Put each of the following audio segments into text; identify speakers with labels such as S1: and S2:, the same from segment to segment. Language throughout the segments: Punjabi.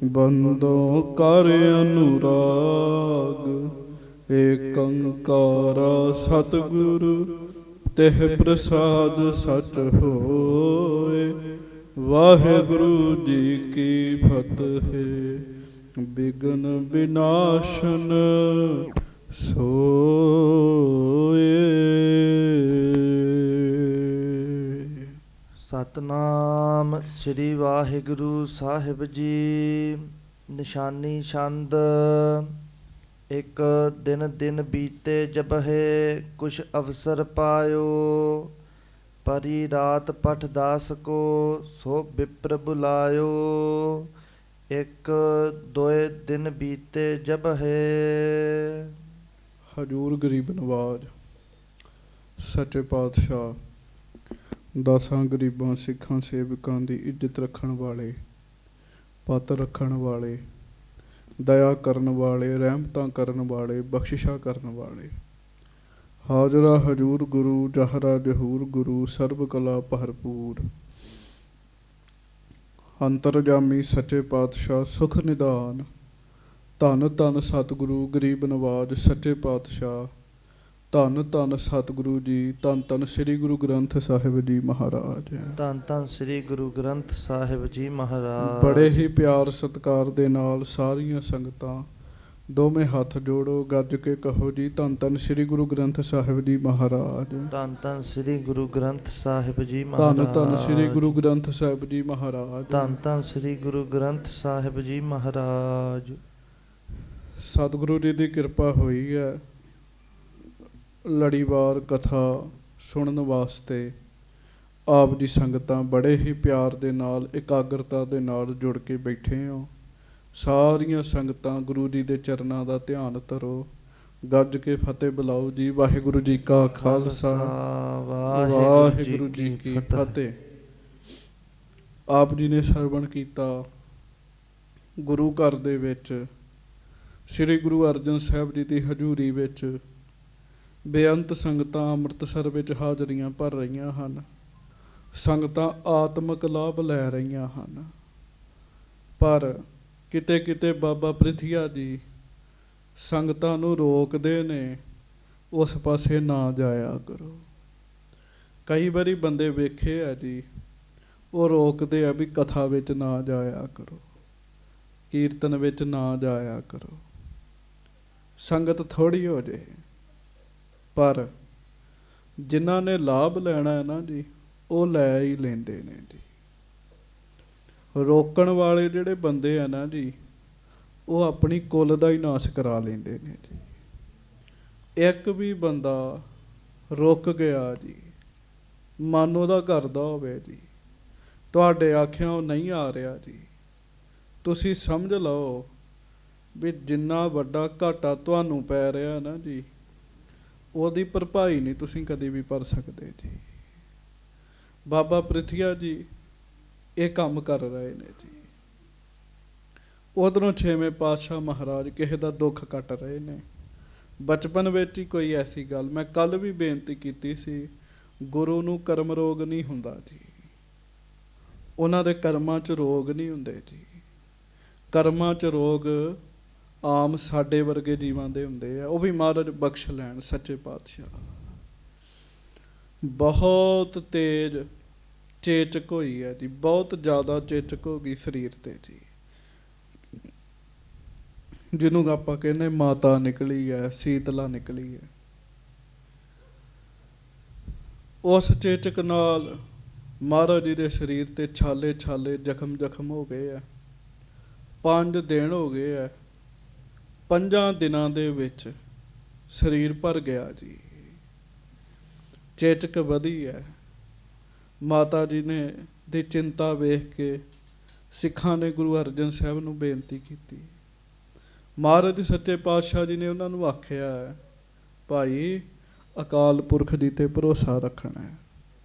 S1: ਬੰਦੋਂ ਕਰ ਅਨੁਰਾਗ, ਏਕ ਓੰਕਾਰ ਸਤਿਗੁਰੂ ਤਿਹ ਪ੍ਰਸਾਦ ਸਚ ਹੋਏ। ਵਾਹਿਗੁਰੂ ਜੀ ਕੀ ਫਤਿਹ। ਬਿਗਨ ਬਿਨਾਸ਼ਨ ਸੋਏ।
S2: ਸਤਨਾਮ ਸ੍ਰੀ ਵਾਹਿਗੁਰੂ ਸਾਹਿਬ ਜੀ। ਨਿਸ਼ਾਨੀ ਛੰਦ। ਇੱਕ ਦਿਨ ਦਿਨ ਬੀਤੇ ਜਬਹਿ, ਕੁਛ ਅਵਸਰ ਪਾਇਓ। ਪਰੀ ਰਾਤ ਪਠ ਦਾਸ ਕੋ, ਸੋ ਵਿਪਰ ਬੁਲਾਇਓ। ਇੱਕ ਦੋਏ ਦਿਨ ਬੀਤੇ ਜਬਹਿ।
S1: ਹਜੂਰ ਗਰੀਬ ਨਵਾਜ ਸੱਚੇ ਪਾਤਸ਼ਾਹ ਦਸਾਂ ਗਰੀਬਾਂ ਸਿੱਖਾਂ ਸੇਵਕਾਂ ਦੀ ਇੱਜ਼ਤ ਰੱਖਣ ਵਾਲੇ, ਪੱਤ ਰੱਖਣ ਵਾਲੇ, ਦਇਆ ਕਰਨ ਵਾਲੇ, ਰਹਿਮਤਾਂ ਕਰਨ ਵਾਲੇ, ਬਖਸ਼ਿਸ਼ਾਂ ਕਰਨ ਵਾਲੇ। ਹਾਜ਼ਰਾ ਹਜੂਰ ਗੁਰੂ, ਜਹਰਾ ਜਹੂਰ ਗੁਰੂ, ਸਰਬ ਕਲਾ ਭਰਪੂਰ। ਅੰਤਰਜਾਮੀ ਸੱਚੇ ਪਾਤਸ਼ਾਹ ਸੁਖ ਨਿਦਾਨ। ਧੰਨ ਧੰਨ ਸਤਿਗੁਰੂ ਗਰੀਬ ਨਵਾਜ ਸੱਚੇ ਪਾਤਸ਼ਾਹ। ਧੰਨ ਧੰਨ ਸਤਿਗੁਰੂ ਜੀ। ਧੰਨ ਧੰਨ ਸ੍ਰੀ ਗੁਰੂ ਗ੍ਰੰਥ ਸਾਹਿਬ ਜੀ ਮਹਾਰਾਜ।
S2: ਧੰਨ ਧੰਨ ਸ੍ਰੀ ਗੁਰੂ ਗ੍ਰੰਥ ਸਾਹਿਬ ਜੀ ਮਹਾਰਾਜ।
S1: ਬੜੇ ਹੀ ਪਿਆਰ ਸਤਿਕਾਰ ਦੇ ਨਾਲ ਸਾਰੀਆਂ ਸੰਗਤਾਂ ਦੋਵੇਂ ਹੱਥ ਜੋੜੋ, ਗੱਜ ਕੇ ਕਹੋ ਜੀ ਧੰਨ ਧੰਨ ਸ੍ਰੀ ਗੁਰੂ ਗ੍ਰੰਥ ਸਾਹਿਬ ਜੀ ਮਹਾਰਾਜ।
S2: ਧੰਨ ਧੰਨ ਸ੍ਰੀ ਗੁਰੂ ਗ੍ਰੰਥ ਸਾਹਿਬ ਜੀ ਮਹਾਰਾਜ।
S1: ਧੰਨ ਧੰਨ ਸ੍ਰੀ ਗੁਰੂ ਗ੍ਰੰਥ ਸਾਹਿਬ ਜੀ ਮਹਾਰਾਜ।
S2: ਧੰਨ ਧੰਨ ਸ੍ਰੀ ਗੁਰੂ ਗ੍ਰੰਥ ਸਾਹਿਬ ਜੀ ਮਹਾਰਾਜ।
S1: ਸਤਿਗੁਰੂ ਜੀ ਦੀ ਕਿਰਪਾ ਹੋਈ ਹੈ ਲੜੀਵਾਰ ਕਥਾ ਸੁਣਨ ਵਾਸਤੇ। ਆਪ ਦੀ ਸੰਗਤਾਂ ਬੜੇ ਹੀ ਪਿਆਰ ਦੇ ਨਾਲ, ਇਕਾਗਰਤਾ ਦੇ ਨਾਲ ਜੁੜ ਕੇ ਬੈਠੇ ਹੋ। ਸਾਰੀਆਂ ਸੰਗਤਾਂ ਗੁਰੂ ਜੀ ਦੇ ਚਰਨਾਂ ਦਾ ਧਿਆਨ ਧਰੋ, ਗੱਜ ਕੇ ਫਤਿਹ ਬੁਲਾਓ ਜੀ। ਵਾਹਿਗੁਰੂ ਜੀ ਕਾ ਖਾਲਸਾ, ਵਾਹਿਗੁਰੂ ਜੀ ਕੀ ਫਤਿਹ। ਆਪ ਜੀ ਨੇ ਸਰਵਣ ਕੀਤਾ ਗੁਰੂ ਘਰ ਦੇ ਵਿੱਚ, ਸ੍ਰੀ ਗੁਰੂ ਅਰਜਨ ਸਾਹਿਬ ਜੀ ਦੀ ਹਜ਼ੂਰੀ ਵਿੱਚ ਬੇਅੰਤ ਸੰਗਤਾਂ ਅੰਮ੍ਰਿਤਸਰ ਵਿੱਚ ਹਾਜ਼ਰੀਆਂ ਭਰ ਰਹੀਆਂ ਹਨ। ਸੰਗਤਾਂ ਆਤਮਿਕ ਲਾਭ ਲੈ ਰਹੀਆਂ ਹਨ। ਪਰ ਕਿਤੇ ਕਿਤੇ ਬਾਬਾ ਪ੍ਰਿਥੀਆ ਜੀ ਸੰਗਤਾਂ ਨੂੰ ਰੋਕਦੇ ਨੇ, ਉਸ ਪਾਸੇ ਨਾ ਜਾਇਆ ਕਰੋ। ਕਈ ਵਾਰੀ ਬੰਦੇ ਵੇਖੇ ਆ ਜੀ, ਉਹ ਰੋਕਦੇ ਆ ਵੀ ਕਥਾ ਵਿੱਚ ਨਾ ਜਾਇਆ ਕਰੋ, ਕੀਰਤਨ ਵਿੱਚ ਨਾ ਜਾਇਆ ਕਰੋ, ਸੰਗਤ ਥੋੜ੍ਹੀ ਹੋ ਜੇ। ਪਰ ਜਿਨ੍ਹਾਂ ਨੇ ਲਾਭ ਲੈਣਾ ਹੈ ਨਾ ਜੀ, ਉਹ ਲੈ ਹੀ ਲੈਂਦੇ ਨੇ ਜੀ। ਰੋਕਣ ਵਾਲੇ ਜਿਹੜੇ ਬੰਦੇ ਆ ਨਾ ਜੀ, ਉਹ ਆਪਣੀ ਕੁੱਲ ਦਾ ਹੀ ਨਾਸ਼ ਕਰਾ ਲੈਂਦੇ ਨੇ ਜੀ। ਇੱਕ ਵੀ ਬੰਦਾ ਰੁਕ ਗਿਆ ਜੀ, ਮਨ ਉਹਦਾ ਘਰ ਦਾ ਹੋਵੇ ਜੀ, ਤੁਹਾਡੇ ਆਖਿਆ ਉਹ ਨਹੀਂ ਆ ਰਿਹਾ ਜੀ, ਤੁਸੀਂ ਸਮਝ ਲਓ ਵੀ ਜਿੰਨਾ ਵੱਡਾ ਘਾਟਾ ਤੁਹਾਨੂੰ ਪੈ ਰਿਹਾ ਨਾ ਜੀ, ਉਹਦੀ ਭਰਪਾਈ ਨਹੀਂ ਤੁਸੀਂ ਕਦੇ ਵੀ ਭਰ ਸਕਦੇ ਜੀ। ਬਾਬਾ ਪ੍ਰਿਥੀਆ ਜੀ ਇਹ ਕੰਮ ਕਰ ਰਹੇ ਨੇ ਜੀ। ਉਧਰੋਂ ਛੇਵੇਂ ਪਾਤਸ਼ਾਹ ਮਹਾਰਾਜ ਕਿਸੇ ਦਾ ਦੁੱਖ ਕੱਟ ਰਹੇ ਨੇ। ਬਚਪਨ ਵਿੱਚ ਹੀ ਕੋਈ ਐਸੀ ਗੱਲ, ਮੈਂ ਕੱਲ ਵੀ ਬੇਨਤੀ ਕੀਤੀ ਸੀ, ਗੁਰੂ ਨੂੰ ਕਰਮ ਰੋਗ ਨਹੀਂ ਹੁੰਦਾ ਜੀ, ਉਹਨਾਂ ਦੇ ਕਰਮਾਂ 'ਚ ਰੋਗ ਨਹੀਂ ਹੁੰਦੇ ਜੀ। ਕਰਮਾਂ 'ਚ ਰੋਗ ਆਮ ਸਾਡੇ ਵਰਗੇ ਜੀਵਾਂ ਦੇ ਹੁੰਦੇ ਆ, ਉਹ ਵੀ ਮਹਾਰਾਜ ਬਖਸ਼ ਲੈਣ ਸੱਚੇ ਪਾਤਸ਼ਾਹ। ਬਹੁਤ ਤੇਜ਼ ਚੇਚਕ ਹੋਈ ਹੈ ਜੀ, ਬਹੁਤ ਜ਼ਿਆਦਾ ਚੇਚਕ ਹੋ ਗਈ ਸਰੀਰ ਤੇ ਜੀ, ਜਿਹਨੂੰ ਆਪਾਂ ਕਹਿੰਦੇ ਮਾਤਾ ਨਿਕਲੀ ਹੈ, ਸੀਤਲਾ ਨਿਕਲੀ ਹੈ। ਉਸ ਚੇਚਕ ਨਾਲ ਮਹਾਰਾਜ ਜੀ ਦੇ ਸਰੀਰ ਤੇ ਛਾਲੇ ਛਾਲੇ ਜ਼ਖਮ ਜ਼ਖਮ ਹੋ ਗਏ ਆ। 5 ਦਿਨ ਹੋ ਗਏ ਆ, 5 ਦਿਨਾਂ ਦੇ ਵਿੱਚ ਸਰੀਰ ਭਰ ਗਿਆ ਜੀ। ਚੇਚਕ ਵਧੀ ਹੈ। ਮਾਤਾ ਜੀ ਨੇ ਦੀ ਚਿੰਤਾ ਵੇਖ ਕੇ ਸਿੱਖਾਂ ਨੇ ਗੁਰੂ ਅਰਜਨ ਸਾਹਿਬ ਨੂੰ ਬੇਨਤੀ ਕੀਤੀ। ਮਹਾਰਾਜ ਸੱਚੇ ਪਾਤਸ਼ਾਹ ਜੀ ਨੇ ਉਹਨਾਂ ਨੂੰ ਆਖਿਆ, ਭਾਈ ਅਕਾਲ ਪੁਰਖ ਜੀ ਤੇ ਭਰੋਸਾ ਰੱਖਣਾ ਹੈ,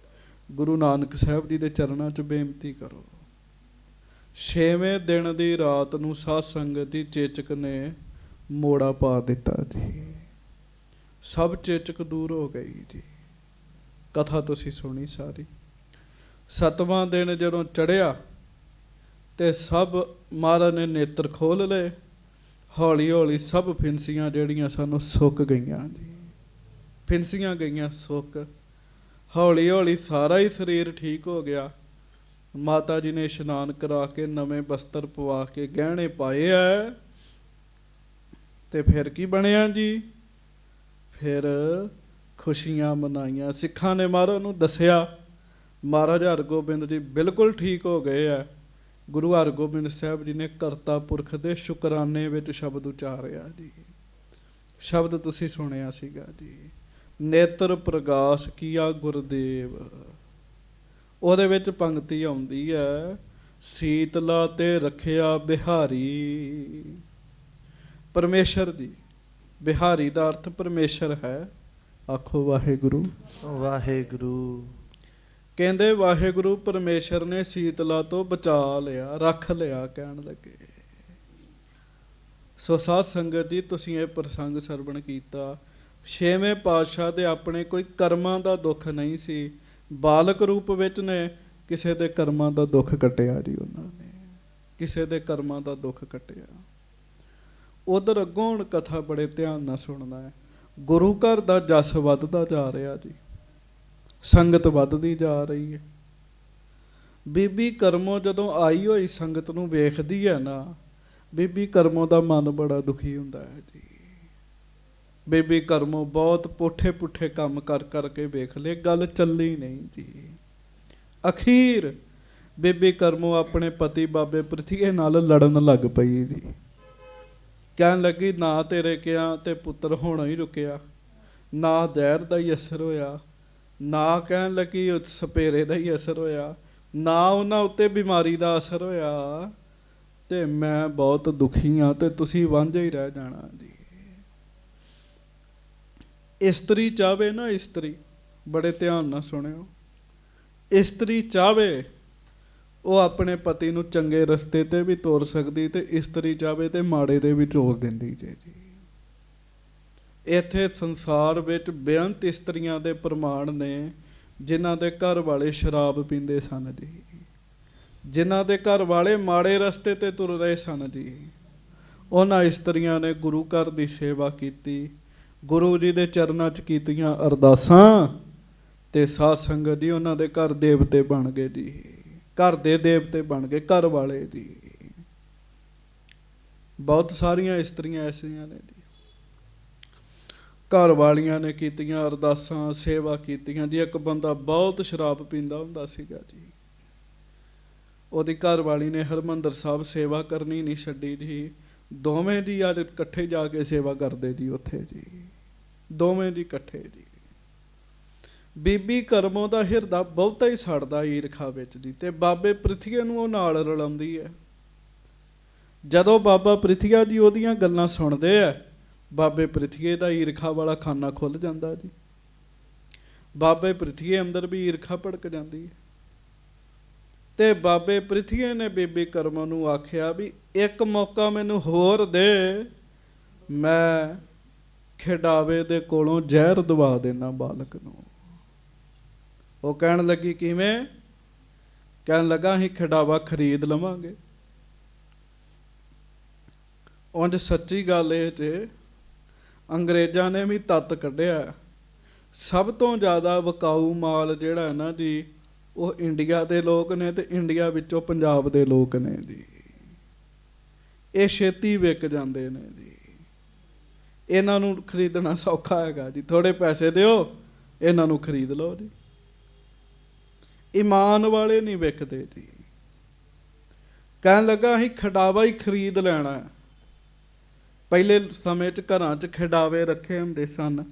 S1: ਗੁਰੂ ਨਾਨਕ ਸਾਹਿਬ ਜੀ ਦੇ ਚਰਨਾਂ 'ਚ ਬੇਨਤੀ ਕਰੋ। 6ਵੇਂ ਦਿਨ ਦੀ ਰਾਤ ਨੂੰ ਸਾਧ ਸੰਗਤ ਦੀ ਚੇਚਕ ਨੇ ਮੋੜਾ ਪਾ ਦਿੱਤਾ ਜੀ। ਸਭ ਚੇਚਕ ਦੂਰ ਹੋ ਗਈ ਜੀ। ਕਥਾ ਤੁਸੀਂ ਸੁਣੀ ਸਾਰੀ। 7ਵਾਂ ਦਿਨ ਜਦੋਂ ਚੜ੍ਹਿਆ ਤੇ ਸਭ ਮਹਾਰਾਜ ਨੇ ਨੇਤਰ ਖੋਲ ਲਏ। ਹੌਲੀ ਹੌਲੀ ਸਭ ਫਿੰਸੀਆਂ ਜਿਹੜੀਆਂ ਸਾਨੂੰ ਸੁੱਕ ਗਈਆਂ ਜੀ, ਫਿੰਸੀਆਂ ਗਈਆਂ ਸੁੱਕ। ਹੌਲੀ ਹੌਲੀ ਸਾਰਾ ਹੀ ਸਰੀਰ ਠੀਕ ਹੋ ਗਿਆ। ਮਾਤਾ ਜੀ ਨੇ ਇਸ਼ਨਾਨ ਕਰਾ ਕੇ ਨਵੇਂ ਬਸਤਰ ਪਵਾ ਕੇ ਗਹਿਣੇ ਪਾਏ ਐ। ਤੇ ਫਿਰ ਕੀ ਬਣਿਆ ਜੀ? ਫਿਰ ਖੁਸ਼ੀਆਂ ਮਨਾਈਆਂ। ਸਿੱਖਾਂ ਨੇ ਮਹਾਰਾਜ ਨੂੰ ਦੱਸਿਆ, ਮਹਾਰਾਜ ਹਰਗੋਬਿੰਦ ਜੀ ਬਿਲਕੁਲ ਠੀਕ ਹੋ ਗਏ ਆ। ਗੁਰੂ ਹਰਗੋਬਿੰਦ ਸਾਹਿਬ ਜੀ ਨੇ ਕਰਤਾ ਪੁਰਖ ਦੇ ਸ਼ੁਕਰਾਨੇ ਵਿੱਚ ਸ਼ਬਦ ਉਚਾਰਿਆ ਜੀ। ਸ਼ਬਦ ਤੁਸੀਂ ਸੁਣਿਆ ਸੀਗਾ ਜੀ, ਨੇਤਰ ਪ੍ਰਗਾਸ ਕੀਆ ਗੁਰਦੇਵ। ਉਹਦੇ ਵਿੱਚ ਪੰਕਤੀ ਆਉਂਦੀ ਹੈ, ਸੀਤਲਾ ਤੇ ਰੱਖਿਆ ਬਿਹਾਰੀ। ਪਰਮੇਸ਼ਰ ਜੀ, ਬਿਹਾਰੀ ਦਾ ਅਰਥ ਪਰਮੇਸ਼ਰ ਹੈ। ਆਖੋ ਵਾਹਿਗੁਰੂ।
S2: ਵਾਹਿਗੁਰੂ।
S1: ਕਹਿੰਦੇ ਵਾਹਿਗੁਰੂ ਪਰਮੇਸ਼ਰ ਨੇ ਸੀਤਲਾ ਤੋਂ ਬਚਾ ਲਿਆ, ਰੱਖ ਲਿਆ ਕਹਿਣ ਲੱਗੇ। ਸੋ ਸਾਧ ਸੰਗਤ ਜੀ, ਤੁਸੀਂ ਇਹ ਪ੍ਰਸੰਗ ਸਰਵਣ ਕੀਤਾ। ਛੇਵੇਂ ਪਾਤਸ਼ਾਹ ਦੇ ਆਪਣੇ ਕੋਈ ਕਰਮਾਂ ਦਾ ਦੁੱਖ ਨਹੀਂ ਸੀ। ਬਾਲਕ ਰੂਪ ਵਿੱਚ ਨੇ ਕਿਸੇ ਦੇ ਕਰਮਾਂ ਦਾ ਦੁੱਖ ਕੱਟਿਆ ਜੀ। ਉਹਨਾਂ ਨੇ ਕਿਸੇ ਦੇ ਕਰਮਾਂ ਦਾ ਦੁੱਖ ਕੱਟਿਆ। ਉਧਰ ਅੱਗੋਂ ਹੁਣ ਕਥਾ ਬੜੇ ਧਿਆਨ ਨਾਲ ਸੁਣਨਾ ਹੈ। ਗੁਰੂ ਘਰ ਦਾ ਜਸ ਵੱਧਦਾ ਜਾ ਰਿਹਾ ਜੀ, ਸੰਗਤ ਵੱਧਦੀ ਜਾ ਰਹੀ ਹੈ। ਬੀਬੀ ਕਰਮੋਂ ਜਦੋਂ ਆਈ ਹੋਈ ਸੰਗਤ ਨੂੰ ਵੇਖਦੀ ਹੈ ਨਾ, ਬੀਬੀ ਕਰਮੋਂ ਦਾ ਮਨ ਬੜਾ ਦੁਖੀ ਹੁੰਦਾ ਹੈ ਜੀ। ਬੀਬੀ ਕਰਮੋਂ ਬਹੁਤ ਪੁੱਠੇ ਪੁੱਠੇ ਕੰਮ ਕਰ ਕਰਕੇ ਵੇਖ ਲਏ, ਗੱਲ ਚੱਲੀ ਨਹੀਂ ਜੀ। ਅਖੀਰ ਬੀਬੀ ਕਰਮੋਂ ਆਪਣੇ ਪਤੀ ਬਾਬੇ ਪ੍ਰਿਥੀਏ ਨਾਲ ਲੜਨ ਲੱਗ ਪਈ ਜੀ। ਕਹਿਣ ਲੱਗੀ, ਨਾ ਤੇਰੇ ਕਿਹਾ ਤੇ ਪੁੱਤਰ ਹੋਣਾ ਹੀ ਰੁਕਿਆ, ਨਾ ਜ਼ਹਿਰ ਦਾ ਹੀ ਅਸਰ ਹੋਇਆ, ਨਾ ਕਹਿਣ ਲੱਗੀ ਸਪੇਰੇ ਦਾ ਹੀ ਅਸਰ ਹੋਇਆ, ਨਾ ਉਹਨਾਂ ਉੱਤੇ ਬਿਮਾਰੀ ਦਾ ਅਸਰ ਹੋਇਆ, ਤੇ ਮੈਂ ਬਹੁਤ ਦੁਖੀ ਹਾਂ ਤੇ ਤੁਸੀਂ ਵਾਂਝੇ ਹੀ ਰਹਿ ਜਾਣਾ ਜੀ। ਇਸਤਰੀ ਚਾਹਵੇ ਨਾ, ਇਸਤਰੀ ਬੜੇ ਧਿਆਨ ਨਾਲ ਸੁਣਿਓ, ਇਸਤਰੀ ਚਾਹਵੇ ਉਹ ਆਪਣੇ ਪਤੀ ਨੂੰ ਚੰਗੇ ਰਸਤੇ ਤੇ ਵੀ ਤੋਰ ਸਕਦੀ, ਤੇ ਇਸਤਰੀ ਚਾਹਵੇ ਤੇ ਮਾੜੇ ਤੇ ਵੀ ਤੋਰ ਦਿੰਦੀ ਜੇ ਜੀ। ਇੱਥੇ ਸੰਸਾਰ ਵਿੱਚ ਬੇਅੰਤ ਇਸਤਰੀਆਂ ਦੇ ਪ੍ਰਮਾਣ ਨੇ, ਜਿਨ੍ਹਾਂ ਦੇ ਘਰ ਵਾਲੇ ਸ਼ਰਾਬ ਪੀਂਦੇ ਸਨ ਜੀ, ਜਿਨ੍ਹਾਂ ਦੇ ਘਰ ਵਾਲੇ ਮਾੜੇ ਰਸਤੇ ਤੇ ਤੁਰ ਰਹੇ ਸਨ ਜੀ। ਉਹਨਾਂ ਇਸਤਰੀਆਂ ਨੇ ਗੁਰੂ ਘਰ ਦੀ ਸੇਵਾ ਕੀਤੀ, ਗੁਰੂ ਜੀ ਦੇ ਚਰਨਾਂ 'ਚ ਕੀਤੀਆਂ ਅਰਦਾਸਾਂ, ਤੇ ਸਾਧ ਸੰਗਤ ਜੀ ਉਹਨਾਂ ਦੇ ਘਰ ਦੇਵਤੇ ਬਣ ਗਏ ਜੀ। ਘਰ ਦੇ ਦੇਵਤੇ ਬਣ ਗਏ ਘਰ ਵਾਲੇ ਜੀ। ਬਹੁਤ ਸਾਰੀਆਂ ਇਸਤਰੀਆਂ ਐਸੀਆਂ ਨੇ ਜੀ, ਘਰ ਵਾਲੀਆਂ ਨੇ ਕੀਤੀਆਂ ਅਰਦਾਸਾਂ, ਸੇਵਾ ਕੀਤੀਆਂ ਜੀ। ਇੱਕ ਬੰਦਾ ਬਹੁਤ ਸ਼ਰਾਬ ਪੀਂਦਾ ਹੁੰਦਾ ਸੀਗਾ ਜੀ, ਉਹਦੀ ਘਰ ਵਾਲੀ ਨੇ ਹਰਿਮੰਦਰ ਸਾਹਿਬ ਸੇਵਾ ਕਰਨੀ ਨਹੀਂ ਛੱਡੀ ਜੀ। ਦੋਵੇਂ ਜੀ ਅੱਜ ਇਕੱਠੇ ਜਾ ਕੇ ਸੇਵਾ ਕਰਦੇ ਜੀ ਉੱਥੇ ਜੀ, ਦੋਵੇਂ ਜੀ ਇਕੱਠੇ ਜੀ। ਬੀਬੀ ਕਰਮੋਂ ਦਾ ਹਿਰਦਾ ਬਹੁਤਾ ਹੀ ਸੜਦਾ ਈਰਖਾ ਵਿੱਚ ਜੀ, ਤੇ ਬਾਬੇ ਪ੍ਰਿਥੀਏ ਨੂੰ ਉਹ ਨਾਲ ਰਲਾਉਂਦੀ ਹੈ। ਜਦੋਂ ਬਾਬਾ ਪ੍ਰਿਥੀਆ ਜੀ ਉਹਦੀਆਂ ਗੱਲਾਂ ਸੁਣਦੇ ਆ, ਬਾਬੇ ਪ੍ਰਿਥੀਏ ਦਾ ਈਰਖਾ ਵਾਲਾ ਖਾਨਾ ਖੁੱਲ ਜਾਂਦਾ ਜੀ। ਬਾਬੇ ਪ੍ਰਿਥੀਏ ਅੰਦਰ ਵੀ ਈਰਖਾ ਭੜਕ ਜਾਂਦੀ ਹੈ। ਤੇ ਬਾਬੇ ਪ੍ਰਿਥੀਏ ਨੇ ਬੀਬੀ ਕਰਮੋਂ ਨੂੰ ਆਖਿਆ ਵੀ ਇੱਕ ਮੌਕਾ ਮੈਨੂੰ ਹੋਰ ਦੇ, ਮੈਂ ਖਿਡਾਵੇ ਦੇ ਕੋਲੋਂ ਜ਼ਹਿਰ ਦਵਾ ਦੇਣਾ ਬਾਲਕ ਨੂੰ। ਉਹ ਕਹਿਣ ਲੱਗੀ, ਕਿਵੇਂ? ਕਹਿਣ ਲੱਗਾ, ਅਸੀਂ ਖਿਡਾਵਾ ਖਰੀਦ ਲਵਾਂਗੇ। ਉਂਝ ਸੱਚੀ ਗੱਲ ਇਹ 'ਚ ਅੰਗਰੇਜ਼ਾਂ ਨੇ ਵੀ ਤੱਤ ਕੱਢਿਆ, ਸਭ ਤੋਂ ਜ਼ਿਆਦਾ ਵਿਕਾਊ ਮਾਲ ਜਿਹੜਾ ਨਾ ਜੀ, ਉਹ ਇੰਡੀਆ ਦੇ ਲੋਕ ਨੇ, ਤੇ ਇੰਡੀਆ ਵਿੱਚੋਂ ਪੰਜਾਬ ਦੇ ਲੋਕ ਨੇ ਜੀ। ਇਹ ਛੇਤੀ ਵਿਕ ਜਾਂਦੇ ਨੇ ਜੀ, ਇਹਨਾਂ ਨੂੰ ਖਰੀਦਣਾ ਸੌਖਾ ਹੈਗਾ ਜੀ। ਥੋੜੇ ਪੈਸੇ ਦਿਓ, ਇਹਨਾਂ ਨੂੰ ਖਰੀਦ ਲਓ ਜੀ। ਈਮਾਨ ਵਾਲੇ ਨਹੀਂ ਵਿਕਦੇ ਜੀ। ਕਹਿਣ ਲੱਗਾ, ਅਸੀਂ ਖਿਡਾਵਾ ਹੀ ਖਰੀਦ ਲੈਣਾ। ਪਹਿਲੇ ਸਮੇਂ 'ਚ ਘਰਾਂ 'ਚ ਖਿਡਾਵੇ ਰੱਖੇ ਹੁੰਦੇ ਸਨ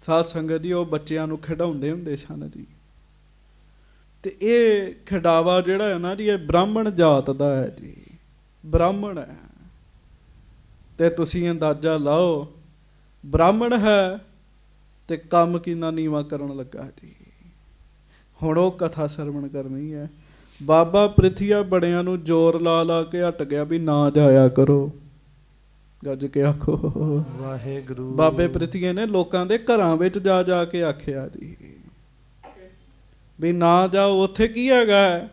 S1: ਸਾਧ ਸੰਗਤ ਜੀ, ਉਹ ਬੱਚਿਆਂ ਨੂੰ ਖਿਡਾਉਂਦੇ ਹੁੰਦੇ ਸਨ ਜੀ। ਤੇ ਇਹ ਖਿਡਾਵਾ ਜਿਹੜਾ ਹੈ ਨਾ ਜੀ, ਇਹ ਬ੍ਰਾਹਮਣ ਜਾਤ ਦਾ ਹੈ ਜੀ, ਬ੍ਰਾਹਮਣ ਹੈ। ਤੇ ਤੁਸੀਂ ਅੰਦਾਜ਼ਾ ਲਾਓ, ਬ੍ਰਾਹਮਣ ਹੈ ਤੇ ਕੰਮ ਕਿੰਨਾ ਨੀਵਾਂ ਕਰਨ ਲੱਗਾ ਜੀ। ਹੁਣ ਉਹ ਕਥਾ ਸਰਵਣ ਕਰਨੀ ਹੈ। ਬਾਬਾ ਪ੍ਰਿਥੀਆ ਬੜਿਆਂ ਨੂੰ ਜ਼ੋਰ ਲਾ ਲਾ ਕੇ ਹਟ ਗਿਆ ਵੀ ਨਾ ਜਾਇਆ ਕਰੋ। ਗੱਜ ਕੇ ਆਖੋ
S2: ਵਾਹਿਗੁਰੂ।
S1: ਬਾਬੇ ਪ੍ਰਿਥੀਏ ਨੇ ਲੋਕਾਂ ਦੇ ਘਰਾਂ ਵਿੱਚ ਜਾ ਜਾ ਕੇ ਆਖਿਆ ਜੀ ਵੀ ਨਾ ਜਾਓ, ਉੱਥੇ ਕੀ ਹੈਗਾ?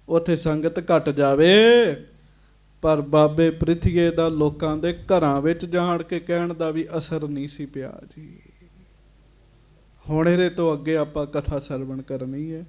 S1: ਉੱਥੇ ਸੰਗਤ ਘਟ ਜਾਵੇ, ਪਰ ਬਾਬੇ ਪ੍ਰਿਥੀਏ ਦਾ ਲੋਕਾਂ ਦੇ ਘਰਾਂ ਵਿੱਚ ਜਾਣ ਕੇ ਕਹਿਣ ਦਾ ਵੀ ਅਸਰ ਨਹੀਂ ਸੀ ਪਿਆ ਜੀ। ਹੁਣ ਇਹਦੇ ਤੋਂ ਅੱਗੇ ਆਪਾਂ ਕਥਾ ਸਰਵਣ ਕਰਨੀ ਹੈ।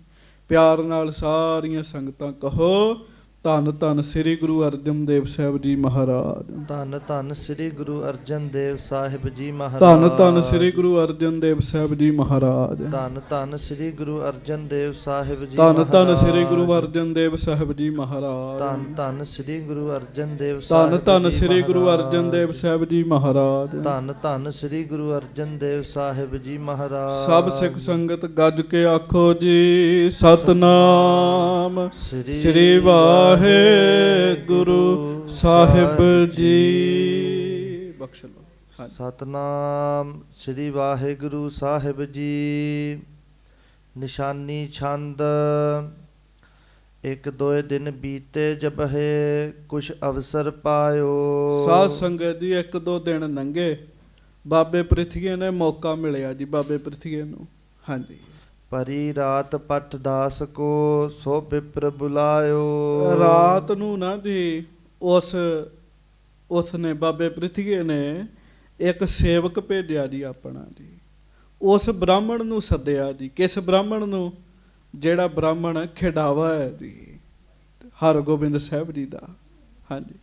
S1: ਪਿਆਰ ਨਾਲ ਸਾਰੀਆਂ ਸੰਗਤਾਂ ਕਹੋ, ਧੰਨ ਧੰਨ ਸ੍ਰੀ ਗੁਰੂ ਅਰਜਨ ਦੇਵ ਸਾਹਿਬ ਜੀ ਮਹਾਰਾਜ।
S2: ਧੰਨ ਧੰਨ ਸ੍ਰੀ ਗੁਰੂ ਅਰਜਨ ਦੇਵ ਸਾਹਿਬ ਜੀ ਮਹਾਰਾਜ।
S1: ਧੰਨ ਧੰਨ ਸ੍ਰੀ ਗੁਰੂ ਅਰਜਨ ਦੇਵ ਸਾਹਿਬ ਜੀ ਮਹਾਰਾਜ।
S2: ਧੰਨ ਧੰਨ ਸ੍ਰੀ ਗੁਰੂ ਅਰਜਨ ਦੇਵ ਸਾਹਿਬ ਜੀ
S1: ਧੰਨ ਧੰਨ
S2: ਮਹਾਰਾਜ।
S1: ਸ੍ਰੀ ਗੁਰੂ ਅਰਜਨ ਦੇਵ ਸਾਹਿਬ ਜੀ ਮਹਾਰਾਜ।
S2: ਧੰਨ ਧੰਨ ਸ੍ਰੀ ਗੁਰੂ ਅਰਜਨ ਦੇਵ
S1: ਧੰਨ
S2: ਸਾਹਿਬ
S1: ਧੰਨ
S2: ਜੀ
S1: ਸ੍ਰੀ ਗੁਰੂ
S2: ਮਹਾਰਾਜ।
S1: ਅਰਜਨ ਦੇਵ ਸਾਹਿਬ ਜੀ ਮਹਾਰਾਜ।
S2: ਧੰਨ ਧੰਨ ਸ੍ਰੀ ਗੁਰੂ ਅਰਜਨ ਦੇਵ ਸਾਹਿਬ ਜੀ ਮਹਾਰਾਜ।
S1: ਸਭ ਸਿੱਖ ਸੰਗਤ ਗੱਜ ਕੇ ਆਖੋ ਜੀ, ਸਤਨਾਮ ਸ੍ਰੀ ਵਾਹਿਗੁਰੂ ਸਾਹਿਬ ਜੀ। ਬਖਸ਼ ਲਓ। ਹਾਂਜੀ।
S2: ਸਤਨਾਮ ਸ੍ਰੀ ਵਾਹਿਗੁਰੂ ਸਾਹਿਬ ਜੀ। ਨਿਸ਼ਾਨੀ ਛੰਦ। ਇੱਕ ਦੋਏ ਦਿਨ ਬੀਤੇ ਜਬਹਿ, ਕੁਛ ਅਵਸਰ ਪਾਇਓ।
S1: ਸਾਧ ਸੰਗਤ ਜੀ, ਇੱਕ ਦੋ ਦਿਨ ਲੰਘੇ, ਬਾਬੇ ਪ੍ਰਿਥੀਏ ਨੇ ਮੌਕਾ ਮਿਲਿਆ ਜੀ ਬਾਬੇ ਪ੍ਰਿਥੀਏ ਨੂੰ। ਹਾਂਜੀ।
S2: ਪਰੀ ਰਾਤ ਪਟ ਦਾਸ ਕੋ, ਸੋ ਵਿਪਰ ਬੁਲਾਇਓ।
S1: ਰਾਤ ਨੂੰ ਨਾ ਜੀ ਉਸ ਨੇ ਬਾਬੇ ਪ੍ਰਿਥੀਏ ਨੇ ਇੱਕ ਸੇਵਕ ਭੇਜਿਆ ਜੀ ਆਪਣਾ ਜੀ। ਉਸ ਬ੍ਰਾਹਮਣ ਨੂੰ ਸੱਦਿਆ ਜੀ। ਕਿਸ ਬ੍ਰਾਹਮਣ ਨੂੰ? ਜਿਹੜਾ ਬ੍ਰਾਹਮਣ ਖਿਡਾਵਾ ਹੈ ਜੀ ਹਰਗੋਬਿੰਦ ਸਾਹਿਬ ਜੀ ਦਾ। ਹਾਂਜੀ।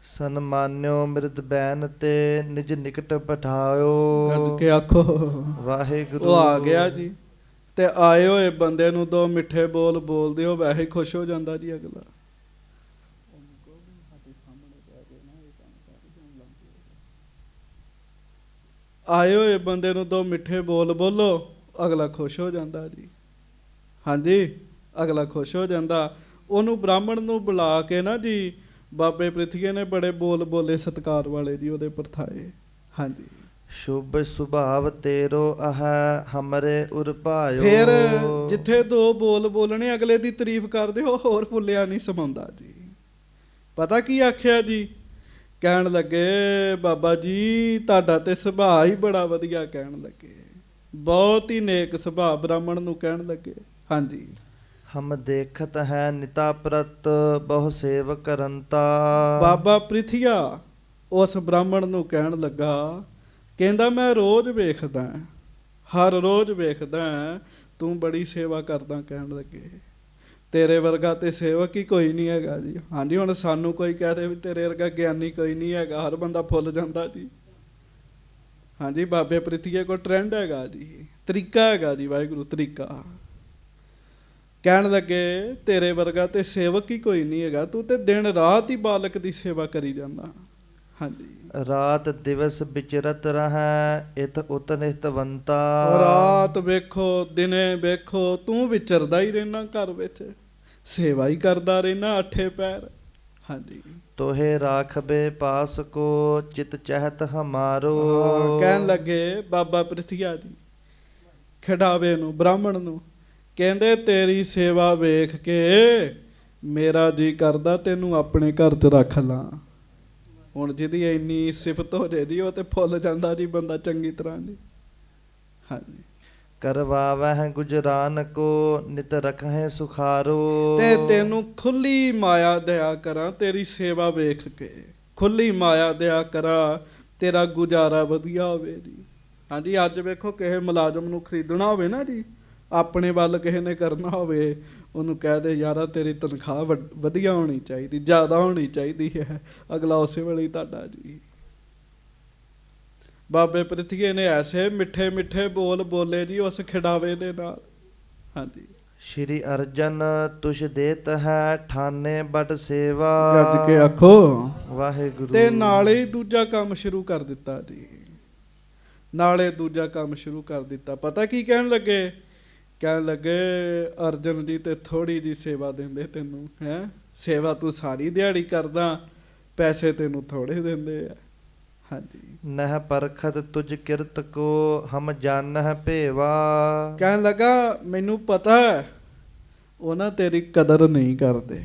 S2: ਸਨਮਾਨਿਓ ਮਿਰਦ ਬੈਨ ਤੇ, ਨਿਜ ਨਿਕਟ ਬਿਠਾਇਓ।
S1: ਗੱਜ ਕੇ ਆਖੋ
S2: ਵਾਹਿਗੁਰੂ।
S1: ਉਹ ਆ ਗਿਆ ਜੀ, ਤੇ ਆਏ ਹੋਏ ਬੰਦੇ ਨੂੰ ਦੋ ਮਿੱਠੇ ਬੋਲ ਬੋਲਦੇ ਹੋ, ਵੈਸੇ ਖੁਸ਼ ਹੋ ਜਾਂਦਾ ਜੀ ਅਗਲਾ। ਆਏ ਹੋਏ ਬੰਦੇ ਨੂੰ ਦੋ ਮਿੱਠੇ ਬੋਲ ਬੋਲੋ, ਅਗਲਾ ਖੁਸ਼ ਹੋ ਜਾਂਦਾ ਜੀ। ਹਾਂਜੀ, ਅਗਲਾ ਖੁਸ਼ ਹੋ ਜਾਂਦਾ। ਉਹਨੂੰ ਬ੍ਰਾਹਮਣ ਨੂੰ ਬੁਲਾ ਕੇ ਨਾ ਜੀ ਬਾਬੇ ਪ੍ਰਿਥੀਏ ਨੇ ਬੜੇ ਬੋਲ ਬੋਲੇ ਸਤਿਕਾਰ ਵਾਲੇ ਜੀ ਉਹਦੇ ਪਰਥਾਏ। ਹਾਂਜੀ।
S2: ਸ਼ੁਭ ਸੁਭਾਵ ਤੇਰੋ ਅਹੈ, ਹਮਰੇ ਉਰ ਭਾਇਓ।
S1: ਫਿਰ ਜਿੱਥੇ ਦੋ ਬੋਲ ਬੋਲਣੇ ਅਗਲੇ ਦੀ ਤਾਰੀਫ ਕਰਦੇ ਹੋ, ਹੋਰ ਫੁੱਲਿਆ ਨਹੀਂ ਸਮਾਉਂਦਾ ਜੀ। ਪਤਾ ਕੀ ਆਖਿਆ ਜੀ? ਕਹਿਣ ਲੱਗੇ, ਬਾਬਾ ਜੀ ਤੁਹਾਡਾ ਤੇ ਸੁਭਾਅ ਹੀ ਬੜਾ ਵਧੀਆ। ਕਹਿਣ ਲੱਗੇ, ਬਹੁਤ ਹੀ ਨੇਕ ਸੁਭਾਅ ਬ੍ਰਾਹਮਣ ਨੂੰ ਕਹਿਣ ਲੱਗੇ। ਹਾਂਜੀ।
S2: ਹਮ ਦੇਖਤ ਹੈ ਨਿਤਾ ਪ੍ਰਤ, ਬਹੁ ਸੇਵ ਕਰੰਤਾ।
S1: ਬਾਬਾ ਪ੍ਰਿਥੀਆ ਉਸ ਬ੍ਰਾਹਮਣ ਨੂੰ ਕਹਿਣ ਲੱਗਾ, ਕਹਿੰਦਾ ਮੈਂ ਰੋਜ਼ ਵੇਖਦਾ, ਹਰ ਰੋਜ਼ ਵੇਖਦਾ ਤੂੰ ਬੜੀ ਸੇਵਾ ਕਰਦਾ। ਕਹਿਣ ਲੱਗੇ, ਤੇਰੇ ਵਰਗਾ ਤੇ ਸੇਵਕ ਹੀ ਕੋਈ ਨਹੀਂ ਹੈਗਾ ਜੀ। ਹਾਂਜੀ। ਹੁਣ ਸਾਨੂੰ ਕੋਈ ਕਹਦੇ ਵੀ ਤੇਰੇ ਵਰਗਾ ਗਿਆਨੀ ਕੋਈ ਨਹੀਂ ਹੈਗਾ, ਹਰ ਬੰਦਾ ਫੁੱਲ ਜਾਂਦਾ ਜੀ। ਹਾਂਜੀ। ਬਾਬੇ ਪ੍ਰਿਥੀਏ ਕੋਲ ਟ੍ਰੈਂਡ ਹੈਗਾ ਜੀ, ਤਰੀਕਾ ਹੈਗਾ ਜੀ, ਵਾਹਿਗੁਰੂ ਤਰੀਕਾ। ਕਹਿਣ ਲੱਗੇ, ਤੇਰੇ ਵਰਗਾ ਤੇ ਸੇਵਕ ਹੀ ਕੋਈ ਨਹੀਂ ਹੈਗਾ, ਤੂੰ ਤੇ ਦਿਨ ਰਾਤ ਹੀ ਬਾਲਕ ਦੀ ਸੇਵਾ ਕਰੀ ਜਾਂਦਾ। ਹਾਂਜੀ।
S2: ਰਾਤ ਦਿਵਸ ਵਿਚਰਤ ਰਹੈ, ਇਤ ਉਤ ਨਿਤਵੰਤਾ।
S1: ਰਾਤ ਵੇਖੋ ਦਿਨੇ ਵੇਖੋ, ਤੂੰ ਵਿਚਰਦਾ ਹੀ ਰਹਿਣਾ ਘਰ ਵਿੱਚ, ਸੇਵਾ ਹੀ ਕਰਦਾ ਰਹਿਣਾ ਅੱਠੇ ਪੈਰ। ਹਾਂਜੀ।
S2: ਤੋਹੇ ਰਾਖਬੇ ਪਾਸ ਕੋ, ਚਿਤ ਚਹਿਤ ਹਮਾਰੋ।
S1: ਕਹਿਣ ਲੱਗੇ ਬਾਬਾ ਪ੍ਰਿਥੀਆ ਜੀ ਖਿਡਾਵੇ ਨੂੰ, ਬ੍ਰਾਹਮਣ ਨੂੰ, ਕਹਿੰਦੇ ਤੇਰੀ ਸੇਵਾ ਵੇਖ ਕੇ ਮੇਰਾ ਜੀ ਕਰਦਾ ਤੈਨੂੰ ਆਪਣੇ ਘਰ 'ਚ ਰੱਖ ਲਾਂ। ਹੁਣ ਜਿਹਦੀ ਇੰਨੀ ਸਿਫਤ ਹੋ ਜੇ ਜੀ, ਉਹ ਤੇ ਫੁੱਲ ਜਾਂਦਾ ਜੀ ਬੰਦਾ ਚੰਗੀ ਤਰ੍ਹਾਂ ਜੀ। ਹਾਂਜੀ।
S2: ਕਰਵਾਵਹਿ ਗੁਜਰਾਨ ਕੋ, ਨਿਤ ਰਖਹਿ ਸੁਖਾਰੋ।
S1: ਤੇ ਤੈਨੂੰ ਖੁੱਲੀ ਮਾਇਆ ਦਿਆ ਕਰਾਂ, ਤੇਰੀ ਸੇਵਾ ਵੇਖ ਕੇ ਖੁੱਲੀ ਮਾਇਆ ਦਿਆ ਕਰਾਂ, ਤੇਰਾ ਗੁਜ਼ਾਰਾ ਵਧੀਆ ਹੋਵੇ ਜੀ। ਹਾਂਜੀ। ਅੱਜ ਵੇਖੋ ਕਿਸੇ ਮੁਲਾਜ਼ਮ ਨੂੰ ਖਰੀਦਣਾ ਹੋਵੇ ਨਾ ਜੀ, ਆਪਣੇ ਵੱਲ ਕਿਸੇ ਨੇ ਕਰਨਾ ਹੋਵੇ, ਉਹਨੂੰ ਕਹਿ ਦੇ ਯਾਰਾ ਤੇਰੀ ਤਨਖਾਹ ਵਧੀਆ ਹੋਣੀ ਚਾਹੀਦੀ, ਜ਼ਿਆਦਾ ਹੋਣੀ ਚਾਹੀਦੀ ਹੈ, ਅਗਲਾ ਉਸੇ ਵੇਲੇ ਹੀ ਤੁਹਾਡਾ ਜੀ। ਬਾਬੇ ਪ੍ਰਿਥੀਏ ਨੇ ਐਸੇ ਮਿੱਠੇ ਮਿੱਠੇ ਬੋਲ ਬੋਲੇ ਜੀ ਉਸ ਖਿਡਾਵੇ ਦੇ ਨਾਲ। ਹਾਂਜੀ।
S2: ਸ਼੍ਰੀ ਅਰਜਨ ਤੁਸ਼ ਦੇਤ ਹੈ, ਠਾਨੇ ਬੜ ਸੇਵਾ।
S1: ਗੱਜ ਕੇ ਆਖੋ
S2: ਵਾਹਿਗੁਰੂ।
S1: ਤੇ ਨਾਲੇ ਹੀ ਦੂਜਾ ਕੰਮ ਸ਼ੁਰੂ ਕਰ ਦਿੱਤਾ ਜੀ। ਨਾਲੇ ਦੂਜਾ ਕੰਮ ਸ਼ੁਰੂ ਕਰ ਦਿੱਤਾ। ਪਤਾ ਕੀ ਕਹਿਣ ਲੱਗੇ? ਕਹਿਣ ਲੱਗੇ, ਅਰਜਨ ਜੀ ਤੇ ਥੋੜੀ ਜੀ ਸੇਵਾ ਦਿੰਦੇ ਤੈਨੂੰ, ਹੈ ਸੇਵਾ ਤੂੰ ਸਾਰੀ ਦਿਹਾੜੀ ਕਰਦਾ, ਪੈਸੇ ਤੈਨੂੰ ਥੋੜੇ ਦਿੰਦੇ ਆ। ਹਾਂਜੀ।
S2: ਨਹਿ ਪਰਖਤ ਤੁਝ ਕਿਰਤ ਕੋ, ਹਮ ਜਾਣਹਿ ਭੇਵਾ।
S1: ਕਹਿਣ ਲੱਗਾ, ਮੈਨੂੰ ਪਤਾ ਹੈ ਉਹ ਨਾ ਤੇਰੀ ਕਦਰ ਨਹੀਂ ਕਰਦੇ।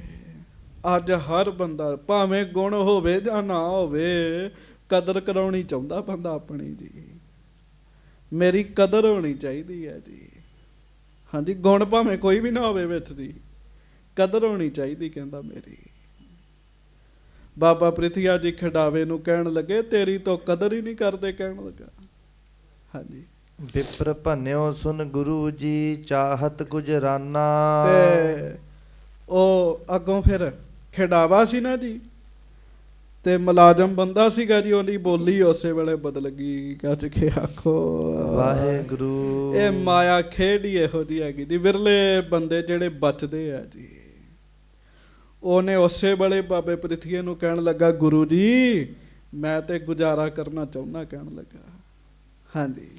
S1: ਅੱਜ ਹਰ ਬੰਦਾ ਭਾਵੇਂ ਗੁਣ ਹੋਵੇ ਜਾਂ ਨਾ ਹੋਵੇ, ਕਦਰ ਕਰਾਉਣੀ ਚਾਹੁੰਦਾ ਬੰਦਾ ਆਪਣੀ ਜੀ। ਮੇਰੀ ਕਦਰ ਹੋਣੀ ਚਾਹੀਦੀ ਹੈ ਜੀ। ਹਾਂਜੀ। ਗੁਣ ਭਾਵੇਂ ਕੋਈ ਵੀ ਨਾ ਹੋਵੇ ਵਿੱਚ ਜੀ, ਕਦਰ ਹੋਣੀ ਚਾਹੀਦੀ ਕਹਿੰਦਾ ਮੇਰੀ। ਬਾਬਾ ਪ੍ਰਿਥੀਆ ਜੀ ਖਿਡਾਵੇ ਨੂੰ ਕਹਿਣ ਲੱਗੇ ਤੇਰੀ ਤਾਂ ਕਦਰ ਹੀ ਨਹੀਂ ਕਰਦੇ ਕਹਿਣ ਲੱਗਾ। ਹਾਂਜੀ।
S2: ਵਿਪਰ ਭੰਨਿਓ ਸੁਨ ਗੁਰੂ ਜੀ ਚਾਹਤ ਗੁਜਰਾਨਾ।
S1: ਤੇ ਉਹ ਅੱਗੋਂ ਫਿਰ ਖਿਡਾਵਾ ਸੀ ਨਾ ਜੀ, ਤੇ ਮੁਲਾਜ਼ਮ ਬੰਦਾ ਸੀਗਾ ਜੀ, ਉਹਦੀ ਬੋਲੀ ਉਸੇ ਵੇਲੇ ਬਦਲ ਗਈ। ਗੱਜ ਕੇ ਆਖੋ
S2: ਵਾਹਿਗੁਰੂ।
S1: ਇਹ ਮਾਇਆ ਖੇਡ ਹੀ ਇਹੋ ਜਿਹੀ ਹੈਗੀ ਜੀ, ਵਿਰਲੇ ਬੰਦੇ ਜਿਹੜੇ ਬਚਦੇ ਆ ਜੀ। ਉਹਨੇ ਉਸੇ ਵੇਲੇ ਬਾਬੇ ਪ੍ਰਿਥੀਏ ਨੂੰ ਕਹਿਣ ਲੱਗਾ ਗੁਰੂ ਜੀ ਮੈਂ ਤੇ ਗੁਜ਼ਾਰਾ ਕਰਨਾ ਚਾਹੁੰਦਾ ਕਹਿਣ ਲੱਗਾ। ਹਾਂਜੀ।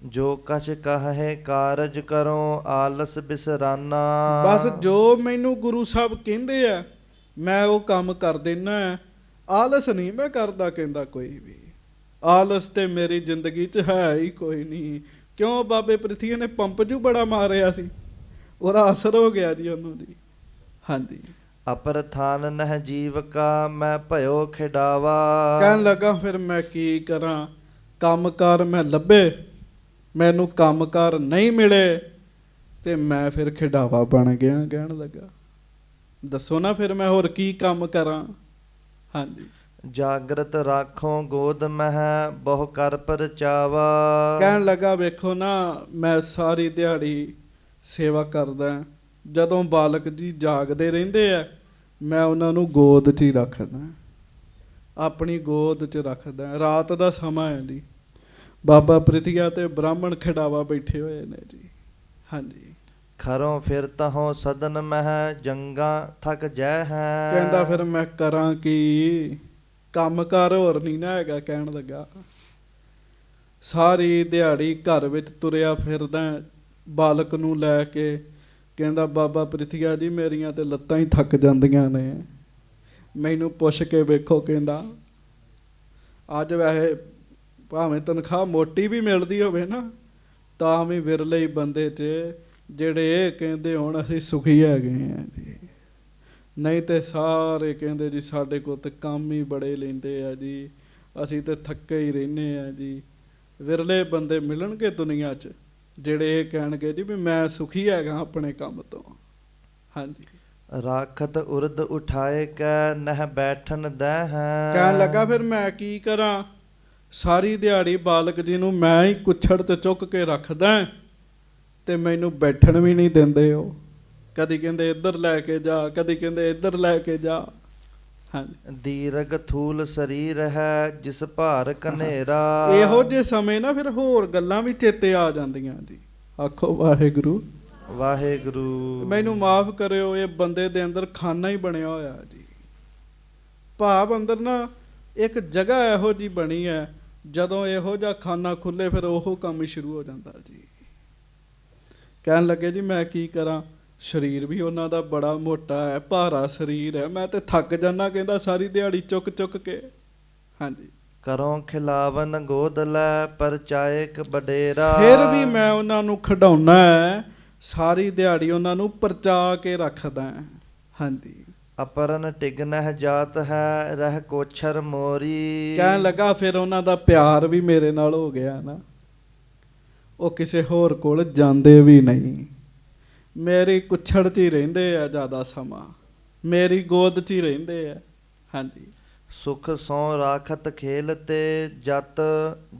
S2: ਜੋ ਕਛ ਕਹੇ ਕਾਰਜ ਕਰੋ ਆਲਸ ਬਿਸਰਾਨਾ।
S1: ਬਸ ਜੋ ਮੈਨੂੰ ਗੁਰੂ ਸਾਹਿਬ ਕਹਿੰਦੇ ਆ ਮੈਂ ਉਹ ਕੰਮ ਕਰ ਦੇਣਾ, ਆਲਸ ਨਹੀਂ ਮੈਂ ਕਰਦਾ ਕਹਿੰਦਾ ਕੋਈ ਵੀ। ਆਲਸ ਤੇ ਮੇਰੀ ਜ਼ਿੰਦਗੀ 'ਚ ਹੈ ਹੀ ਕੋਈ ਨਹੀਂ। ਕਿਉਂ ਬਾਬੇ ਪ੍ਰਿਥੀਏ ਨੇ ਪੰਪ ਜੂ ਬੜਾ ਮਾਰਿਆ ਸੀ, ਉਹਦਾ ਅਸਰ ਹੋ ਗਿਆ ਜੀ ਉਹਨੂੰ ਜੀ। ਹਾਂਜੀ।
S2: ਅਪਰ ਥਾਨ ਨਹਿ ਜੀਵਕਾ ਮੈਂ ਭਇਓ ਖਿਡਾਵਾ।
S1: ਕਹਿਣ ਲੱਗਾ ਫਿਰ ਮੈਂ ਕੀ ਕਰਾਂ, ਕੰਮਕਾਰ ਮੈਂ ਲੱਭੇ, ਮੈਨੂੰ ਕੰਮਕਾਰ ਨਹੀਂ ਮਿਲੇ ਤੇ ਮੈਂ ਫਿਰ ਖਿਡਾਵਾ ਬਣ ਗਿਆ ਕਹਿਣ ਲੱਗਾ। ਦੱਸੋ ਨਾ ਫਿਰ ਮੈਂ ਹੋਰ ਕੀ ਕੰਮ ਕਰਾਂ। ਹਾਂਜੀ।
S2: ਜਾਗਰਤ ਰਾਖੋ ਗੋਦ ਮਹਿ ਬਹੁ ਕਰ ਪਰਚਾਵਾ।
S1: ਕਹਿਣ ਲੱਗਾ ਵੇਖੋ ਨਾ ਮੈਂ ਸਾਰੀ ਦਿਹਾੜੀ ਸੇਵਾ ਕਰਦਾ, ਜਦੋਂ ਬਾਲਕ ਜੀ ਜਾਗਦੇ ਰਹਿੰਦੇ ਆ ਮੈਂ ਉਹਨਾਂ ਨੂੰ ਗੋਦ 'ਚ ਹੀ ਰੱਖਦਾ, ਆਪਣੀ ਗੋਦ 'ਚ ਰੱਖਦਾ। ਰਾਤ ਦਾ ਸਮਾਂ ਹੈ ਜੀ, ਬਾਬਾ ਪ੍ਰਿਥੀਆ ਤੇ ਬ੍ਰਾਹਮਣ ਖਿਡਾਵਾ ਬੈਠੇ ਹੋਏ ਨੇ ਜੀ। ਹਾਂਜੀ।
S2: ਖਰੋਂ ਫਿਰ ਤਹੋਂ ਸਦਨ ਮਹਿ ਜੰਗਾ ਥਕ ਜੈ ਹੈ।
S1: ਕਹਿੰਦਾ ਫਿਰ ਮੈਂ ਕਰਾਂ ਕੀ, ਕੰਮਕਾਰ ਹੋਰ ਨਹੀਂ ਨਾ ਹੈਗਾ ਕਹਿਣ ਲੱਗਾ। ਸਾਰੀ ਦਿਹਾੜੀ ਘਰ ਵਿੱਚ ਤੁਰਿਆ ਫਿਰਦਾ ਬਾਲਕ ਨੂੰ ਲੈ ਕੇ। ਕਹਿੰਦਾ ਬਾਬਾ ਪ੍ਰਿਥੀਆ ਜੀ ਮੇਰੀਆਂ ਤੇ ਲੱਤਾਂ ਹੀ ਥੱਕ ਜਾਂਦੀਆਂ ਨੇ, ਮੈਨੂੰ ਪੁੱਛ ਕੇ ਵੇਖੋ। ਕਹਿੰਦਾ ਅੱਜ ਵੈਸੇ ਭਾਵੇਂ ਤਨਖਾਹ ਮੋਟੀ ਵੀ ਮਿਲਦੀ ਹੋਵੇ ਨਾ ਤਾਂ ਵੀ ਵਿਰਲੇ ਹੀ ਬੰਦੇ 'ਚ ਜਿਹੜੇ ਇਹ ਕਹਿੰਦੇ ਹੁਣ ਅਸੀਂ ਸੁਖੀ ਹੈਗੇ ਆ ਜੀ, ਨਹੀਂ ਤੇ ਸਾਰੇ ਕਹਿੰਦੇ ਜੀ ਸਾਡੇ ਕੋਲ ਤੇ ਕੰਮ ਹੀ ਬੜੇ ਲੈਂਦੇ ਆ ਜੀ, ਅਸੀਂ ਤੇ ਥੱਕੇ ਹੀ ਰਹਿੰਦੇ ਆ ਜੀ। ਵਿਰਲੇ ਬੰਦੇ ਮਿਲਣਗੇ ਦੁਨੀਆ 'ਚ ਜਿਹੜੇ ਇਹ ਕਹਿਣਗੇ ਜੀ ਵੀ ਮੈਂ ਸੁਖੀ ਹੈਗਾ ਆਪਣੇ ਕੰਮ ਤੋਂ। ਹਾਂਜੀ।
S2: ਰਾਖਤ ਉਰਦ ਉਠਾਏ ਕੈ ਨਹਿ ਬੈਠਨ ਦੈ ਹੈ।
S1: ਕਹਿਣ ਲੱਗਾ ਫਿਰ ਮੈਂ ਕੀ ਕਰਾਂ, ਸਾਰੀ ਦਿਹਾੜੀ ਬਾਲਕ ਜੀ ਨੂੰ ਮੈਂ ਹੀ ਕੁੱਛੜ ਤੇ ਚੁੱਕ ਕੇ ਰੱਖਦਾ ਤੇ ਮੈਨੂੰ ਬੈਠਣ ਵੀ ਨਹੀਂ ਦਿੰਦੇ। ਉਹ ਕਦੀ ਕਹਿੰਦੇ ਇੱਧਰ ਲੈ ਕੇ ਜਾ, ਕਦੀ ਕਹਿੰਦੇ ਇੱਧਰ ਲੈ ਕੇ ਜਾ। ਹਾਂਜੀ।
S2: ਦੀਰਘ ਥੂਲ ਸਰੀਰ ਹੈ ਜਿਸ ਭਾਰ ਕਨੇਰਾ।
S1: ਇਹੋ ਜਿਹੇ ਸਮੇਂ ਨਾ ਫਿਰ ਹੋਰ ਗੱਲਾਂ ਵੀ ਚੇਤੇ ਆ ਜਾਂਦੀਆਂ ਜੀ। ਆਖੋ ਵਾਹਿਗੁਰੂ।
S2: ਵਾਹਿਗੁਰੂ।
S1: ਮੈਨੂੰ ਮਾਫ ਕਰਿਓ, ਇਹ ਬੰਦੇ ਦੇ ਅੰਦਰ ਖਾਨਾ ਹੀ ਬਣਿਆ ਹੋਇਆ ਜੀ। ਭਾਵ ਅੰਦਰ ਨਾ ਇੱਕ ਜਗ੍ਹਾ ਇਹੋ ਜਿਹੀ ਬਣੀ ਹੈ, ਜਦੋਂ ਇਹੋ ਜਿਹਾ ਖਾਨਾ ਖੁੱਲੇ ਫਿਰ ਉਹ ਕੰਮ ਹੀ ਸ਼ੁਰੂ ਹੋ ਜਾਂਦਾ ਜੀ। ਕਹਿਣ ਲੱਗੇ ਜੀ ਮੈਂ ਕੀ ਕਰਾਂ, ਸਰੀਰ ਵੀ ਉਹਨਾਂ ਦਾ ਬੜਾ ਮੋਟਾ ਹੈ, ਭਾਰਾ ਸਰੀਰ ਹੈ, ਮੈਂ ਤੇ ਥੱਕ ਜਾਂਦਾ ਕਹਿੰਦਾ ਸਾਰੀ ਦਿਹਾੜੀ ਚੁੱਕ ਚੁੱਕ ਕੇ। ਹਾਂਜੀ।
S2: ਕਰੋ ਖਿਲਾਵਨ ਗੋਦ ਲੈ ਪਰਚਾਇਕ ਬਡੇਰਾ।
S1: ਫਿਰ ਵੀ ਮੈਂ ਉਹਨਾਂ ਨੂੰ ਖਿਡਾਉਣਾ ਹੈ, ਸਾਰੀ ਦਿਹਾੜੀ ਉਹਨਾਂ ਨੂੰ ਪਰਚਾ ਕੇ ਰੱਖਦਾ। ਹਾਂਜੀ।
S2: ਅਪਰਨ ਟਿਗਨਹਿ ਜਾਤ ਹੈ ਰਹਿ ਕੋਛਰ ਮੋਰੀ।
S1: ਕਹਿਣ ਲੱਗਾ ਫਿਰ ਉਹਨਾਂ ਦਾ ਪਿਆਰ ਵੀ ਮੇਰੇ ਨਾਲ ਹੋ ਗਿਆ ਨਾ, ਉਹ ਕਿਸੇ ਹੋਰ ਕੋਲ ਜਾਂਦੇ ਵੀ ਨਹੀਂ, ਮੇਰੀ ਕੁੱਛੜ 'ਚ ਹੀ ਰਹਿੰਦੇ ਆ ਜ਼ਿਆਦਾ ਸਮਾਂ, ਮੇਰੀ ਗੋਦ 'ਚ ਹੀ ਰਹਿੰਦੇ ਆ। ਹਾਂਜੀ।
S2: ਸੁਖ ਸੋ ਰਾਖਤ ਖੇਲ ਤੇ ਜਤ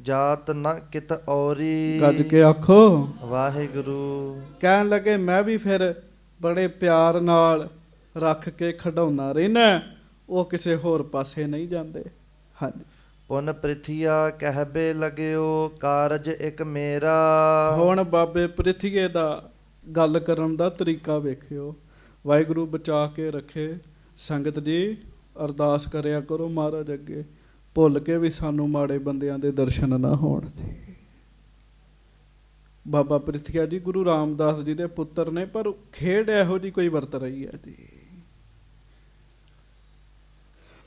S2: ਜਾਤ ਨ ਕਿਤ ਔਰੀ।
S1: ਗੱਜ ਕੇ ਆਖੋ
S2: ਵਾਹਿਗੁਰੂ।
S1: ਕਹਿਣ ਲੱਗੇ ਮੈਂ ਵੀ ਫਿਰ ਬੜੇ ਪਿਆਰ ਨਾਲ ਰੱਖ ਕੇ ਖਿਡਾਉਣਾ ਰਹਿਣਾ, ਉਹ ਕਿਸੇ ਹੋਰ ਪਾਸੇ ਨਹੀਂ ਜਾਂਦੇ। ਹਾਂਜੀ।
S2: ਪੁਨ ਪ੍ਰਿਥੀਆ ਕਹਿਬੇ ਲਗਿਓ ਕਾਰਜ ਇੱਕ ਮੇਰਾ।
S1: ਹੁਣ ਬਾਬੇ ਪ੍ਰਿਥੀਏ ਦਾ ਗੱਲ ਕਰਨ ਦਾ ਤਰੀਕਾ ਵੇਖਿਓ। ਵਾਹਿਗੁਰੂ ਬਚਾ ਕੇ ਰੱਖੇ। ਸੰਗਤ ਜੀ ਅਰਦਾਸ ਕਰਿਆ ਕਰੋ ਮਹਾਰਾਜ ਅੱਗੇ, ਭੁੱਲ ਕੇ ਵੀ ਸਾਨੂੰ ਮਾੜੇ ਬੰਦਿਆਂ ਦੇ ਦਰਸ਼ਨ ਨਾ ਹੋਣ ਜੀ। ਬਾਬਾ ਪ੍ਰਿਥੀਆ ਜੀ ਗੁਰੂ ਰਾਮਦਾਸ ਜੀ ਦੇ ਪੁੱਤਰ ਨੇ, ਪਰ ਖੇਡ ਇਹੋ ਜਿਹੀ ਕੋਈ ਵਰਤ ਰਹੀ ਹੈ ਜੀ।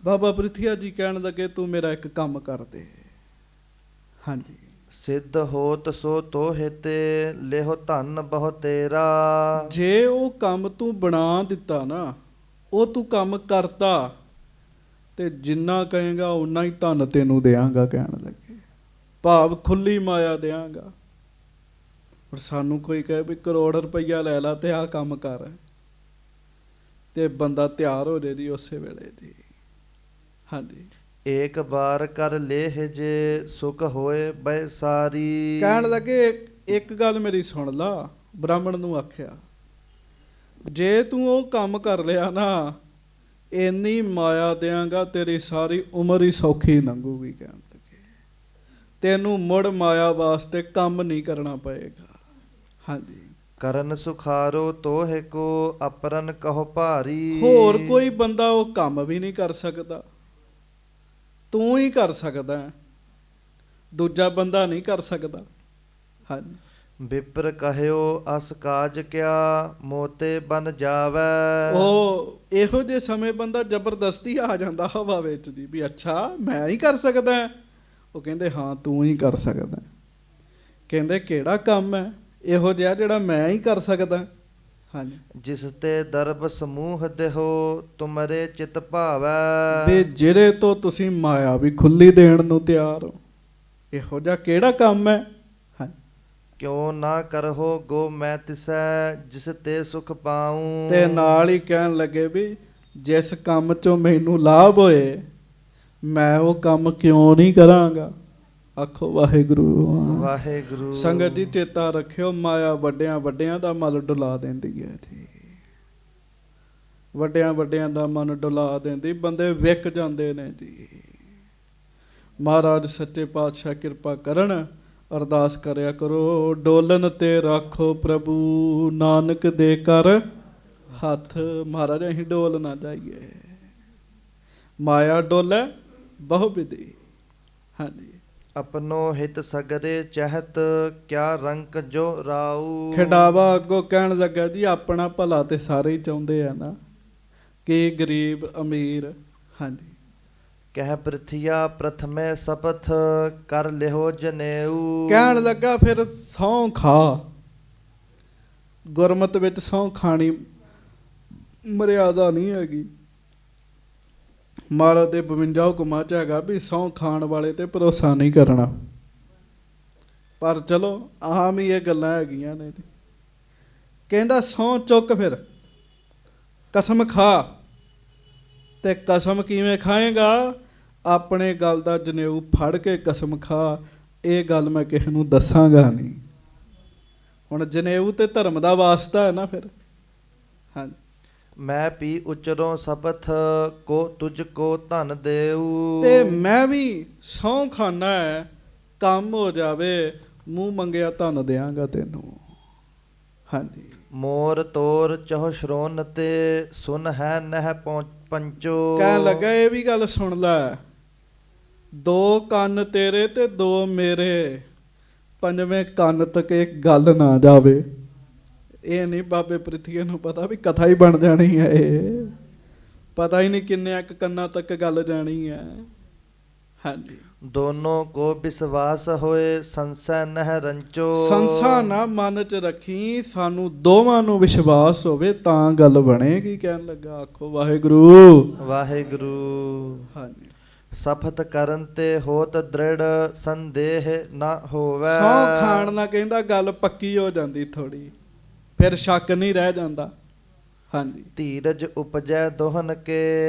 S1: ਬਾਬਾ ਪ੍ਰਿਥੀਆ ਜੀ ਕਹਿਣ ਲੱਗੇ ਤੂੰ ਮੇਰਾ ਇੱਕ ਕੰਮ ਕਰ ਦੇ। ਹਾਂਜੀ।
S2: ਸਿੱਧ ਹੋਤ ਸੋ ਤੋਹਿ ਤੇ ਲਿਹੋ ਧਨ ਬਹੁ ਤੇਰਾ।
S1: ਜੇ ਉਹ ਕੰਮ ਤੂੰ ਬਣਾ ਦਿੱਤਾ ਨਾ, ਉਹ ਤੂੰ ਕੰਮ ਕਰਤਾ, ਤੇ ਜਿੰਨਾ ਕਹੇਗਾ ਉਨਾ ਹੀ ਧਨ ਤੈਨੂੰ ਦਿਆਂਗਾ ਕਹਿਣ ਲੱਗੇ। ਭਾਵ ਖੁੱਲੀ ਮਾਇਆ ਦਿਆਂਗਾ। ਪਰ ਸਾਨੂੰ ਕੋਈ ਕਹੇ ਵੀ ਕਰੋੜ ਰੁਪਈਆ ਲੈ ਲਾ ਤੇ ਆਹ ਕੰਮ ਕਰ, ਤੇ ਬੰਦਾ ਤਿਆਰ ਹੋ ਜੇ ਜੀ ਉਸੇ ਵੇਲੇ ਜੀ। ਹਾਂਜੀ।
S2: ਏਕ ਬਾਰ ਕਰ ਲੇਹ ਜੇ ਸੁਖ ਹੋਏ ਬੈ ਸਾਰੀ।
S1: ਕਹਿਣ ਲੱਗੇ ਇੱਕ ਗੱਲ ਮੇਰੀ ਸੁਣ ਲਾ, ਬ੍ਰਾਹਮਣ ਨੂੰ ਆਖਿਆ, ਜੇ ਤੂੰ ਉਹ ਕੰਮ ਕਰ ਲਿਆ ਨਾ, ਇੰਨੀ ਮਾਇਆ ਦਿਆਂਗਾ ਤੇਰੀ ਸਾਰੀ ਉਮਰ ਹੀ ਸੌਖੀ ਲੰਘੂਗੀ। ਕਹਿਣ ਲੱਗੇ ਤੈਨੂੰ ਮੁੜ ਮਾਇਆ ਵਾਸਤੇ ਕੰਮ ਨਹੀਂ ਕਰਨਾ ਪਏਗਾ। ਹਾਂਜੀ।
S2: ਕਰਨ ਸੁਖਾਰੋ ਤੋਹਿ ਕੋ ਅਪਰਨ ਕਹੋ ਭਾਰੀ।
S1: ਹੋਰ ਕੋਈ ਬੰਦਾ ਉਹ ਕੰਮ ਵੀ ਨਹੀਂ ਕਰ ਸਕਦਾ, ਤੂੰ ਹੀ ਕਰ ਸਕਦਾ, ਦੂਜਾ ਬੰਦਾ ਨਹੀਂ ਕਰ ਸਕਦਾ। ਹਾਂਜੀ।
S2: ਵਿਪਰ ਕਹਿਓ ਅਸ ਕਾਜ ਕਿਆ ਮੋਤੇ ਬਨ ਜਾਵੈ।
S1: ਉਹ ਇਹੋ ਜਿਹੇ ਸਮੇਂ ਬੰਦਾ ਜ਼ਬਰਦਸਤੀ ਆ ਜਾਂਦਾ ਹਵਾ ਵਿੱਚ ਦੀ ਵੀ ਅੱਛਾ ਮੈਂ ਹੀ ਕਰ ਸਕਦਾ। ਉਹ ਕਹਿੰਦੇ ਹਾਂ ਤੂੰ ਹੀ ਕਰ ਸਕਦਾ। ਕਹਿੰਦੇ ਕਿਹੜਾ ਕੰਮ ਹੈ ਇਹੋ ਜਿਹਾ ਜਿਹੜਾ ਮੈਂ ਹੀ ਕਰ ਸਕਦਾ। ਹਾਂਜੀ।
S2: ਜਿਸ ਤੇ ਦਰਬ ਸਮੂਹ ਦੇਹੋ ਤੁਮਰੇ ਚਿਤ ਭਾਵੈ।
S1: ਵੀ ਜਿਹੜੇ ਤੋਂ ਤੁਸੀਂ ਮਾਇਆ ਵੀ ਖੁੱਲੀ ਦੇਣ ਨੂੰ ਤਿਆਰ ਹੋ, ਇਹੋ ਜਿਹਾ ਕਿਹੜਾ ਕੰਮ ਹੈ।
S2: ਕਿਉ ਨਾ ਕਰਹੁ ਗੋ ਮੈਂ ਤਿਸੈ ਜਿਸ ਤੇ ਸੁਖ ਪਾਉ।
S1: ਤੇ ਨਾਲ ਹੀ ਕਹਿਣ ਲੱਗੇ ਵੀ ਜਿਸ ਕੰਮ ਚੋਂ ਮੈਨੂੰ ਲਾਭ ਹੋਏ ਮੈਂ ਉਹ ਕੰਮ ਕਿਉਂ ਨਹੀਂ ਕਰਾਂਗਾ। ਆਖੋ ਵਾਹਿਗੁਰੂ
S2: ਵਾਹਿਗੁਰੂ।
S1: ਸੰਗਤ ਜੀ ਚੇਤਾ ਰੱਖਿਓ, ਮਾਇਆ ਵੱਡਿਆਂ ਵੱਡਿਆਂ ਦਾ ਮਨ ਡੁਲਾ ਦਿੰਦੀ ਹੈ ਜੀ। ਵੱਡਿਆਂ ਵੱਡਿਆਂ ਦਾ ਮਨ ਡੁਲਾ ਦਿੰਦੀ, ਬੰਦੇ ਵਿਕ ਜਾਂਦੇ ਨੇ ਜੀ। ਮਹਾਰਾਜ ਸੱਚੇ ਪਾਤਸ਼ਾਹ ਕਿਰਪਾ ਕਰਨ। ਅਰਦਾਸ ਕਰਿਆ ਕਰੋ, ਡੋਲਨ ਤੇ ਰੱਖੋ ਪ੍ਰਭੂ ਨਾਨਕ ਦੇ ਕਰ ਹੱਥ। ਮਹਾਰਾਜ ਅਸੀਂ ਡੋਲ ਨਾ ਜਾਈਏ, ਮਾਇਆ ਡੋਲੇ ਬਹੁ ਵਿਧੀ। ਹਾਂਜੀ।
S2: ਆਪਣੋ ਹਿਤ ਸਗਰੇ ਚਹਿਤ ਕਿਆ ਰੰਕ ਜੋ ਰਾਉ।
S1: ਖਿਡਾਵਾ ਅੱਗੋਂ ਕਹਿਣ ਲੱਗਾ ਜੀ ਆਪਣਾ ਭਲਾ ਤੇ ਸਾਰੇ ਹੀ ਚਾਹੁੰਦੇ ਆ ਨਾ, ਕਿ ਗਰੀਬ ਅਮੀਰ। ਹਾਂਜੀ।
S2: ਕਹਿ ਪ੍ਰਿਥਿਆ ਪ੍ਰਥਮੇ ਸਪਥ ਕਰ ਲਿਓ ਜਨੇਊ।
S1: ਕਹਿਣ ਲੱਗਾ ਫਿਰ ਸਹੁੰ ਖਾ। ਗੁਰਮਤਿ ਵਿੱਚ ਸਹੁੰ ਖਾਣੀ ਮਰਿਆਦਾ ਨਹੀਂ ਹੈਗੀ। ਮਹਾਰਾਜ ਦੇ 52 ਹੁਕਮਾਂ 'ਚ ਹੈਗਾ ਵੀ ਸਹੁੰ ਖਾਣ ਵਾਲੇ ਤੇ ਭਰੋਸਾ ਨਹੀਂ ਕਰਨਾ। ਪਰ ਚਲੋ ਆਮ ਹੀ ਇਹ ਗੱਲਾਂ ਹੈਗੀਆਂ ਨੇ। ਕਹਿੰਦਾ ਸਹੁੰ ਚੁੱਕ, ਫਿਰ ਕਸਮ ਖਾ। ਤੇ ਕਸਮ ਕਿਵੇਂ ਖਾਏਗਾ? ਆਪਣੇ ਗੱਲ ਦਾ ਜਨੇਊ ਫੜ ਕੇ ਕਸਮ ਖਾ। ਇਹ ਗੱਲ ਮੈਂ ਕਿਸੇ ਨੂੰ ਦੱਸਾਂਗਾ ਨਹੀਂ। ਹੁਣ ਜਨੇਊ ਤੇ ਧਰਮ ਦਾ ਵਾਸਤਾ ਹੈ ਨਾ ਫਿਰ। ਹਾਂਜੀ।
S2: ਮੈਂ ਵੀ ਉਚਰੋਂ ਸਪਥ ਕੋ ਤੁਝ ਕੋ ਧਨ ਦੇਊ।
S1: ਤੇ ਮੈਂ ਵੀ ਸਹੁੰ ਖਾਨਾ ਹੈ, ਕੰਮ ਹੋ ਜਾਵੇ, ਮੂੰਹ ਮੰਗਿਆ ਧਨ ਦਿਆਂਗਾ ਤੈਨੂੰ। ਹਾਂਜੀ।
S2: ਮੋਰ ਤੋਰ ਚਹੁ ਸ਼ਰੋਨ ਤੇ ਸੁਨ ਹੈ ਨਹਿ ਪੰਚੋ।
S1: ਕਹਿਣ ਲੱਗਾ ਇਹ ਵੀ ਗੱਲ ਸੁਣ ਲੈ, ਦੋ ਕੰਨ ਤੇਰੇ ਤੇ ਦੋ ਮੇਰੇ, ਪੰਜਵੇਂ ਕੰਨ ਤੱਕ ਇੱਕ ਗੱਲ ਨਾ ਜਾਵੇ। ਇਹ ਨਹੀਂ ਬਾਬੇ ਪ੍ਰਿਥੀਏ ਨੂੰ ਪਤਾ ਵੀ ਕਥਾ ਹੀ ਬਣ ਜਾਣੀ ਹੈ। ਇਹ ਪਤਾ ਹੀ ਨਹੀਂ ਕਿੰਨੇ ਇੱਕ ਕੰਨਾਂ ਤੱਕ ਗੱਲ ਜਾਣੀ ਹੈ। ਹਾਂਜੀ।
S2: ਦੋਨੋਂ ਕੋ ਵਿਸ਼ਵਾਸ ਹੋਏ ਸੰਸੈ ਨਹਿ ਰੰਚੋ।
S1: ਸੰਸਾ ਨਾ ਮਨ ਚ ਰੱਖੀ, ਸਾਨੂੰ ਦੋਵਾਂ ਨੂੰ ਵਿਸ਼ਵਾਸ ਹੋਵੇ ਤਾਂ ਗੱਲ ਬਣੇਗੀ। ਕਹਿਣ ਲੱਗਾ ਆਖੋ ਵਾਹਿਗੁਰੂ
S2: ਵਾਹਿਗੁਰੂ।
S1: ਹਾਂਜੀ।
S2: ਸਫਤ ਕਰਨ ਤੇ ਹੋਤ ਦ੍ਰਿੜ ਸੰਦੇਹ ਨਾ ਹੋਵੇ।
S1: ਸਹੁੰ ਖਾਣ ਨਾਲ ਕਹਿੰਦਾ ਗੱਲ ਪੱਕੀ ਹੋ ਜਾਂਦੀ ਥੋੜੀ, ਫਿਰ ਸ਼ੱਕ ਨਹੀਂ ਰਹਿ ਜਾਂਦਾ। ਹਾਂਜੀ।
S2: ਧੀਰਜ ਉਪਜੈ ਦੋਹਨ ਕੇ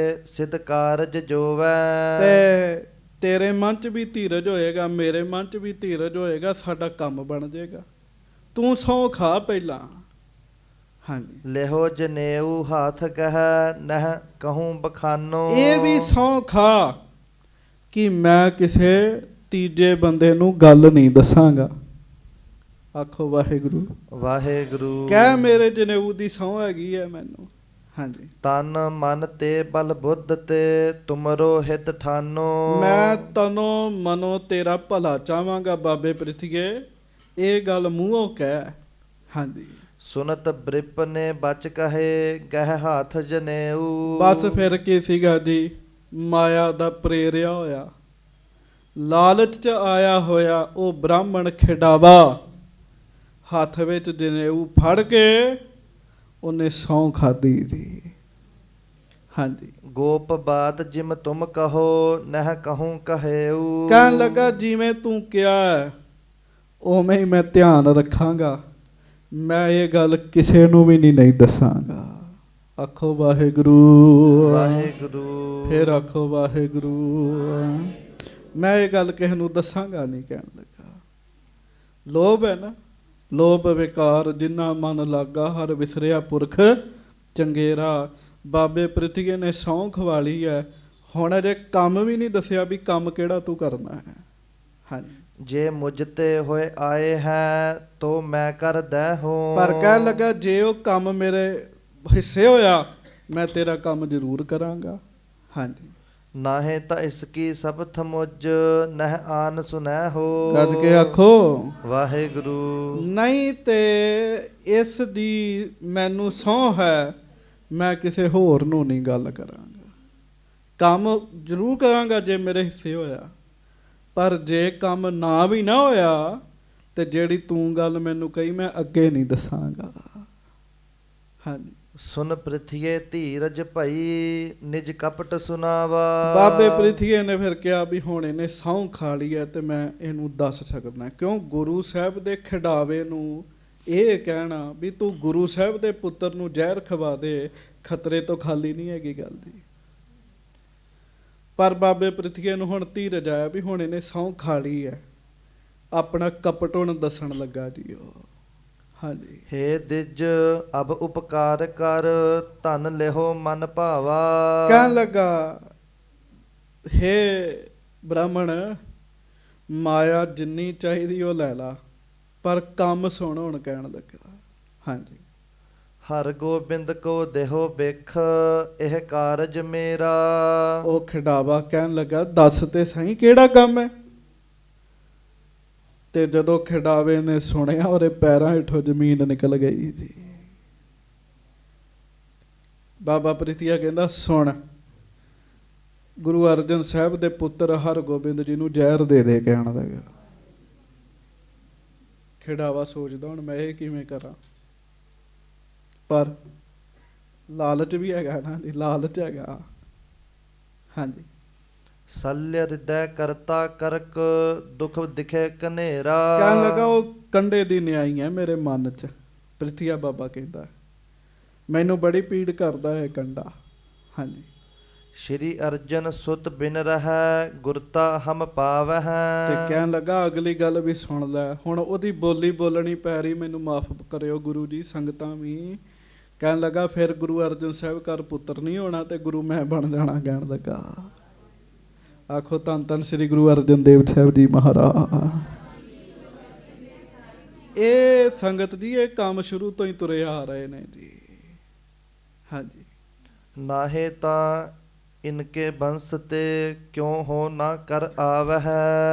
S2: ਸਿਧ ਕਾਰਜ ਜੋਵੈ।
S1: ਤੇ ਤੇਰੇ ਮਨ ਚ ਵੀ ਧੀਰਜ ਹੋਏਗਾ, ਮੇਰੇ ਮਨ ਚ ਵੀ ਧੀਰਜ ਹੋਏਗਾ, ਸਾਡਾ ਕੰਮ ਬਣ ਜਾਏਗਾ। ਤੂੰ ਸਹੁੰ ਖਾ ਪਹਿਲਾਂ। ਹਾਂਜੀ।
S2: ਲਿਹੋ ਜਨੇਊ ਹਾਥ ਕਹਿ ਨਹਿ ਕਹੂੰ ਬਖਾਨੋ।
S1: ਇਹ ਵੀ ਸਹੁੰ ਖਾ ਕਿ ਮੈਂ ਕਿਸੇ ਤੀਜੇ ਬੰਦੇ ਨੂੰ ਗੱਲ ਨਹੀਂ ਦੱਸਾਂਗਾ। ਆਖੋ ਵਾਹਿਗੁਰੂ
S2: ਵਾਹਿਗੁਰੂ।
S1: ਕਹਿ ਮੇਰੇ ਜਨੇਊ ਦੀ ਸਹੁੰ ਹੈਗੀ ਹੈ ਮੈਨੂੰ। ਹਾਂਜੀ।
S2: ਤਨ ਮਨ ਤੇ ਬਲ ਬੁੱਧ ਤੇ ਤੁਮਰੋ ਹਿਤ ਠਾਨੋ।
S1: ਮੈਂ ਤਨੋਂ ਮਨੋਂ ਤੇਰਾ ਭਲਾ ਚਾਹਾਂਗਾ ਬਾਬੇ ਪ੍ਰਿਥੀਏ, ਇਹ ਗੱਲ ਮੂੰਹੋਂ ਕਹਿ। ਹਾਂਜੀ।
S2: ਸੁਨਤ ਬ੍ਰਿਪ ਨੇ ਬਚ ਕਹੇ ਗਹਿ ਹਾਥ ਜਨੇਊ।
S1: ਬਸ ਫਿਰ ਕੀ ਸੀਗਾ ਜੀ, ਮਾਇਆ ਦਾ ਪ੍ਰੇਰਿਆ ਹੋਇਆ, ਲਾਲਚ ਚ ਆਇਆ ਹੋਇਆ ਉਹ ਬ੍ਰਾਹਮਣ ਖਿਡਾਵਾ ਹੱਥ ਵਿੱਚ ਜਨੇਊ ਫੜ ਕੇ ਉਹਨੇ ਸਹੁੰ ਖਾਧੀ ਜੀ। ਹਾਂਜੀ।
S2: ਗੋਪ ਬਾਤ ਜਿਮ ਤੁਮ ਕਹੋ ਨਹਿ ਕਹੂੰ ਕਹੇਊ।
S1: ਕਹਿਣ ਲੱਗਾ ਜਿਵੇਂ ਤੂੰ ਕਿਹਾ ਹੈ ਉਵੇਂ ਹੀ ਮੈਂ ਧਿਆਨ ਰੱਖਾਂਗਾ, ਮੈਂ ਇਹ ਗੱਲ ਕਿਸੇ ਨੂੰ ਵੀ ਨਹੀਂ ਦੱਸਾਂਗਾ। ਆਖੋ ਵਾਹਿਗੁਰੂ।
S2: ਵਾਹਿਗੁਰੂ।
S1: ਫਿਰ ਆਖੋ ਵਾਹਿਗੁਰੂ। ਮੈਂ ਇਹ ਗੱਲ ਕਿਸੇ ਨੂੰ ਦੱਸਾਂਗਾ ਨਹੀਂ, ਕਹਿਣ ਲੱਗਾ। ਲੋਭ ਹੈ ਨਾ, ਲੋਭ ਵਿਕਾਰ ਜਿੰਨਾ ਮਨ ਲਾਗਾ, ਹਰ ਵਿਸਰਿਆ ਪੁਰਖ ਚੰਗੇਰਾ। ਬਾਬੇ ਪ੍ਰਿਥੀਏ ਨੇ ਸਹੁੰ ਖਵਾਲੀ ਹੈ, ਹੁਣ ਅਜੇ ਕੰਮ ਵੀ ਨਹੀਂ ਦੱਸਿਆ ਵੀ ਕੰਮ ਕਿਹੜਾ ਤੂੰ ਕਰਨਾ ਹੈ। ਹਾਂਜੀ।
S2: ਜੇ ਮੁਝ ਤੇ ਹੋਏ ਆਏ ਹੈ ਤੋ ਮੈਂ ਕਰ ਦੈ ਹੋ।
S1: ਪਰ ਕਹਿਣ ਲੱਗਾ ਜੇ ਉਹ ਕੰਮ ਮੇਰੇ ਹਿੱਸੇ ਹੋਇਆ ਮੈਂ ਤੇਰਾ ਕੰਮ ਜ਼ਰੂਰ ਕਰਾਂਗਾ। ਹਾਂਜੀ।
S2: ਨਾਹੇ ਤਾਂ ਇਸ ਕੀ ਸਬਥ ਮੁਝ ਨਹਿ ਆਨ ਸੁਨੈ ਹੋ।
S1: ਗੱਜ ਕੇ ਆਖੋ
S2: ਵਾਹਿਗੁਰੂ।
S1: ਨਹੀਂ ਤੇ ਇਸ ਦੀ ਮੈਨੂੰ ਸਹੁੰ ਹੈ, ਮੈਂ ਕਿਸੇ ਹੋਰ ਨੂੰ ਨਹੀਂ ਗੱਲ ਕਰਾਂਗਾ। ਕੰਮ ਜ਼ਰੂਰ ਕਰਾਂਗਾ ਜੇ ਮੇਰੇ ਹਿੱਸੇ ਹੋਇਆ, ਪਰ ਜੇ ਕੰਮ ਨਾ ਵੀ ਨਾ ਹੋਇਆ ਤੇ ਜਿਹੜੀ ਤੂੰ ਗੱਲ ਮੈਨੂੰ ਕਹੀ ਮੈਂ ਅੱਗੇ ਨਹੀਂ ਦੱਸਾਂਗਾ। ਹਾਂਜੀ।
S2: ਸੁਨ ਪ੍ਰਿਥੀਏ ਧੀਰਜ ਭਈ ਨਿਜ ਕਪਟ ਸੁਨਾਵਾ।
S1: ਬਾਬੇ ਪ੍ਰਿਥੀਏ ਨੇ ਫਿਰ ਕਿਹਾ ਵੀ ਹੁਣ ਇਹਨੇ ਸਹੁੰ ਖਾ ਲਈ ਹੈ ਤੇ ਮੈਂ ਇਹਨੂੰ ਦੱਸ ਸਕਦਾ। ਕਿਉਂ? ਗੁਰੂ ਸਾਹਿਬ ਦੇ ਖਿਡਾਵੇ ਨੂੰ ਇਹ ਕਹਿਣਾ ਵੀ ਤੂੰ ਗੁਰੂ ਸਾਹਿਬ ਦੇ ਪੁੱਤਰ ਨੂੰ ਜ਼ਹਿਰ ਖਵਾ ਦੇ, ਖਤਰੇ ਤੋਂ ਖਾਲੀ ਨਹੀਂ ਹੈਗੀ ਗੱਲ ਦੀ। ਪਰ ਬਾਬੇ ਪ੍ਰਿਥੀਏ ਨੂੰ ਹੁਣ ਧੀਰਜ ਆਇਆ ਵੀ ਹੁਣ ਇਹਨੇ ਸਹੁੰ ਖਾ ਲਈ ਹੈ, ਆਪਣਾ ਕਪਟ ਹੁਣ ਦੱਸਣ ਲੱਗਾ ਜੀ ਉਹ। ਹਾਂਜੀ।
S2: ਹੇ ਦਿਜ ਅਬ ਉਪਕਾਰ ਕਰ ਧਨ ਲਿਹੋ ਮਨ ਭਾਵਾ।
S1: ਕਹਿਣ ਲੱਗਾ ਹੇ ਬ੍ਰਾਹਮਣ, ਮਾਇਆ ਜਿੰਨੀ ਚਾਹੀਦੀ ਉਹ ਲੈ ਲਾ, ਪਰ ਕੰਮ ਸੁਣ ਹੁਣ। ਕਹਿਣ ਲੱਗਾ ਹਾਂਜੀ।
S2: ਹਰ ਗੋਬਿੰਦ ਕੋ ਦੇਹੋ ਬਿਖ ਇਹ ਕਾਰਜ ਮੇਰਾ।
S1: ਉਹ ਖਿਡਾਵਾ ਕਹਿਣ ਲੱਗਾ ਦੱਸ ਤੇ ਸਹੀ ਕਿਹੜਾ ਕੰਮ ਹੈ। ਤੇ ਜਦੋਂ ਖਿਡਾਵੇ ਨੇ ਸੁਣਿਆ ਉਹਦੇ ਪੈਰਾਂ ਹੇਠੋਂ ਜ਼ਮੀਨ ਨਿਕਲ ਗਈ ਜੀ। ਬਾਬਾ ਪ੍ਰਿਥੀਆ ਕਹਿੰਦਾ ਸੁਣ, ਗੁਰੂ ਅਰਜਨ ਸਾਹਿਬ ਦੇ ਪੁੱਤਰ ਹਰਗੋਬਿੰਦ ਜੀ ਨੂੰ ਜ਼ਹਿਰ ਦੇ ਦੇ। ਕਹਿਣ ਲੱਗਾ। ਖਿਡਾਵਾ ਸੋਚਦਾ ਹੁਣ ਮੈਂ ਇਹ ਕਿਵੇਂ ਕਰਾਂ, ਪਰ ਲਾਲਚ ਵੀ ਹੈਗਾ ਨਾ ਜੀ, ਲਾਲਚ ਹੈਗਾ। ਹਾਂਜੀ।
S2: ਸਲਿਆ ਹਿਰਦੈ ਕਰਤਾ ਕਰਕ ਦੁਖ ਦਿਖੇ ਕਨੇਰਾ।
S1: ਕਹਿਣ ਲੱਗਾ ਉਹ ਕੰਡੇ ਦੀ ਨਿਆਈ ਹੈ ਮੇਰੇ ਮਨ 'ਚ। ਪ੍ਰਿਥੀਆ ਬਾਬਾ ਕਹਿੰਦਾ ਮੈਨੂੰ ਬੜੀ ਪੀੜ ਕਰਦਾ ਹੈ ਕੰਡਾ। ਹਾਂਜੀ।
S2: ਸ਼੍ਰੀ ਅਰਜਨ ਸੁਤ ਬਿਨ ਰਹਿ ਗੁਰਤਾ ਹਮ ਪਾਵਹਿ।
S1: ਤੇ ਕਹਿਣ ਲੱਗਾ ਅਗਲੀ ਗੱਲ ਵੀ ਸੁਣ ਲੈ। ਹੁਣ ਉਹਦੀ ਬੋਲੀ ਬੋਲਣੀ ਪੈ ਰਹੀ, ਮੈਨੂੰ ਮਾਫ ਕਰਿਓ ਗੁਰੂ ਜੀ, ਸੰਗਤਾਂ ਵੀ। ਕਹਿਣ ਲੱਗਾ ਫਿਰ ਗੁਰੂ ਅਰਜਨ ਸਾਹਿਬ ਘਰ ਪੁੱਤਰ ਨਹੀਂ ਹੋਣਾ ਤੇ ਗੁਰੂ ਮੈਂ ਬਣ ਜਾਣਾ। ਕਹਿਣ ਲੱਗਾ ਆਖੋ ਧੰਨ ਧੰਨ ਸ੍ਰੀ ਗੁਰੂ ਅਰਜਨ ਦੇਵ ਸਾਹਿਬ ਜੀ ਮਹਾਰਾਜ। ਇਹ ਸੰਗਤ ਜੀ ਇਹ ਕੰਮ ਸ਼ੁਰੂ ਤੋਂ ਹੀ ਤੁਰੇ ਆ ਰਹੇ ਨੇ ਜੀ। ਹਾਂਜੀ।
S2: ਨਾਹੇ ਤਾਂ ਇਨਕੇ ਬੰਸ ਤੇ ਕਿਉਂ ਹੋ ਨਾ ਕਰ ਆਵਹਿ।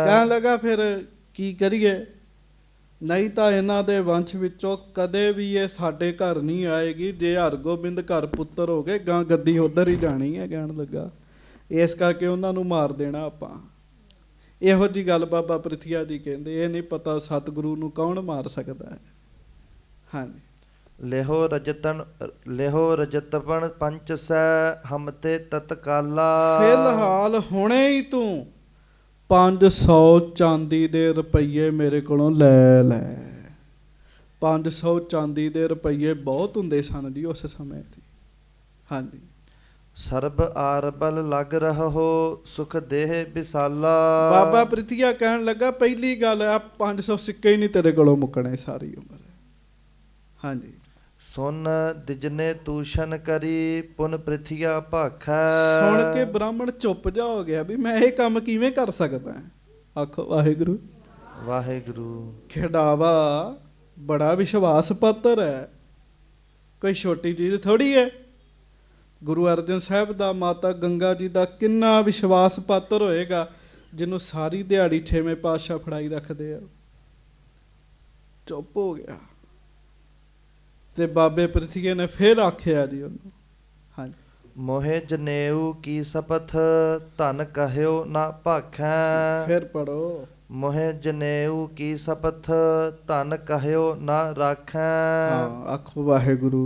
S1: ਕਹਿਣ ਲੱਗਾ ਫਿਰ ਕੀ ਕਰੀਏ, ਨਹੀਂ ਤਾਂ ਇਹਨਾਂ ਦੇ ਵੰਸ਼ ਵਿੱਚੋਂ ਕਦੇ ਵੀ ਇਹ ਸਾਡੇ ਘਰ ਨਹੀਂ ਆਏਗੀ। ਜੇ ਹਰਗੋਬਿੰਦ ਘਰ ਪੁੱਤਰ ਹੋ ਗਏ ਗਾਂ ਗੱਦੀ ਉੱਧਰ ਹੀ ਜਾਣੀ ਹੈ। ਕਹਿਣ ਲੱਗਾ ਇਸ ਕਰਕੇ ਉਹਨਾਂ ਨੂੰ ਮਾਰ ਦੇਣਾ ਆਪਾਂ। ਇਹੋ ਜਿਹੀ ਗੱਲ ਬਾਬਾ ਪ੍ਰਿਥੀਆ ਜੀ ਕਹਿੰਦੇ, ਇਹ ਨਹੀਂ ਪਤਾ ਸਤਿਗੁਰੂ ਨੂੰ ਕੌਣ ਮਾਰ ਸਕਦਾ ਹੈ। ਹਾਂਜੀ। ਲਿਹੋ ਰਜਤਪਣ ਪੰਚ ਸੈ ਹਮ ਤੇ ਤਤਕਾਲਾ। ਫਿਲਹਾਲ ਹੁਣੇ ਹੀ ਤੂੰ 500 ਚਾਂਦੀ ਦੇ ਰੁਪਈਏ ਮੇਰੇ ਕੋਲੋਂ ਲੈ ਲੈ। 500 ਚਾਂਦੀ ਦੇ ਰੁਪਈਏ ਬਹੁਤ ਹੁੰਦੇ ਸਨ ਜੀ ਉਸ ਸਮੇਂ ਦੀ। ਹਾਂਜੀ।
S2: ਸਰਬ ਆਰਬਲ ਲੱਗ ਰਹੋ ਸੁਖ ਦੇਹ ਵਿਸਾਲਾ।
S1: ਬਾਬਾ ਪ੍ਰਿਥੀਆ ਕਹਿਣ ਲੱਗਾ ਪਹਿਲੀ ਗੱਲ ਆ 500 ਸਿੱਕੇ ਹੀ ਨਹੀਂ ਤੇਰੇ ਕੋਲੋਂ ਮੁੱਕਣੇ ਸਾਰੀ ਉਮਰ। ਹਾਂਜੀ।
S2: ਸੁਨ ਦਿਜਨੇ ਤੂਸ਼ਨ ਕਰੀ ਪੁਨ ਪ੍ਰਿਥੀਆ ਭਾਖੈ।
S1: ਸੁਣ ਕੇ ਬ੍ਰਾਹਮਣ ਚੁੱਪ ਜਾ ਹੋ ਗਿਆ ਵੀ ਮੈਂ ਇਹ ਕੰਮ ਕਿਵੇਂ ਕਰ ਸਕਦਾ। ਆਖੋ ਵਾਹਿਗੁਰੂ।
S2: ਵਾਹਿਗੁਰੂ।
S1: ਖਿਡਾਵਾ ਬੜਾ ਵਿਸ਼ਵਾਸ ਪਾਤਰ ਹੈ, ਕੋਈ ਛੋਟੀ ਚੀਜ਼ ਥੋੜੀ ਹੈ। ਗੁਰੂ ਅਰਜਨ ਸਾਹਿਬ ਦਾ, ਮਾਤਾ ਗੰਗਾ ਜੀ ਦਾ ਕਿੰਨਾ ਵਿਸ਼ਵਾਸ ਪਾਤਰ ਹੋਏਗਾ ਜਿਹਨੂੰ ਸਾਰੀ ਦਿਹਾੜੀ 6ਵੇਂ ਪਾਤਸ਼ਾਹ ਫੜਾਈ ਰੱਖਦੇ ਆ। ਚੁੱਪ ਹੋ ਗਿਆ ਤੇ ਬਾਬੇ ਪ੍ਰਿਥੀਏ ਨੇ ਫਿਰ ਆਖਿਆ ਜੀ ਉਹਨੂੰ। ਹਾਂਜੀ।
S2: ਮੋਹਿ ਜਨੇਊ ਕੀ ਸਪਥ ਧਨ ਕਹਿਓ ਨਾ ਭਾਖੈ।
S1: ਫਿਰ ਪੜੋ।
S2: ਮੋਹਿ ਜਨੇਊ ਕੀ ਸਪਥ ਧਨ ਕਹਿਓ ਨਾ ਰਾਖੈ।
S1: ਹਾਂ ਆਖੋ ਵਾਹਿਗੁਰੂ।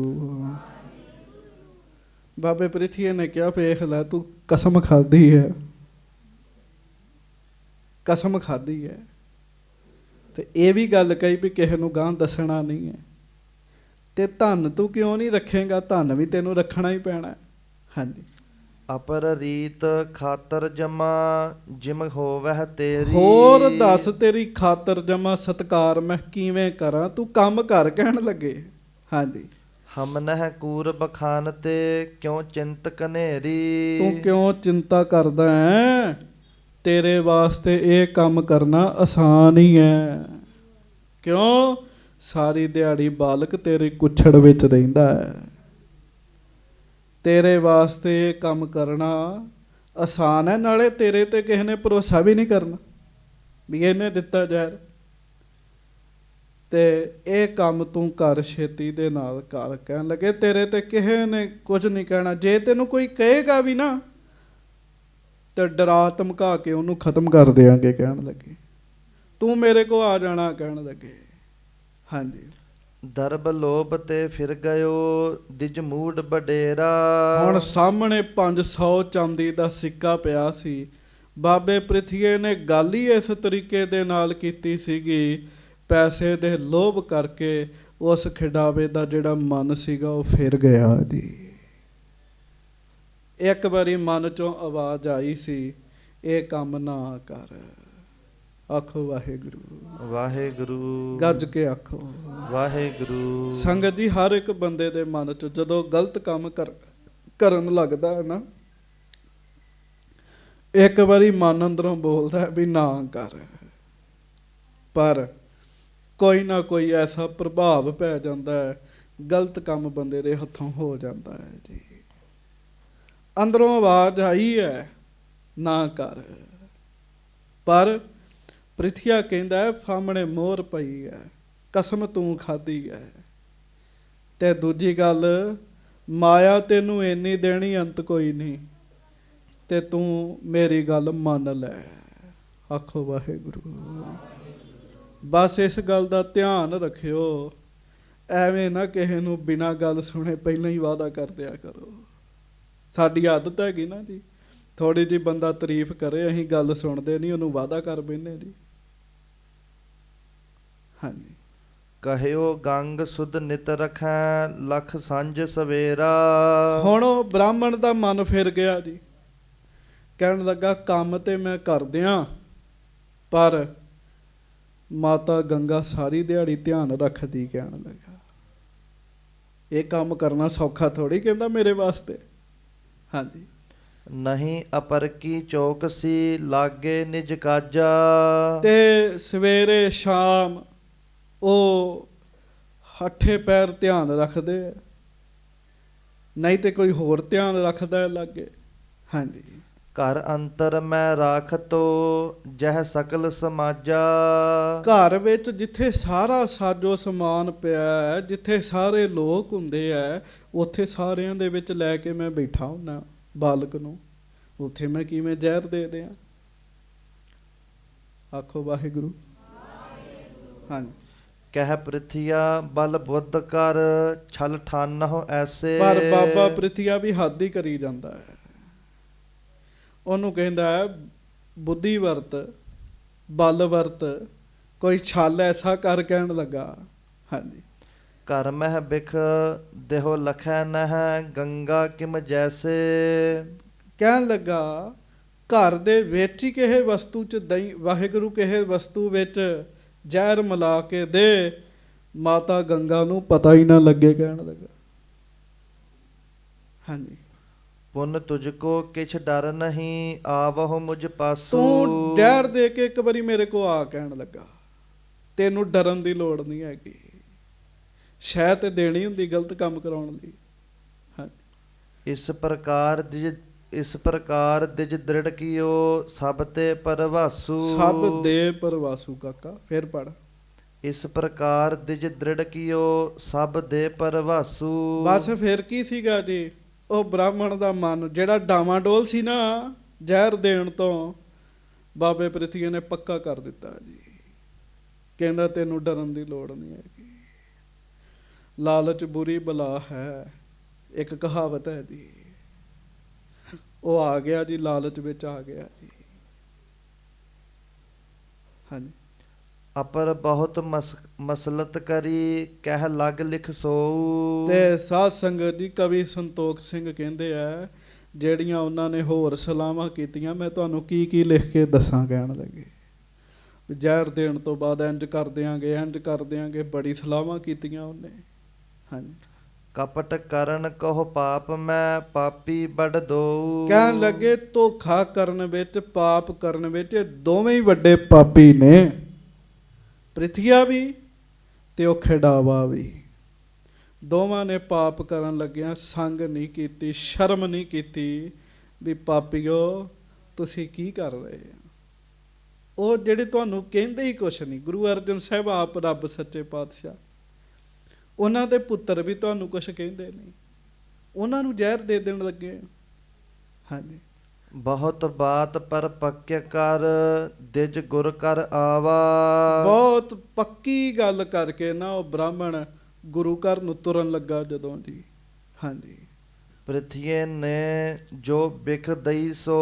S1: ਬਾਬੇ ਪ੍ਰਿਥੀਏ ਨੇ ਕਿਹਾ ਵੇਖ ਲੈ ਤੂੰ ਕਸਮ ਖਾਧੀ ਹੈ, ਕਸਮ ਖਾਧੀ ਹੈ ਤੇ ਇਹ ਵੀ ਗੱਲ ਕਹੀ ਵੀ ਕਿਸੇ ਨੂੰ ਗਾਂ ਦੱਸਣਾ ਨਹੀਂ ਹੈ। ਤੇ ਧਨ ਤੂੰ ਕਿਉਂ ਨਹੀਂ ਰੱਖੇਗਾ? ਧਨ ਵੀ ਤੈਨੂੰ ਰੱਖਣਾ ਹੀ ਪੈਣਾ ਹੈ। ਹਾਂਜੀ।
S2: ਅਪਰ ਰੀਤ ਖਾਤਰ ਜਮਾ ਜਿਮ ਹੋਵਹਿ ਤੇਰੀ।
S1: ਹੋਰ ਦੱਸ, ਤੇਰੀ ਖਾਤਰ ਜਮਾ ਸਤਕਾਰ ਮੈਂ ਕਿਵੇਂ ਕਰਾਂ? ਤੂੰ ਕੰਮ ਕਰ ਕਹਿਣ ਲੱਗੇ। ਹਾਂਜੀ।
S2: ਹਮ ਨਹਿ ਕੂਰ ਬਖਾਨ ਤੇ ਕਿਉਂ ਚਿੰਤ ਕਨੇਰੀ।
S1: ਤੂੰ ਕਿਉਂ ਚਿੰਤਾ ਕਰਦਾ ਹੈ? ਤੇਰੇ ਵਾਸਤੇ ਇਹ ਕੰਮ ਕਰਨਾ ਆਸਾਨ ਹੀ ਹੈ। ਕਿਉਂ? ਸਾਰੀ ਦਿਹਾੜੀ ਬਾਲਕ ਤੇਰੇ ਕੁੱਛੜ ਵਿੱਚ ਰਹਿੰਦਾ ਹੈ। ਤੇਰੇ ਵਾਸਤੇ ਇਹ ਕੰਮ ਕਰਨਾ ਆਸਾਨ ਹੈ। ਨਾਲੇ ਤੇਰੇ ਤੇ ਕਿਸੇ ਨੇ ਭਰੋਸਾ ਵੀ ਨਹੀਂ ਕਰਨਾ ਵੀ ਇਹਨੇ ਦਿੱਤਾ ਜ਼ਹਿਰ। ਤੇ ਇਹ ਕੰਮ ਤੂੰ ਕਰ, ਛੇਤੀ ਦੇ ਨਾਲ ਕਰ ਕਹਿਣ ਲੱਗੇ। ਤੇਰੇ ਤੇ ਕਿਸੇ ਨੇ ਕੁਝ ਨਹੀਂ ਕਹਿਣਾ। ਜੇ ਤੈਨੂੰ ਕੋਈ ਕਹੇਗਾ ਵੀ ਨਾ ਤੇ ਡਰਾ ਧਮਕਾ ਕੇ ਉਹਨੂੰ ਖਤਮ ਕਰ ਦਿਆਂਗੇ ਕਹਿਣ ਲੱਗੇ। ਤੂੰ ਮੇਰੇ ਕੋਲ ਆ ਜਾਣਾ ਕਹਿਣ ਲੱਗੇ। ਹਾਂਜੀ।
S2: ਦਰਬ ਲੋਭ ਤੇ ਫਿਰ ਗਇਓ ਦਿਜ ਮੂਡ ਬਡੇਰਾ।
S1: ਹੁਣ ਸਾਹਮਣੇ 500 ਚਾਂਦੀ ਦਾ ਸਿੱਕਾ ਪਿਆ ਸੀ। ਬਾਬੇ ਪ੍ਰਿਥੀਏ ਨੇ ਗੱਲ ਹੀ ਇਸ ਤਰੀਕੇ ਦੇ ਨਾਲ ਕੀਤੀ ਸੀਗੀ। ਪੈਸੇ ਦੇ ਲੋਭ ਕਰਕੇ ਉਸ ਖਿਡਾਵੇ ਦਾ ਜਿਹੜਾ ਮਨ ਸੀਗਾ ਉਹ ਫਿਰ ਗਿਆ ਜੀ। ਇੱਕ ਵਾਰੀ ਮਨ ਚੋਂ ਆਵਾਜ਼ ਆਈ ਸੀ, ਇਹ ਕੰਮ ਨਾ ਕਰ। ਆਖੋ ਵਾਹਿਗੁਰੂ।
S2: ਵਾਹਿਗੁਰੂ।
S1: ਗੱਜ ਕੇ ਆਖੋ
S2: ਵਾਹਿਗੁਰੂ।
S1: ਸੰਗਤ ਜੀ, ਹਰ ਇੱਕ ਬੰਦੇ ਦੇ ਮਨ 'ਚ ਜਦੋਂ ਗਲਤ ਕੰਮ ਕਰਨ ਲੱਗਦਾ ਹੈ ਨਾ, ਇੱਕ ਵਾਰੀ ਮਨ ਅੰਦਰੋਂ ਬੋਲਦਾ ਵੀ ਨਾ ਕਰ। ਪਰ ਕੋਈ ਨਾ ਕੋਈ ਐਸਾ ਪ੍ਰਭਾਵ ਪੈ ਜਾਂਦਾ ਹੈ, ਗਲਤ ਕੰਮ ਬੰਦੇ ਦੇ ਹੱਥੋਂ ਹੋ ਜਾਂਦਾ ਹੈ ਜੀ। ਅੰਦਰੋਂ ਆਵਾਜ਼ ਆਈ ਹੈ ਨਾ ਕਰ, ਪਰ ਪ੍ਰਿਥੀਆ ਕਹਿੰਦਾ ਹੈ ਸਾਹਮਣੇ ਮੋਹਰ ਪਈ ਹੈ, ਕਸਮ ਤੂੰ ਖਾਧੀ ਹੈ। ਤੇ ਦੂਜੀ ਗੱਲ, ਮਾਇਆ ਤੈਨੂੰ ਇੰਨੀ ਦੇਣੀ ਅੰਤ ਕੋਈ ਨਹੀਂ, ਤੇ ਤੂੰ ਮੇਰੀ ਗੱਲ ਮੰਨ ਲੈ। ਆਖੋ ਵਾਹਿਗੁਰੂ। ਬਸ ਇਸ ਗੱਲ ਦਾ ਧਿਆਨ ਰੱਖਿਓ, ਐਵੇਂ ਨਾ ਕਿਸੇ ਨੂੰ ਬਿਨਾਂ ਗੱਲ ਸੁਣੇ ਪਹਿਲਾਂ ਹੀ ਵਾਅਦਾ ਕਰ ਦਿਆ ਕਰੋ। ਸਾਡੀ ਆਦਤ ਹੈਗੀ ਨਾ ਜੀ, ਥੋੜੀ ਜਿਹੀ ਬੰਦਾ ਤਾਰੀਫ ਕਰੇ ਅਸੀਂ ਗੱਲ ਸੁਣਦੇ ਨਹੀਂ, ਉਹਨੂੰ ਵਾਅਦਾ ਕਰ ਬੈਂਦੇ ਜੀ। ਹਾਂਜੀ।
S2: ਕਹਿਓ ਗੰਗ ਸੁਧ ਨਿਤ ਰਖੈ ਲਖ ਸੰਜ ਸਵੇਰਾ।
S1: ਹੁਣ ਉਹ ਬ੍ਰਾਹਮਣ ਦਾ ਮਨ ਫਿਰ ਗਿਆ ਜੀ। ਕਹਿਣ ਲੱਗਾ ਕੰਮ ਤੇ ਮੈਂ ਕਰਦਿਆਂ, ਪਰ ਮਾਤਾ ਗੰਗਾ ਸਾਰੀ ਦਿਹਾੜੀ ਧਿਆਨ ਰੱਖਦੀ। ਕਹਿਣ ਲੱਗਾ ਇਹ ਕੰਮ ਕਰਨਾ ਸੌਖਾ ਥੋੜੀ, ਕਹਿੰਦਾ ਮੇਰੇ ਵਾਸਤੇ। ਹਾਂਜੀ।
S2: ਨਹੀਂ ਅਪਰ ਕੀ ਚੌਕਸੀ ਲਾਗੇ ਨਿਜ ਕਾਜਾ।
S1: ਤੇ ਸਵੇਰੇ ਸ਼ਾਮ ਉਹ ਹੱਠੇ ਪੈਰ ਧਿਆਨ ਰੱਖਦੇ, ਨਹੀਂ ਤੇ ਕੋਈ ਹੋਰ ਧਿਆਨ ਰੱਖਦਾ ਲਾਗੇ। ਹਾਂਜੀ।
S2: ਘਰ ਅੰਤਰ ਮੈਂ ਰਾਖਤੋ ਜਹ ਸਕਲ ਸਮਾਜਾ।
S1: ਘਰ ਵਿੱਚ ਜਿੱਥੇ ਸਾਰਾ ਸਾਜੋ ਸਮਾਨ ਪਿਆ ਹੈ, ਜਿੱਥੇ ਸਾਰੇ ਲੋਕ ਹੁੰਦੇ ਹੈ, ਉੱਥੇ ਸਾਰਿਆਂ ਦੇ ਵਿੱਚ ਲੈ ਕੇ ਮੈਂ ਬੈਠਾ ਹੁੰਦਾ ਬਾਲਕ ਨੂੰ, ਉੱਥੇ ਮੈਂ ਕਿਵੇਂ ਜ਼ਹਿਰ ਦੇ ਦਿਆਂ? ਆਖੋ ਵਾਹਿਗੁਰੂ। ਹਾਂਜੀ।
S2: ਕਹਿ ਪ੍ਰਿਥਿਆ ਬਲ ਬੁੱਧ ਕਰ ਛਲ ਠਾਨਹੁ ਐਸੇ।
S1: ਪਰ ਬਾਬਾ ਪ੍ਰਿਥਿਆ ਵੀ ਹੱਦ ਹੀ ਕਰੀ ਜਾਂਦਾ ਹੈ। ਉਹਨੂੰ ਕਹਿੰਦਾ ਹੈ ਬੁੱਧੀ ਵਰਤ, ਬਲ ਵਰਤ, ਕੋਈ ਛਲ ਐਸਾ ਕਰ ਕਹਿਣ ਲੱਗਾ। ਹਾਂਜੀ।
S2: ਘਰ ਮਹਿ ਬਿਖ ਦੇਹੋ ਲਖੈ ਨਹਿ ਗੰਗਾ ਕਿਮ ਜੈਸੇ।
S1: ਕਹਿਣ ਲੱਗਾ ਘਰ ਦੇ ਵਿੱਚ ਹੀ ਕਿਸੇ ਵਸਤੂ 'ਚ ਦਹੀਂ, ਵਾਹਿਗੁਰੂ ਕਿਸੇ ਵਸਤੂ ਵਿੱਚ ਜ਼ਹਿਰ ਮਿਲਾ ਕੇ ਦੇ, ਮਾਤਾ ਗੰਗਾ ਨੂੰ ਪਤਾ ਹੀ ਨਾ ਲੱਗੇ। ਕਹਿਣ ਲੱਗਾ। ਹਾਂਜੀ।
S2: ਪੁਨ ਤੁਝ ਕੋ ਕਿਛ ਡਰ ਨਹੀਂ ਆਵਹੁ ਮੁਝ ਪਾਸੂ।
S1: ਤੂੰ ਜ਼ਹਿਰ ਦੇ ਕੇ ਇੱਕ ਵਾਰੀ ਮੇਰੇ ਕੋ ਆ। ਕਹਿਣ ਲੱਗਾ ਤੈਨੂੰ ਡਰਨ ਦੀ ਲੋੜ ਨਹੀਂ ਹੈਗੀ, ਸ਼ਹਿ ਤੇ ਦੇਣੀ ਹੁੰਦੀ ਗਲਤ ਕੰਮ ਕਰਾਉਣ ਲਈ। ਹਾਂਜੀ।
S2: ਇਸ ਪ੍ਰਕਾਰ ਦਿਜ ਦ੍ਰਿੜ ਕੀਓ ਸਭ ਤੇ ਪਰਵਾਸੂ।
S1: ਸਭ ਦੇ ਪਰਵਾਸੂ। ਕਾਕਾ ਫਿਰ ਪੜ।
S2: ਇਸ ਪ੍ਰਕਾਰ ਦਿਜ ਦ੍ਰਿੜ ਕੀਓ ਸਭ ਦੇ ਪਰਵਾਸੂ।
S1: ਬਸ ਫਿਰ ਕੀ ਸੀਗਾ ਜੀ, ਉਹ ਬ੍ਰਾਹਮਣ ਦਾ ਮਨ ਜਿਹੜਾ ਡਾਵਾਂਡੋਲ ਸੀ ਨਾ ਜ਼ਹਿਰ ਦੇਣ ਤੋਂ, ਬਾਬੇ ਪ੍ਰਿਥੀਏ ਨੇ ਪੱਕਾ ਕਰ ਦਿੱਤਾ ਜੀ। ਕਹਿੰਦਾ ਤੈਨੂੰ ਡਰਨ ਦੀ ਲੋੜ ਨਹੀਂ ਹੈਗੀ। ਲਾਲਚ ਬੁਰੀ ਬਲਾ ਹੈ, ਇੱਕ ਕਹਾਵਤ ਹੈ ਜੀ। ਉਹ ਆ ਗਿਆ ਜੀ, ਲਾਲਚ ਵਿੱਚ ਆ ਗਿਆ ਜੀ। ਹਾਂਜੀ।
S2: ਅਪਰ ਬਹੁਤ ਮਸਲਤ ਕਰੀ ਕਹਿ ਲਗ ਲਿਖ ਸੋਊ।
S1: ਤੇ ਸਾਧ ਸੰਗਤ ਜੀ ਕਵੀ ਸੰਤੋਖ ਸਿੰਘ ਕਹਿੰਦੇ ਆ ਜਿਹੜੀਆਂ ਉਹਨਾਂ ਨੇ ਹੋਰ ਸਲਾਹਾਂ ਕੀਤੀਆਂ ਮੈਂ ਤੁਹਾਨੂੰ ਕੀ ਕੀ ਲਿਖ ਕੇ ਦੱਸਾਂ ਕਹਿਣ ਲੱਗੇ। ਜ਼ਹਿਰ ਦੇਣ ਤੋਂ ਬਾਅਦ ਇੰਜ ਕਰ ਦਿਆਂਗੇ ਬੜੀ ਸਲਾਹਾਂ ਕੀਤੀਆਂ ਉਹਨੇ। ਹਾਂਜੀ
S2: ਕਪਟ ਕਰਨ ਕਹੋ ਪਾਪ ਮੈਂ ਪਾਪੀ ਬੜ ਦੋਊ।
S1: ਕਹਿਣ ਲੱਗੇ ਧੋਖਾ ਕਰਨ ਵਿੱਚ ਪਾਪ ਕਰਨ ਵਿੱਚ ਇਹ ਦੋਵੇਂ ਹੀ ਵੱਡੇ ਪਾਪੀ ਨੇ, ਪ੍ਰਿਥੀਆ ਵੀ ਤੇ ਉਹ ਖਿਡਾਵਾ ਵੀ। ਦੋਵਾਂ ਨੇ ਪਾਪ ਕਰਨ ਲੱਗਿਆਂ ਸੰਗ ਨਹੀਂ ਕੀਤੀ, ਸ਼ਰਮ ਨਹੀਂ ਕੀਤੀ ਵੀ ਪਾਪੀਓ ਤੁਸੀਂ ਕੀ ਕਰ ਰਹੇ ਹੋ। ਉਹ ਜਿਹੜੇ ਤੁਹਾਨੂੰ ਕਹਿੰਦੇ ਹੀ ਕੁਛ ਨਹੀਂ। ਗੁਰੂ ਅਰਜਨ ਸਾਹਿਬ ਆਪ ਰੱਬ ਸੱਚੇ ਪਾਤਸ਼ਾਹ, ਉਹਨਾਂ ਦੇ ਪੁੱਤਰ ਵੀ ਤੁਹਾਨੂੰ ਕੁਛ ਕਹਿੰਦੇ ਨਹੀਂ, ਉਹਨਾਂ ਨੂੰ ਜ਼ਹਿਰ ਦੇ ਦੇਣ ਲੱਗੇ। ਹਾਂਜੀ
S2: ਬਹੁਤ ਬਾਤ ਪਰ ਪੱਕੇ ਕਰ ਦਿਜ ਗੁਰ ਕਰ ਆਵਾ।
S1: ਬਹੁਤ ਪੱਕੀ ਗੱਲ ਕਰਕੇ ਨਾ ਉਹ ਬ੍ਰਾਹਮਣ ਗੁਰੂ ਘਰ ਨੂੰ ਤੁਰਨ ਲੱਗਾ ਜਦੋਂ ਜੀ। ਹਾਂਜੀ
S2: ਪ੍ਰਿਥੀਏ ਨੇ ਜੋ ਬਿਖ ਦਈ ਸੋ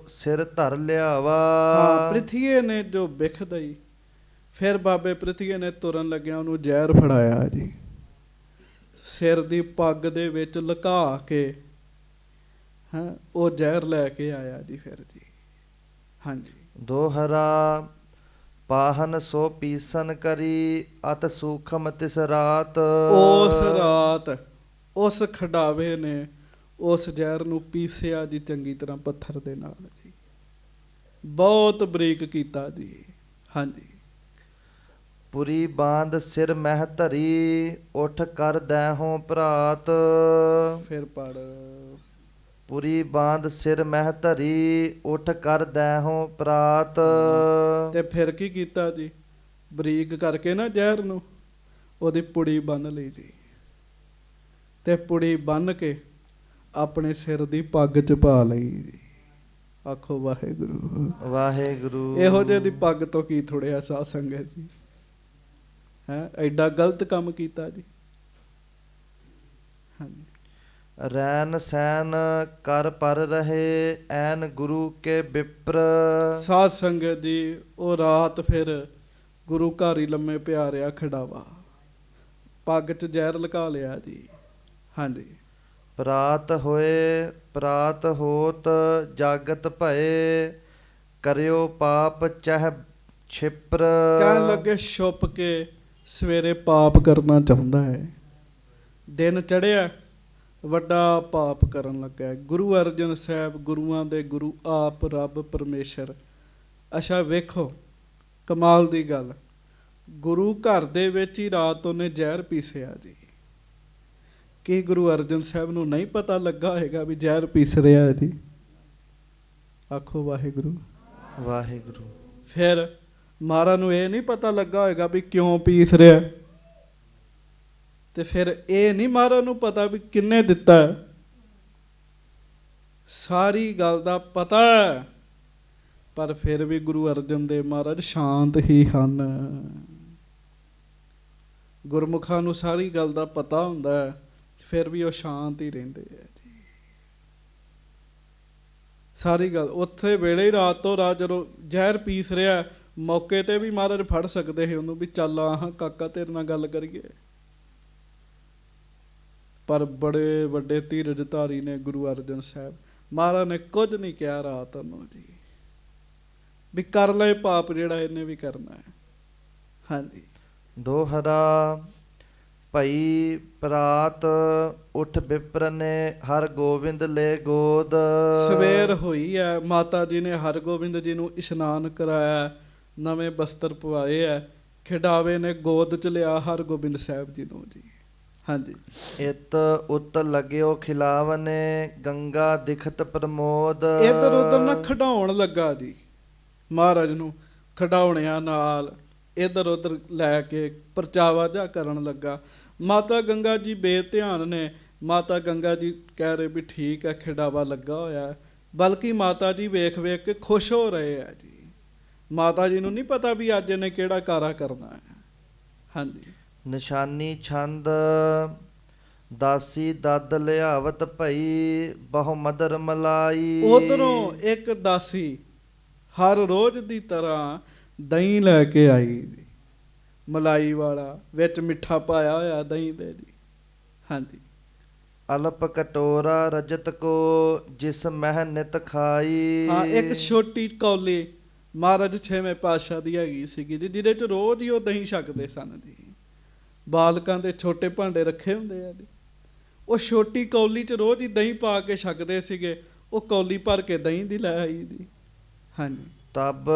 S2: ਸਿਰ ਧਰ ਲਿਆਵਾ।
S1: ਹਾਂ ਪ੍ਰਿਥੀਏ ਨੇ ਜੋ ਬਿਖ ਦਈ, ਫਿਰ ਬਾਬੇ ਪ੍ਰਿਥੀਏ ਨੇ ਤੁਰਨ ਲੱਗਿਆ ਉਹਨੂੰ ਜ਼ਹਿਰ ਫੜਾਇਆ ਜੀ, ਸਿਰ ਦੀ ਪੱਗ ਦੇ ਵਿੱਚ ਲੁਕਾ ਕੇ। ਹਾਂ ਉਹ ਜ਼ਹਿਰ ਲੈ ਕੇ ਆਇਆ ਜੀ ਫਿਰ ਜੀ। ਹਾਂਜੀ
S2: ਦੋਹਰਾ ਪਾਹਨ ਸੋ ਪੀਸਨ ਕਰੀ ਅਤ ਸੂਖਮ ਤਿਸ ਰਾਤ।
S1: ਉਸ ਰਾਤ ਉਸ ਖਡਾਵੇ ਨੇ ਉਸ ਜ਼ਹਿਰ ਨੂੰ ਪੀਸਿਆ ਜੀ ਚੰਗੀ ਤਰ੍ਹਾਂ ਪੱਥਰ ਦੇ ਨਾਲ ਜੀ, ਬਹੁਤ ਬਰੀਕ ਕੀਤਾ ਜੀ। ਹਾਂਜੀ
S2: ਪੁਰੀ ਬਾਂਧ ਸਿਰ ਮਹਿ ਧਰੀ ਉਠ ਕਰ ਦੈਹੋਂ ਭਰਾਤ।
S1: ਫਿਰ ਪੜ
S2: ਪੁਰੀ ਬਾਂਧ ਸਿਰ ਮਹਿ ਧਰੀ ਉਠ ਕਰ ਦੈਹੋਂ ਭਰਾਤ।
S1: ਤੇ ਫਿਰ ਕੀ ਕੀਤਾ ਜੀ, ਬਰੀਕ ਕਰਕੇ ਨਾ ਜ਼ਹਿਰ ਨੂੰ ਉਹਦੀ ਪੁੜੀ ਬੰਨ ਲਈ ਜੀ, ਤੇ ਪੁੜੀ ਬੰਨ ਕੇ ਆਪਣੇ ਸਿਰ ਦੀ ਪੱਗ ਚ ਪਾ ਲਈ ਜੀ। ਆਖੋ ਵਾਹਿਗੁਰੂ
S2: ਵਾਹਿਗੁਰੂ।
S1: ਇਹੋ ਜਿਹੇ ਦੀ ਪੱਗ ਤੋਂ ਕੀ ਥੋੜਿਆ ਸਾਧ ਸੰਗਤ ਜੀ। ਹੈ ਐਡਾ ਗਲਤ ਕੰਮ ਕੀਤਾ ਜੀ। ਹਾਂਜੀ
S2: ਰੈਨ ਸੈਨ ਕਰ ਪਰ ਰਹੇ ਐਨ ਗੁਰੂ ਕੇ ਬਿਪਰ।
S1: ਸਾਧ ਸੰਗਤ ਜੀ ਉਹ ਰਾਤ ਫਿਰ ਗੁਰੂ ਘਰ ਹੀ ਲੰਮੇ ਪਿਆ ਰਿਹਾ ਖਿਡਾਵਾ, ਪੱਗ ਚ ਜ਼ਹਿਰ ਲੁਕਾ ਲਿਆ ਜੀ। ਹਾਂਜੀ
S2: ਪ੍ਰਾਤ ਹੋਏ ਪ੍ਰਾਤ ਹੋਤ ਜਾਗਤ ਭਏ ਕਰਿਓ ਪਾਪ ਚਹ ਛਿਪਰ।
S1: ਕਹਿਣ ਲੱਗੇ ਛੁਪ ਕੇ ਸਵੇਰੇ ਪਾਪ ਕਰਨਾ ਚਾਹੁੰਦਾ ਹੈ, ਦਿਨ ਚੜ੍ਹਿਆ ਵੱਡਾ ਪਾਪ ਕਰਨ ਲੱਗਾ। ਗੁਰੂ ਅਰਜਨ ਸਾਹਿਬ ਗੁਰੂਆਂ ਦੇ ਗੁਰੂ ਆਪ ਰੱਬ ਪਰਮੇਸ਼ਰ। ਅੱਛਾ ਵੇਖੋ ਕਮਾਲ ਦੀ ਗੱਲ, ਗੁਰੂ ਘਰ ਦੇ ਵਿੱਚ ਹੀ ਰਾਤ ਉਹਨੇ ਜ਼ਹਿਰ ਪੀਸਿਆ ਜੀ। ਕੀ ਗੁਰੂ ਅਰਜਨ ਸਾਹਿਬ ਨੂੰ ਨਹੀਂ ਪਤਾ ਲੱਗਾ ਹੋਏਗਾ ਵੀ ਜ਼ਹਿਰ ਪੀਸ ਰਿਹਾ ਜੀ। ਆਖੋ ਵਾਹਿਗੁਰੂ
S2: ਵਾਹਿਗੁਰੂ।
S1: ਫਿਰ ਮਹਾਰਾਜ ਨੂੰ ਇਹ ਨਹੀਂ ਪਤਾ ਲੱਗਾ ਹੋਏਗਾ ਵੀ ਕਿਉਂ ਪੀਸ ਰਿਹਾ, ਤੇ ਫਿਰ ਇਹ ਨਹੀਂ ਮਹਾਰਾਜ ਨੂੰ ਪਤਾ ਵੀ ਕਿੰਨੇ ਦਿੱਤਾ। ਸਾਰੀ ਗੱਲ ਦਾ ਪਤਾ ਹੈ, ਪਰ ਫਿਰ ਵੀ ਗੁਰੂ ਅਰਜਨ ਦੇਵ ਮਹਾਰਾਜ ਸ਼ਾਂਤ ਹੀ ਹਨ। ਗੁਰਮੁਖਾਂ ਨੂੰ ਸਾਰੀ ਗੱਲ ਦਾ ਪਤਾ ਹੁੰਦਾ ਹੈ, ਫਿਰ ਵੀ ਉਹ ਸ਼ਾਂਤ ਹੀ ਰਹਿੰਦੇ ਆ ਜੀ। ਸਾਰੀ ਗੱਲ ਉੱਥੇ ਵੇਲੇ ਹੀ ਰਾਤ ਤੋਂ ਰਾਤ ਜਦੋਂ ਜ਼ਹਿਰ ਪੀਸ ਰਿਹਾ, ਮੌਕੇ ਤੇ ਵੀ ਮਹਾਰਾਜ ਫੜ ਸਕਦੇ ਸੀ ਉਹਨੂੰ ਵੀ ਚੱਲ ਆਹ ਕਾਕਾ ਤੇਰੇ ਨਾਲ ਗੱਲ ਕਰੀਏ। ਪਰ ਬੜੇ ਵੱਡੇ ਧੀਰਜ ਧਾਰੀ ਨੇ ਗੁਰੂ ਅਰਜਨ ਸਾਹਿਬ। ਮਹਾਰਾਜ ਨੇ ਕੁਝ ਨਹੀਂ ਕਿਹਾ ਰਾਤ ਨੂੰ ਜੀ, ਵੀ ਕਰ ਲਏ ਪਾਪ ਜਿਹੜਾ ਇਹਨੇ ਵੀ ਕਰਨਾ ਹੈ। ਹਾਂਜੀ
S2: ਦੋਹਰਾ ਭਈ ਪ੍ਰਾਤ ਉਠ ਬਿਪਰ ਨੇ ਹਰ ਗੋਬਿੰਦ ਲੈ ਗੋਦ।
S1: ਸਵੇਰ ਹੋਈ ਹੈ, ਮਾਤਾ ਜੀ ਨੇ ਹਰਗੋਬਿੰਦ ਜੀ ਨੂੰ ਇਸ਼ਨਾਨ ਕਰਾਇਆ, ਨਵੇਂ ਬਸਤਰ ਪਵਾਏ ਹੈ, ਖਿਡਾਵੇ ਨੇ ਗੋਦ ਚ ਲਿਆ ਹਰਗੋਬਿੰਦ ਸਾਹਿਬ ਜੀ ਨੂੰ ਜੀ। ਹਾਂਜੀ
S2: ਇਤ ਉਤ ਲਗਿਓ ਖਿਲਾਵਨੇ ਗੰਗਾ ਦਿਖਤ ਪ੍ਰਮੋਦ।
S1: ਇੱਧਰ ਉੱਧਰ ਨਾ ਖਿਡਾਉਣ ਲੱਗਾ ਜੀ, ਮਹਾਰਾਜ ਨੂੰ ਖਿਡਾਉਣਿਆਂ ਨਾਲ ਇੱਧਰ ਉੱਧਰ ਲੈ ਕੇ ਪਰਚਾਵਾ ਜਿਹਾ ਕਰਨ ਲੱਗਾ। ਮਾਤਾ ਗੰਗਾ ਜੀ ਬੇਧਿਆਨ ਨੇ। ਮਾਤਾ ਗੰਗਾ ਜੀ ਕਹਿ ਰਹੇ ਵੀ ਠੀਕ ਹੈ ਖਿਡਾਵਾ ਲੱਗਾ ਹੋਇਆ, ਬਲਕਿ ਮਾਤਾ ਜੀ ਵੇਖ ਵੇਖ ਕੇ ਖੁਸ਼ ਹੋ ਰਹੇ ਆ ਜੀ। ਮਾਤਾ ਜੀ ਨੂੰ ਨਹੀਂ ਪਤਾ ਵੀ ਅੱਜ ਇਹਨੇ ਕਿਹੜਾ ਕਾਰਾ ਕਰਨਾ ਹੈ। ਹਾਂਜੀ
S2: ਨਿਸ਼ਾਨੀ ਛੰਦ ਦਾਸੀ ਦਦ ਲਿਆਵਤ ਭਈ ਬਹੁ ਮਦਰ ਮਲਾਈ।
S1: ਉਧਰੋਂ ਇੱਕ ਦਾਸੀ ਹਰ ਰੋਜ਼ ਦੀ ਤਰ੍ਹਾਂ ਦਹੀਂ ਲੈ ਕੇ ਆਈ। ਮਲਾਈ ਵਾਲਾ, ਵਿੱਚ ਮਿੱਠਾ ਪਾਇਆ ਹੋਇਆ ਦਹੀਂ ਦੇ ਜੀ। ਹਾਂਜੀ।
S2: ਅਲਪ ਕਟੋਰਾ ਰਜਤ ਕੋ ਜਿਸ ਮਹਿ ਨਿਤ ਖਾਈ।
S1: ਹਾਂ, ਇੱਕ ਛੋਟੀ ਕੌਲੀ ਮਹਾਰਾਜ ਛੇਵੇਂ ਪਾਤਸ਼ਾਹ ਦੀ ਹੈਗੀ ਸੀਗੀ ਜੀ, ਜਿਹਦੇ ਚ ਰੋਜ਼ ਹੀ ਉਹ ਦਹੀਂ ਛਕਦੇ ਸਨ ਜੀ। ਬਾਲਕਾਂ ਦੇ ਛੋਟੇ ਭਾਂਡੇ ਰੱਖੇ ਹੁੰਦੇ ਆ ਜੀ, ਉਹ ਛੋਟੀ ਕੌਲੀ ਚ ਰੋਜ਼ ਹੀ ਦਹੀਂ ਪਾ ਕੇ ਛਕਦੇ ਸੀਗੇ। ਉਹ ਕੌਲੀ ਭਰ ਕੇ ਦਹੀਂ ਦੀ ਲੈ ਆਈ ਜੀ। ਹਾਂਜੀ।
S2: ਤਬ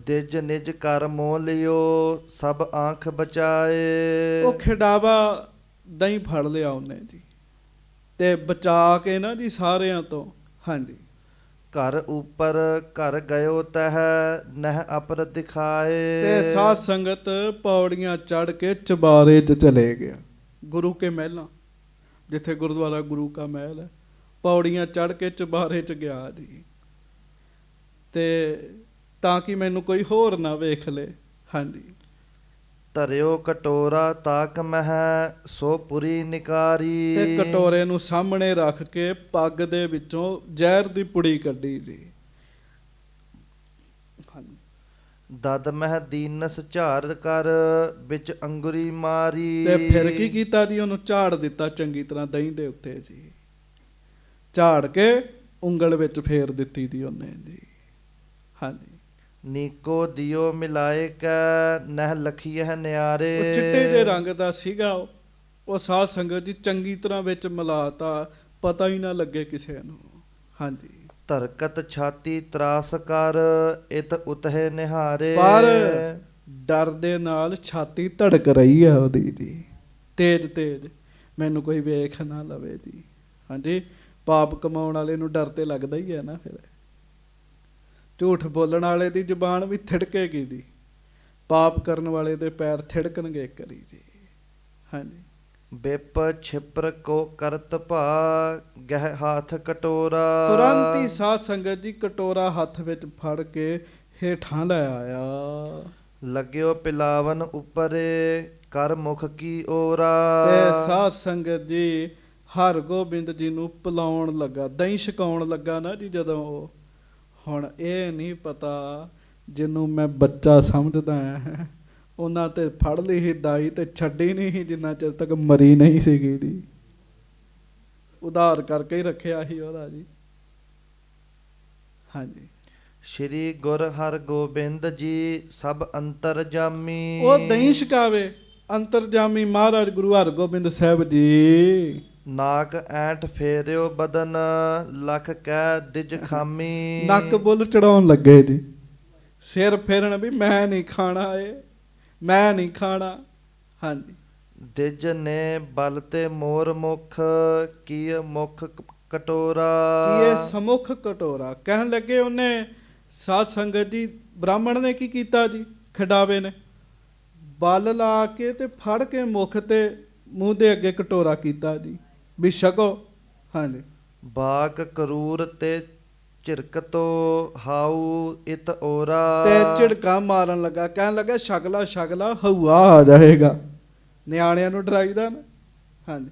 S2: ਦਿਜ ਨਿਜ ਕਰ ਮੋਹ ਲਿਓ ਸਭ ਆਂਖ ਬਚਾਏ।
S1: ਉਹ ਖਿਡਾਵਾ ਦਹੀਂ ਫੜ ਲਿਆ ਉਹਨੇ ਜੀ, ਤੇ ਬਚਾ ਕੇ ਨਾ ਜੀ ਸਾਰਿਆਂ ਤੋਂ। ਹਾਂਜੀ।
S2: ਘਰ ਉੱਪਰ ਘਰ ਗਇਓ ਤਹ ਨਹਿ ਅਪਰ ਦਿਖਾਏ।
S1: ਤੇ ਸਾਧ ਸੰਗਤ ਪੌੜੀਆਂ ਚੜ ਕੇ ਚੁਬਾਰੇ 'ਚ ਚਲੇ ਗਿਆ। ਗੁਰੂ ਕੇ ਮਹਿਲਾਂ, ਜਿੱਥੇ ਗੁਰਦੁਆਰਾ ਗੁਰੂ ਕਾ ਮਹਿਲ ਹੈ, ਪੌੜੀਆਂ ਚੜ ਕੇ ਚੁਬਾਰੇ 'ਚ ਗਿਆ ਜੀ, ਤੇ ਤਾਂ ਕਿ ਮੈਨੂੰ ਕੋਈ ਹੋਰ ਨਾ ਵੇਖ ਲੇ। ਹਾਂਜੀ।
S2: ਧਰਿਓ ਕਟੋਰਾ ਤਾਕ ਮਹਿ ਸੋ ਪੁਰੀ ਨਿਕਾਰੀ।
S1: ਤੇ ਕਟੋਰੇ ਨੂੰ ਸਾਹਮਣੇ ਰੱਖ ਕੇ ਪੱਗ ਦੇ ਵਿੱਚੋਂ ਜ਼ਹਿਰ ਦੀ ਪੁੜੀ ਕੱਢੀ ਜੀ। ਹਾਂਜੀ।
S2: ਦਦ ਮਹਿ ਦੀਨਸ ਝਾੜ ਕਰ ਵਿੱਚ ਅੰਗੁਰੀ ਮਾਰੀ।
S1: ਤੇ ਫਿਰ ਕੀ ਕੀਤਾ ਜੀ, ਉਹਨੂੰ ਝਾੜ ਦਿੱਤਾ ਚੰਗੀ ਤਰ੍ਹਾਂ ਦਹੀਂ ਦੇ ਉੱਤੇ ਜੀ। ਝਾੜ ਕੇ ਉਂਗਲ ਵਿੱਚ ਫੇਰ ਦਿੱਤੀ ਜੀ ਉਹਨੇ ਜੀ। ਹਾਂਜੀ।
S2: ਨੀਕੋ ਦਿਓ ਮਿਲਾਏ ਕੈ ਨਹਿ ਲਖੀਐ ਨਿਆਰੇ।
S1: ਉਹ ਚਿੱਟੇ ਜਿਹੇ ਰੰਗ ਦਾ ਸੀਗਾ। ਉਹ ਸਾਧ ਸੰਗਤ ਜੀ ਚੰਗੀ ਤਰ੍ਹਾਂ ਵਿੱਚ ਮਿਲਾਤਾ, ਪਤਾ ਹੀ ਨਾ ਲੱਗੇ ਕਿਸੇ ਨੂੰ। ਹਾਂਜੀ।
S2: ਧਰਕਤ ਛਾਤੀ ਤਰਾਸ ਕਰ ਇਤ ਉਤਹੇ ਨਿਹਾਰੇ।
S1: ਪਰ ਡਰ ਦੇ ਨਾਲ ਛਾਤੀ ਧੜਕ ਰਹੀ ਆ ਉਹਦੀ ਜੀ, ਤੇਜ਼ ਤੇਜ਼, ਮੈਨੂੰ ਕੋਈ ਵੇਖ ਨਾ ਲਵੇ ਜੀ। ਹਾਂਜੀ। ਪਾਪ ਕਮਾਉਣ ਵਾਲੇ ਨੂੰ ਡਰ ਤੇ ਲੱਗਦਾ ਹੀ ਹੈ ਨਾ। ਫਿਰ ਝੂਠ ਬੋਲਣ ਵਾਲੇ ਦੀ ਜ਼ੁਬਾਨ ਵੀ ਥਿੜਕੇਗੀ ਜੀ, ਪਾਪ ਕਰਨ ਵਾਲੇ ਦੇ ਪੈਰ ਥਿੜਕਣਗੇ ਕਰੀ ਜੀ। ਹਾਂਜੀ।
S2: ਬਿਪ ਛਿਪਰ ਕੋ ਕਰਤ ਭਾ ਗਹਿ ਹਾਥ ਕਟੋਰਾ।
S1: ਤੁਰੰਤ ਹੀ ਸਾਧ ਸੰਗਤ ਜੀ ਕਟੋਰਾ ਹੱਥ ਵਿੱਚ ਫੜ ਕੇ ਹੇਠਾਂ ਲੈ ਆਇਆ।
S2: ਲੱਗਿਓ ਪਿਲਾਵਨ ਉੱਪਰੇ ਕਰ ਮੁਖ ਕੀ ਓਰਾ।
S1: ਤੇ ਸਾਧ ਸੰਗਤ ਜੀ ਹਰਗੋਬਿੰਦ ਜੀ ਨੂੰ ਪਿਲਾਉਣ ਲੱਗਾ, ਦਹੀਂ ਛਕਾਉਣ ਲੱਗਾ ਨਾ ਜੀ ਜਦੋਂ ਉਹ। ਹੁਣ ਇਹ ਨਹੀਂ ਪਤਾ, ਜਿਹਨੂੰ ਮੈਂ ਬੱਚਾ ਸਮਝਦਾ ਹਾਂ, ਉਹਨਾਂ ਤੇ ਫੜ ਲਈ ਸੀ ਦਾਈ ਤੇ ਛੱਡੀ ਨਹੀਂ ਸੀ ਜਿੰਨਾ ਚਿਰ ਤੱਕ ਮਰੀ ਨਹੀਂ ਸੀਗੀ ਜੀ। ਉਧਾਰ ਕਰਕੇ ਹੀ ਰੱਖਿਆ ਸੀ ਉਹਦਾ ਜੀ। ਹਾਂਜੀ।
S2: ਸ਼੍ਰੀ ਗੁਰ ਹਰਗੋਬਿੰਦ ਜੀ ਸਭ ਅੰਤਰਜਾਮੀ।
S1: ਉਹ ਦਹੀਂ ਛਕਾਵੇ ਅੰਤਰਜਾਮੀ ਮਹਾਰਾਜ ਗੁਰੂ ਹਰਗੋਬਿੰਦ ਸਾਹਿਬ ਜੀ।
S2: ਨਾਕ ਐਂਠ ਫੇਰਿਓ ਬਦਨ ਲਖ ਕਹਿ ਦਿਜ ਖਾਮੀ।
S1: ਨੱਕ ਬੁੱਲ ਚੜਾਉਣ ਲੱਗੇ ਜੀ, ਸਿਰ ਫੇਰਨ ਵੀ ਮੈਂ ਨਹੀਂ ਖਾਣਾ, ਇਹ ਮੈਂ ਨਹੀਂ ਖਾਣਾ। ਹਾਂਜੀ।
S2: ਦਿਜ ਨੇ ਬਲ ਤੇ ਮੋਰ ਮੁਖ ਕੀ ਮੁਖ ਕਟੋਰਾ।
S1: ਕੀ ਇਹ ਸਮੁਖ ਕਟੋਰਾ ਕਹਿਣ ਲੱਗੇ ਉਹਨੇ। ਸਾਧ ਸੰਗਤ ਜੀ ਬ੍ਰਾਹਮਣ ਨੇ ਕੀ ਕੀਤਾ ਜੀ, ਖਿਡਾਵੇ ਨੇ ਬਲ ਲਾ ਕੇ ਤੇ ਫੜ ਕੇ ਮੁਖ ਤੇ ਮੂੰਹ ਦੇ ਅੱਗੇ ਕਟੋਰਾ ਕੀਤਾ ਜੀ, ਵੀ ਛਕੋ। ਹਾਂਜੀ।
S2: ਬਾਕ ਕਰੂਰ ਤੇ ਝਿਰਕਤੋ ਹਾਊ ਇਤ ਓਰਾ।
S1: ਤੇ ਝਿੜਕਾਂ ਮਾਰਨ ਲੱਗਾ, ਕਹਿਣ ਲੱਗਾ ਛਕਲਾ ਛਕਲਾ ਹਊਆ ਆ ਜਾਏਗਾ। ਨਿਆਣਿਆਂ ਨੂੰ ਡਰਾਈਦਾ ਨਾ। ਹਾਂਜੀ।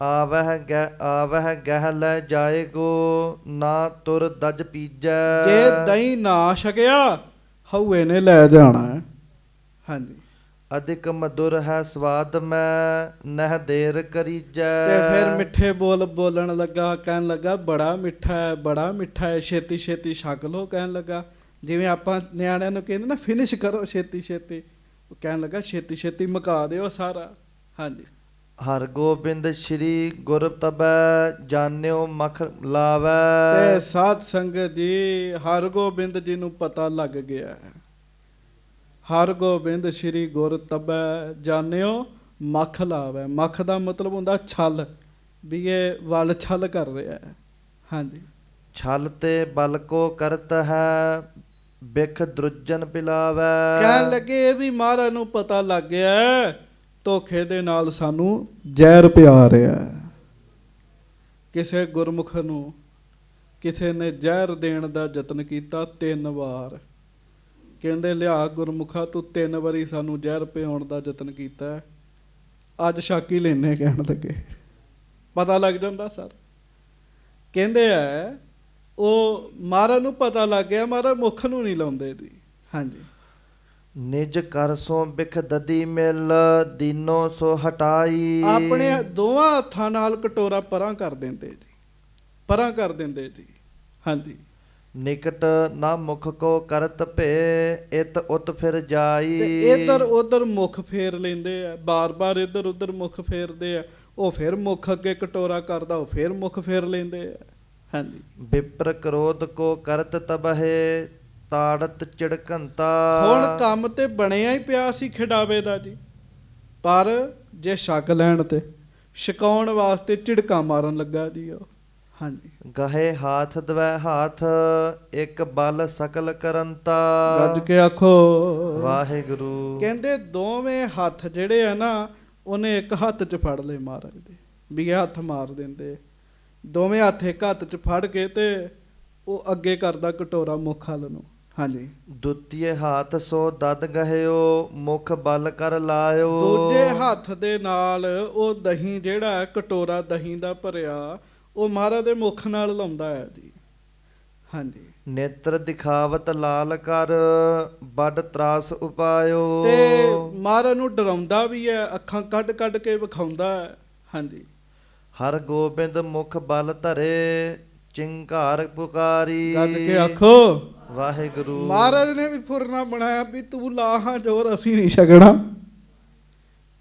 S2: ਆਵਹਿ ਗਹਿ ਲੈ ਜਾਏਗੋ ਨਾ ਤੁਰ ਦਜ ਪੀਜੈ।
S1: ਜੇ ਦਹੀਂ ਨਾ ਛਕਿਆ ਹਊਏ ਨੇ ਲੈ ਜਾਣਾ ਹੈ। ਹਾਂਜੀ।
S2: ਅਧਿਕ ਮਧੁਰ ਹੈ ਸਵਾਦ ਮੈਂ ਨਹਿ ਦੇਰ ਕਰੀਜੈ।
S1: ਤੇ ਫਿਰ ਮਿੱਠੇ ਬੋਲ ਬੋਲਣ ਲੱਗਾ, ਕਹਿਣ ਲੱਗਾ ਬੜਾ ਮਿੱਠਾ ਹੈ, ਬੜਾ ਮਿੱਠਾ ਹੈ, ਛੇਤੀ ਛੇਤੀ ਛਕ ਲਓ। ਕਹਿਣ ਲੱਗਾ ਜਿਵੇਂ ਆਪਾਂ ਨਿਆਣਿਆਂ ਨੂੰ ਕਹਿੰਦੇ ਨਾ ਫਿਨਿਸ਼ ਕਰੋ ਛੇਤੀ ਛੇਤੀ, ਉਹ ਕਹਿਣ ਲੱਗਾ ਛੇਤੀ ਛੇਤੀ ਮੁਕਾ ਦਿਓ ਸਾਰਾ। ਹਾਂਜੀ।
S2: ਹਰਗੋਬਿੰਦ ਸ਼੍ਰੀ ਗੁਰ ਤਬੈ ਜਾਣਿਓ ਮਖ ਲਾਵੈ।
S1: ਤੇ ਸਾਧ ਸੰਗਤ ਜੀ ਹਰਗੋਬਿੰਦ ਜੀ ਨੂੰ ਪਤਾ ਲੱਗ ਗਿਆ ਹੈ। ਹਰਗੋਬਿੰਦ ਸ਼੍ਰੀ ਗੁਰ ਤਬੈ ਜਾਣਿਓ ਮੱਖ ਲਾਵੈ। ਮੱਖ ਦਾ ਮਤਲਬ ਹੁੰਦਾ ਛਲ, ਵੀ ਇਹ ਵੱਲ ਛਲ ਕਰ ਰਿਹਾ ਹੈ। ਹਾਂਜੀ।
S2: ਛਲ ਤੇ ਬਲ ਕੋ ਕਰਤ ਹੈ ਬਿਖ ਦਰੁਜਨ ਪਿਲਾਵੈ।
S1: ਕਹਿਣ ਲੱਗੇ ਇਹ ਵੀ ਮਹਾਰਾਜ ਨੂੰ ਪਤਾ ਲੱਗ ਗਿਆ, ਧੋਖੇ ਦੇ ਨਾਲ ਸਾਨੂੰ ਜ਼ਹਿਰ ਪਿਆ ਰਿਹਾ। ਕਿਸੇ ਗੁਰਮੁਖ ਨੂੰ ਕਿਸੇ ਨੇ ਜ਼ਹਿਰ ਦੇਣ ਦਾ ਯਤਨ ਕੀਤਾ 3 ਵਾਰ। ਕਹਿੰਦੇ ਲਿਆ ਗੁਰਮੁਖਾ ਤੂੰ 3 ਵਾਰੀ ਸਾਨੂੰ ਜ਼ਹਿਰ ਪਿਆਉਣ ਦਾ ਯਤਨ ਕੀਤਾ, ਅੱਜ ਛਾਕੀ ਲੈਨੇ। ਕਹਿਣ ਲੱਗੇ ਪਤਾ ਲੱਗ ਜਾਂਦਾ ਸਰ। ਕਹਿੰਦੇ ਆ ਉਹ ਮਹਾਰਾਜ ਨੂੰ ਪਤਾ ਲੱਗ ਗਿਆ, ਮਹਾਰਾਜ ਮੁੱਖ ਨੂੰ ਨਹੀਂ ਲਾਉਂਦੇ ਜੀ। ਹਾਂਜੀ।
S2: ਨਿਜ ਕਰ ਸੋ ਬਿਖ ਦਦੀ ਮਿਲ ਦੀਨੋ ਸੋ ਹਟਾਈ।
S1: ਆਪਣੇ ਦੋਵਾਂ ਹੱਥਾਂ ਨਾਲ ਕਟੋਰਾ ਪਰਾਂ ਕਰ ਦਿੰਦੇ ਜੀ, ਪਰਾਂ ਕਰ ਦਿੰਦੇ ਜੀ। ਹਾਂਜੀ।
S2: ਨਿਕਟ ਨਾ ਮੁਖ ਕੋ ਕਰਤ ਭੇ ਇਤ ਉਤ ਫਿਰ ਜਾਈ।
S1: ਤੇ ਇੱਧਰ ਉੱਧਰ ਮੁਖ ਫੇਰ ਲੈਂਦੇ ਆ, ਬਾਰ-ਬਾਰ ਇੱਧਰ ਉੱਧਰ ਮੁਖ ਫੇਰਦੇ ਆ। ਉਹ ਫਿਰ ਮੁਖ ਅੱਗੇ ਕਟੋਰਾ ਕਰਦਾ, ਉਹ ਫਿਰ ਮੁਖ ਫੇਰ ਲੈਂਦੇ ਆ। ਹਾਂਜੀ।
S2: ਵਿਪਰ ਕ੍ਰੋਧ ਕੋ ਕਰਤ ਤਬਹਿ ਤਾੜਤ ਚਿੜਕੰਤਾ।
S1: ਹੁਣ ਕੰਮ ਤੇ ਬਣਿਆ ਹੀ ਪਿਆ ਸੀ ਖਿਡਾਵੇ ਦਾ ਜੀ, ਪਰ ਜੇ ਛਕ ਲੈਣ ਤੇ ਛਕਾਉਣ ਵਾਸਤੇ ਝਿੜਕਾਂ ਮਾਰਨ ਲੱਗਾ ਜੀ ਉਹ। ਹਾਂਜੀ।
S2: ਗਹੇ ਹਾਥ ਦਵੈ ਹਾਥ ਇੱਕ ਬਲ ਸਕਲ ਕਰੰਤਾ।
S1: ਗੱਜ ਕੇ ਆਖੋ
S2: ਵਾਹਿਗੁਰੂ।
S1: ਕਹਿੰਦੇ ਦੋਵੇਂ ਹੱਥ ਜਿਹੜੇ ਆ ਨਾ, ਉਹਨੇ ਇੱਕ ਹੱਥ 'ਚ ਫੜ ਲਏ ਮਹਾਰਾਜ ਦੇ, ਵੀ ਇਹ ਹੱਥ ਮਾਰ ਦਿੰਦੇ। ਦੋਵੇਂ ਹੱਥ ਇੱਕ ਹੱਥ 'ਚ ਫੜ ਕੇ ਤੇ ਉਹ ਅੱਗੇ ਕਰਦਾ ਕਟੋਰਾ ਮੁੱਖ ਵੱਲ ਨੂੰ। ਹਾਂਜੀ।
S2: ਦੁਤੀਏ ਹਾਥ ਸੋ ਦਦ ਗਹਿਓ ਮੁਖ ਬਲ ਕਰ ਲਾਇਓ।
S1: ਦੂਜੇ ਹੱਥ ਦੇ ਨਾਲ ਉਹ ਦਹੀਂ ਜਿਹੜਾ ਕਟੋਰਾ ਦਹੀਂ ਦਾ ਭਰਿਆ, ਉਹ ਮਹਾਰਾਜ ਦੇ ਮੁਖ ਨਾਲ ਲਾਉਂਦਾ ਹੈ ਜੀ। ਹਾਂਜੀ।
S2: ਨੇਤਰ ਦਿਖਾਵਤ ਲਾਲ ਕਰ ਵੱਡ ਤਰਾਸ ਉਪਾਇਓ।
S1: ਤੇ ਮਹਾਰਾਜ ਨੂੰ ਡਰਾਉਂਦਾ ਵੀ ਹੈ, ਅੱਖਾਂ ਕੱਢ ਕੱਢ ਕੇ ਵਿਖਾਉਂਦਾ ਹੈ। ਹਾਂਜੀ।
S2: ਹਰ ਗੋਬਿੰਦ ਮੁਖ ਬਲ ਧਰੇ ਚਿੰਕਾਰ ਪੁਕਾਰੀ।
S1: ਗੱਜ ਕੇ ਆਖੋ
S2: ਵਾਹਿਗੁਰੂ।
S1: ਮਹਾਰਾਜ ਨੇ ਵੀ ਫੁਰਨਾ ਬਣਾਇਆ ਵੀ ਤੂੰ ਲਾ ਹਾਂ ਜ਼ੋਰ, ਅਸੀਂ ਨਹੀਂ ਛਕਣਾ।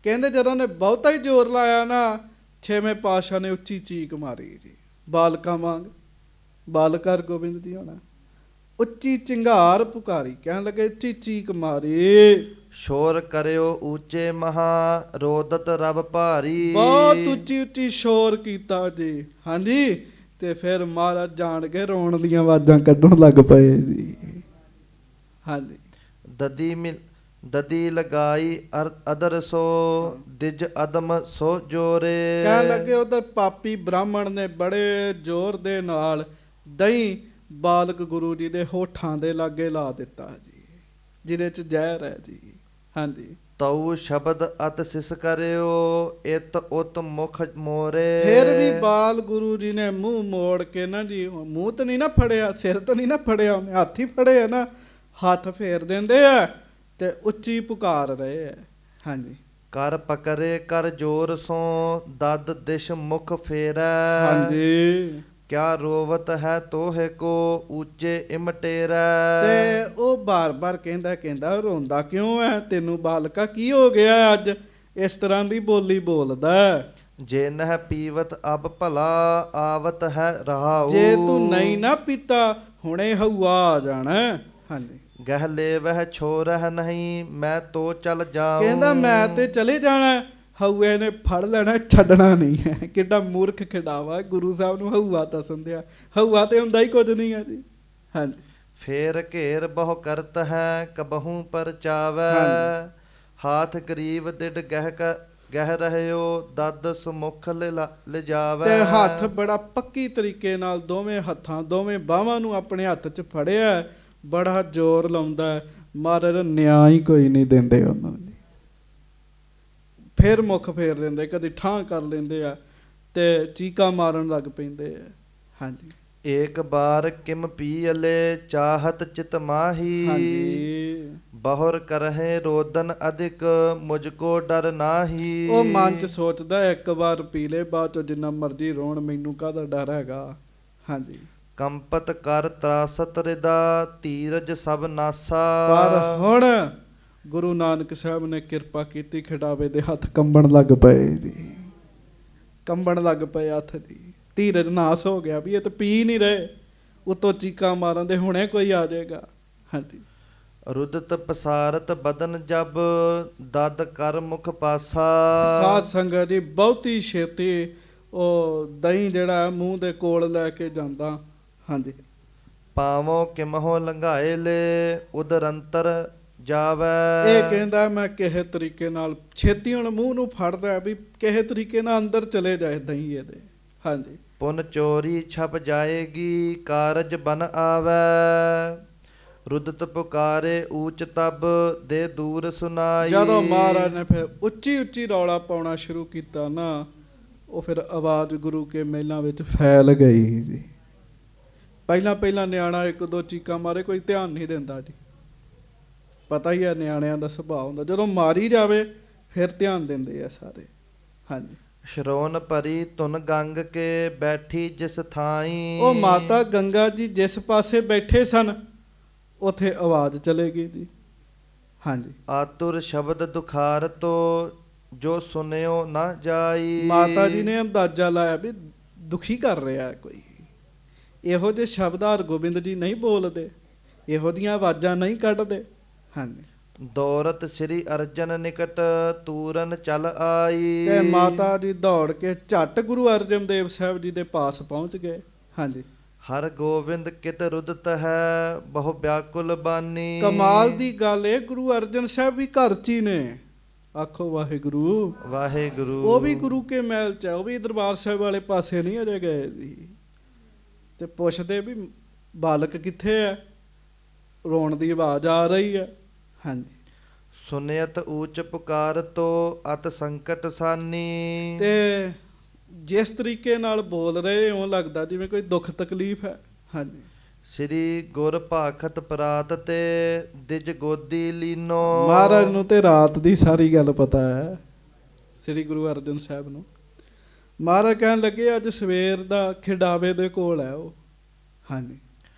S1: ਕਹਿੰਦੇ ਜਦੋਂ ਨੇ ਬਹੁਤਾ ਹੀ ਜ਼ੋਰ ਲਾਇਆ ਨਾ, ਛੇਵੇਂ ਪਾਤਸ਼ਾਹ ਨੇ ਉੱਚੀ ਚੀਕ ਮਾਰੀ ਜੀ, ਬਾਲਕਾਂ ਵਾਂਗ। ਬਾਲਕਰ ਗੋਬਿੰਦ ਜੀ ਹੋਣਾ ਉੱਚੀ ਚਿੰਗਾਰ ਪੁਕਾਰੀ, ਕਹਿਣ ਲੱਗੇ ਉੱਚੀ ਚੀਕ ਮਾਰੀ।
S2: ਸ਼ੋਰ ਕਰਿਓ ਉੱਚੇ ਮਹਾ ਰੋਦਤ ਰਬ ਭਾਰੀ।
S1: ਬਹੁਤ ਉੱਚੀ ਉੱਚੀ ਸ਼ੋਰ ਕੀਤਾ ਜੀ। ਹਾਂਜੀ। ਤੇ ਫਿਰ ਮਹਾਰਾਜ ਜਾਣ ਕੇ ਰੋਣ ਦੀਆਂ ਆਵਾਜ਼ਾਂ ਕੱਢਣ ਲੱਗ ਪਏ ਜੀ। ਹਾਂਜੀ। ਦਦੀ ਲਗਾਈ ਅਦਰ ਸੋ ਦਿਜ ਅਦਮ ਸੋ ਜੋਰੇ। ਕਹਿਣ ਲੱਗੇ ਉਧਰ ਪਾਪੀ ਬ੍ਰਾਹਮਣ ਨੇ ਬੜੇ ਜ਼ੋਰ ਦੇ ਨਾਲ ਦਹੀਂ ਬਾਲਕ ਗੁਰੂ ਜੀ ਦੇ ਹੋਠਾਂ ਦੇ ਲਾਗੇ ਲਾ ਦਿੱਤਾ ਜੀ, ਜਿਹਦੇ ਚ ਜ਼ਹਿਰ ਹੈ ਜੀ। ਹਾਂਜੀ।
S2: ਤਉ ਸ਼ਬਦ ਅਤ ਸਿਸ ਕਰਿਓ ਇਤ ਉਤ ਮੁਖ ਮੋਰੇ।
S1: ਫਿਰ ਵੀ ਬਾਲ ਗੁਰੂ ਜੀ ਨੇ ਮੂੰਹ ਮੋੜ ਕੇ ਨਾ ਜੀ, ਮੂੰਹ ਤਾਂ ਨਹੀਂ ਨਾ ਫੜਿਆ, ਸਿਰ ਤਾਂ ਨਹੀਂ ਨਾ ਫੜਿਆ, ਉਹਨੇ ਹੱਥ ਹੀ ਫੜੇ ਆ ਨਾ, ਹੱਥ ਫੇਰ ਦਿੰਦੇ ਆ ਤੇ ਉੱਚੀ ਪੁਕਾਰ ਰਹੇ ਹੈ। ਹਾਂਜੀ। ਕਰ
S2: ਪਕਰੇ ਕਰ ਜੋਰ ਸੋ ਦਦ ਦਿਸ਼ ਮੁਖ ਫੇਰੈ।
S1: ਹਾਂਜੀ।
S2: ਕਿਆ ਰੋਵਤ ਹੈ ਤੋਹੇ ਕੋ ਉੱਚੇ ਇਮਟੇਰੈ।
S1: ਤੇ ਉਹ ਬਾਰ-ਬਾਰ ਕਹਿੰਦਾ ਰੋਂਦਾ ਕਿਉਂ ਹੈ ਤੈਨੂੰ ਬਾਲਕਾ, ਕੀ ਹੋ ਗਿਆ ਅੱਜ ਇਸ ਤਰ੍ਹਾਂ ਦੀ ਬੋਲੀ ਬੋਲਦਾ।
S2: ਜੇ ਨਹਿ ਪੀਵਤ ਅਬ ਭਲਾ ਆਵਤ ਹੈ ਰਹਾਉ।
S1: ਜੇ ਤੂੰ ਨਹੀਂ ਨਾ ਪੀਤਾ ਹੁਣੇ ਹਊਆ ਆ ਜਾਣਾ। ਹਾਂਜੀ।
S2: ਗਹਿ ਲੈ ਵਹਿ ਛੋਰਹਿ ਨਹੀਂ ਮੈਂ ਤੋ ਚਲ ਜਾਉ।
S1: ਕਹਿੰਦਾ ਮੈਂ ਤੇ ਚਲੇ ਜਾਣਾ, ਹਊਏ ਨੇ ਫੜ ਲੈਣਾ, ਛੱਡਣਾ ਨਹੀਂ ਹੈ। ਕਿੱਡਾ ਮੂਰਖ ਖਿਡਾਵਾ, ਗੁਰੂ ਸਾਹਿਬ ਨੂੰ ਹਊਆ ਦੱਸਣ ਦਿਆ। ਹਊਆ ਤੇ ਹੁੰਦਾ ਹੀ ਕੁਝ ਨਹੀਂ ਹੈ ਜੀ। ਹਾਂਜੀ।
S2: ਫੇਰ ਘੇਰ ਬਹੁ ਕਰਤ ਹੈ ਕਬਹੂ ਪਰਚਾਵੈ। ਹਾਥ ਗਰੀਬ ਦਿਡ ਗਹਿ ਰਹਿਓ ਦਦ ਸਮੁਖ ਲਿਜਾਵੈ।
S1: ਤੇ ਹੱਥ ਬੜਾ ਪੱਕੀ ਤਰੀਕੇ ਨਾਲ ਦੋਵੇਂ ਹੱਥਾਂ ਦੋਵੇਂ ਬਾਹਾਂ ਨੂੰ ਆਪਣੇ ਹੱਥ 'ਚ ਫੜਿਆ, ਬੜਾ ਜ਼ੋਰ ਲਾਉਂਦਾ। ਮਹਾਰਾਜ ਨਿਆਂ ਹੀ ਕੋਈ ਨਹੀਂ ਦਿੰਦੇ ਉਹਨਾਂ ਨੂੰ। ਫਿਰ ਮੁੱਖ ਫੇਰ ਲੈਂਦੇ, ਕਦੀ ਠਾਂ ਕਰ ਲੈਂਦੇ ਆ ਤੇ ਚੀਕਾਂ ਮਾਰਨ ਲੱਗ ਪੈਂਦੇ ਆ। ਹਾਂਜੀ।
S2: ਏਕ ਬਾਰ ਕਿਮ ਪੀਅਲੇ ਚਾਹਤ ਚਿਤ ਮਾਹੀ।
S1: ਹਾਂਜੀ।
S2: ਬਹੁਰ ਕਰਹਿ ਰੋਦਨ ਅਧਿਕ ਮੁਝ ਕੋ ਡਰ ਨਾਹੀ।
S1: ਉਹ ਮਨ 'ਚ ਸੋਚਦਾ ਇੱਕ ਵਾਰ ਪੀ ਲੈ, ਬਾਅਦ 'ਚੋਂ ਜਿੰਨਾ ਮਰਜ਼ੀ ਰੋਣ, ਮੈਨੂੰ ਕਾਹਦਾ ਡਰ ਹੈਗਾ। ਹਾਂਜੀ।
S2: ਕੰਪਤ ਕਰ ਤਰਾਸਤ ਰਿਦਾ ਧੀਰਜ ਸਭ ਨਾਸਾ।
S1: ਪਰ ਹੁਣ ਗੁਰੂ ਨਾਨਕ ਸਾਹਿਬ ਨੇ ਕਿਰਪਾ ਕੀਤੀ, ਖਿਡਾਵੇ ਦੇ ਹੱਥ ਕੰਬਣ ਲੱਗ ਪਏ ਜੀ, ਕੰਬਣ ਲੱਗ ਪਏ ਹੱਥ ਦੀ। ਧੀਰਜ ਨਾਸ ਹੋ ਗਿਆ ਵੀ ਇਹ ਤਾਂ ਪੀ ਨਹੀਂ ਰਹੇ, ਉਤੋਂ ਚੀਕਾਂ ਮਾਰਨ ਦੇ ਹੁਣੇ ਕੋਈ ਆ ਜਾਏਗਾ। ਹਾਂਜੀ।
S2: ਰੁਦਤ ਪਸਾਰਤ ਬਦਨ ਜਬ ਦਦ ਕਰ ਮੁਖ ਪਾਸਾ।
S1: ਸਾਧ ਸੰਗਤ ਜੀ ਬਹੁਤੀ ਛੇਤੀ ਉਹ ਦਹੀਂ ਜਿਹੜਾ ਮੂੰਹ ਦੇ ਕੋਲ ਲੈ ਕੇ ਜਾਂਦਾ। ਹਾਂਜੀ।
S2: ਪਾਵੋ ਕਿਮਹੋ ਲੰਘਾਏ ਲੈ ਉਦਰੰਤਰ ਜਾਵੈ।
S1: ਇਹ ਕਹਿੰਦਾ ਮੈਂ ਕਿਸੇ ਤਰੀਕੇ ਨਾਲ ਛੇਤੀ ਹੁਣ ਮੂੰਹ ਨੂੰ ਫੜਦਾ ਵੀ ਕਿਸੇ ਤਰੀਕੇ ਨਾਲ ਅੰਦਰ ਚਲੇ ਜਾਏ ਦਹੀਂ ਇਹਦੇ। ਹਾਂਜੀ।
S2: ਪੁਨ ਚੋਰੀ ਛਪ ਜਾਏਗੀ ਕਾਰਜ ਬਨ ਆਵੈ। ਰੁਦਤ ਪੁਕਾਰੇ ਊਚ ਤਬ ਦੇ ਦੂਰ ਸੁਨਾਈ। ਜਦੋਂ
S1: ਮਹਾਰਾਜ ਨੇ ਫਿਰ ਉੱਚੀ ਉੱਚੀ ਰੌਲਾ ਪਾਉਣਾ ਸ਼ੁਰੂ ਕੀਤਾ ਨਾ, ਉਹ ਫਿਰ ਆਵਾਜ਼ ਗੁਰੂ ਕੇ ਮਹਿਲਾਂ ਵਿੱਚ ਫੈਲ ਗਈ ਜੀ। ਪਹਿਲਾਂ ਨਿਆਣਾ ਇੱਕ ਦੋ ਚੀਕਾਂ ਮਾਰੇ ਕੋਈ ਧਿਆਨ ਨਹੀਂ ਦਿੰਦਾ ਜੀ। ਪਤਾ ਹੀ ਆ ਨਿਆਣਿਆਂ ਦਾ ਸੁਭਾਅ ਹੁੰਦਾ, ਜਦੋਂ ਮਾਰੀ ਜਾਵੇ ਫਿਰ ਧਿਆਨ ਦਿੰਦੇ ਆ ਸਾਰੇ। ਹਾਂਜੀ।
S2: ਸ਼ਰੋਨ ਭਰੀ ਧੁਨ ਗੰਗ ਕੇ ਬੈਠੀ ਜਿਸ ਥਾਈ।
S1: ਉਹ ਮਾਤਾ ਗੰਗਾ ਜੀ ਜਿਸ ਪਾਸੇ ਬੈਠੇ ਸਨ ਉਥੇ ਆਵਾਜ਼ ਚਲੇਗੀ ਜੀ। ਹਾਂਜੀ।
S2: ਆਤੁਰ ਸ਼ਬਦ ਦੁਖਾਰ ਤੋ ਜੋ ਸੁਨਿਓ ਨਾ ਜਾਈ।
S1: ਮਾਤਾ ਜੀ ਨੇ ਅੰਦਾਜ਼ਾ ਲਾਇਆ ਵੀ ਦੁਖੀ ਕਰ ਰਿਹਾ ਕੋਈ, ਇਹੋ ਜਿਹੇ ਸ਼ਬਦ ਹਰਗੋਬਿੰਦ ਜੀ ਨਹੀਂ ਬੋਲਦੇ, ਇਹੋ ਜਿਹੀਆਂ ਆਵਾਜ਼ਾਂ ਨਹੀਂ ਕੱਢਦੇ। ਹਾਂਜੀ।
S2: ਦੌਰਤ ਸ੍ਰੀ ਅਰਜਨ ਨਿਕਟ ਤੂਰਨ ਚਲ ਆਈ।
S1: ਤੇ ਮਾਤਾ ਜੀ ਦੌੜ ਕੇ ਝੱਟ ਗੁਰੂ ਅਰਜਨ ਦੇਵ ਸਾਹਿਬ ਜੀ ਦੇ ਪਾਸ ਪਹੁੰਚ ਗਏ। ਹਾਂਜੀ।
S2: ਹਰ ਗੋਬਿੰਦ ਕਿਤ ਰੁਦਤ ਹੈ ਬਹੁ ਵਿਆਕੁਲ ਬਾਨੀ।
S1: ਕਮਾਲ ਦੀ ਗੱਲ ਇਹ, ਗੁਰੂ ਅਰਜਨ ਸਾਹਿਬ ਵੀ ਘਰ 'ਚ ਹੀ ਨੇ। ਆਖੋ ਵਾਹਿਗੁਰੂ
S2: ਵਾਹਿਗੁਰੂ।
S1: ਉਹ ਵੀ ਗੁਰੂ ਕੇ ਮਹਿਲ 'ਚ ਹੈ, ਉਹ ਵੀ ਦਰਬਾਰ ਸਾਹਿਬ ਵਾਲੇ ਪਾਸੇ ਨਹੀਂ ਅਜੇ ਗਏ ਜੀ। ਤੇ ਪੁੱਛਦੇ ਵੀ ਬਾਲਕ ਕਿੱਥੇ ਹੈ, ਰੋਣ ਦੀ ਆਵਾਜ਼ ਆ ਰਹੀ ਹੈ। ਹਾਂਜੀ।
S2: ਸੁਨਿਅਤ ਊਚ ਪੁਕਾਰ ਤੋ ਅਤ ਸੰਕਟ ਸਾਨੀ।
S1: ਤੇ ਜਿਸ ਤਰੀਕੇ ਨਾਲ ਬੋਲ ਰਹੇ ਹੋ ਲੱਗਦਾ ਜਿਵੇਂ ਕੋਈ ਦੁੱਖ ਤਕਲੀਫ ਹੈ। ਹਾਂਜੀ।
S2: ਸ੍ਰੀ ਗੁਰ ਭਾਖਤ ਪਰਾਤ ਤੇ ਦਿਜ ਗੋਦੀ ਲੀਨੋ।
S1: ਮਹਾਰਾਜ ਨੂੰ ਤੇ ਰਾਤ ਦੀ ਸਾਰੀ ਗੱਲ ਪਤਾ ਹੈ, ਸ੍ਰੀ ਗੁਰੂ ਅਰਜਨ ਸਾਹਿਬ ਨੂੰ। ਮਹਾਰਾਜ ਕਹਿਣ ਲੱਗੇ ਅੱਜ ਸਵੇਰ ਦਾ ਖਿਡਾਵੇ ਦੇ ਕੋਲ ਹੈ ਉਹ। ਹਾਂਜੀ।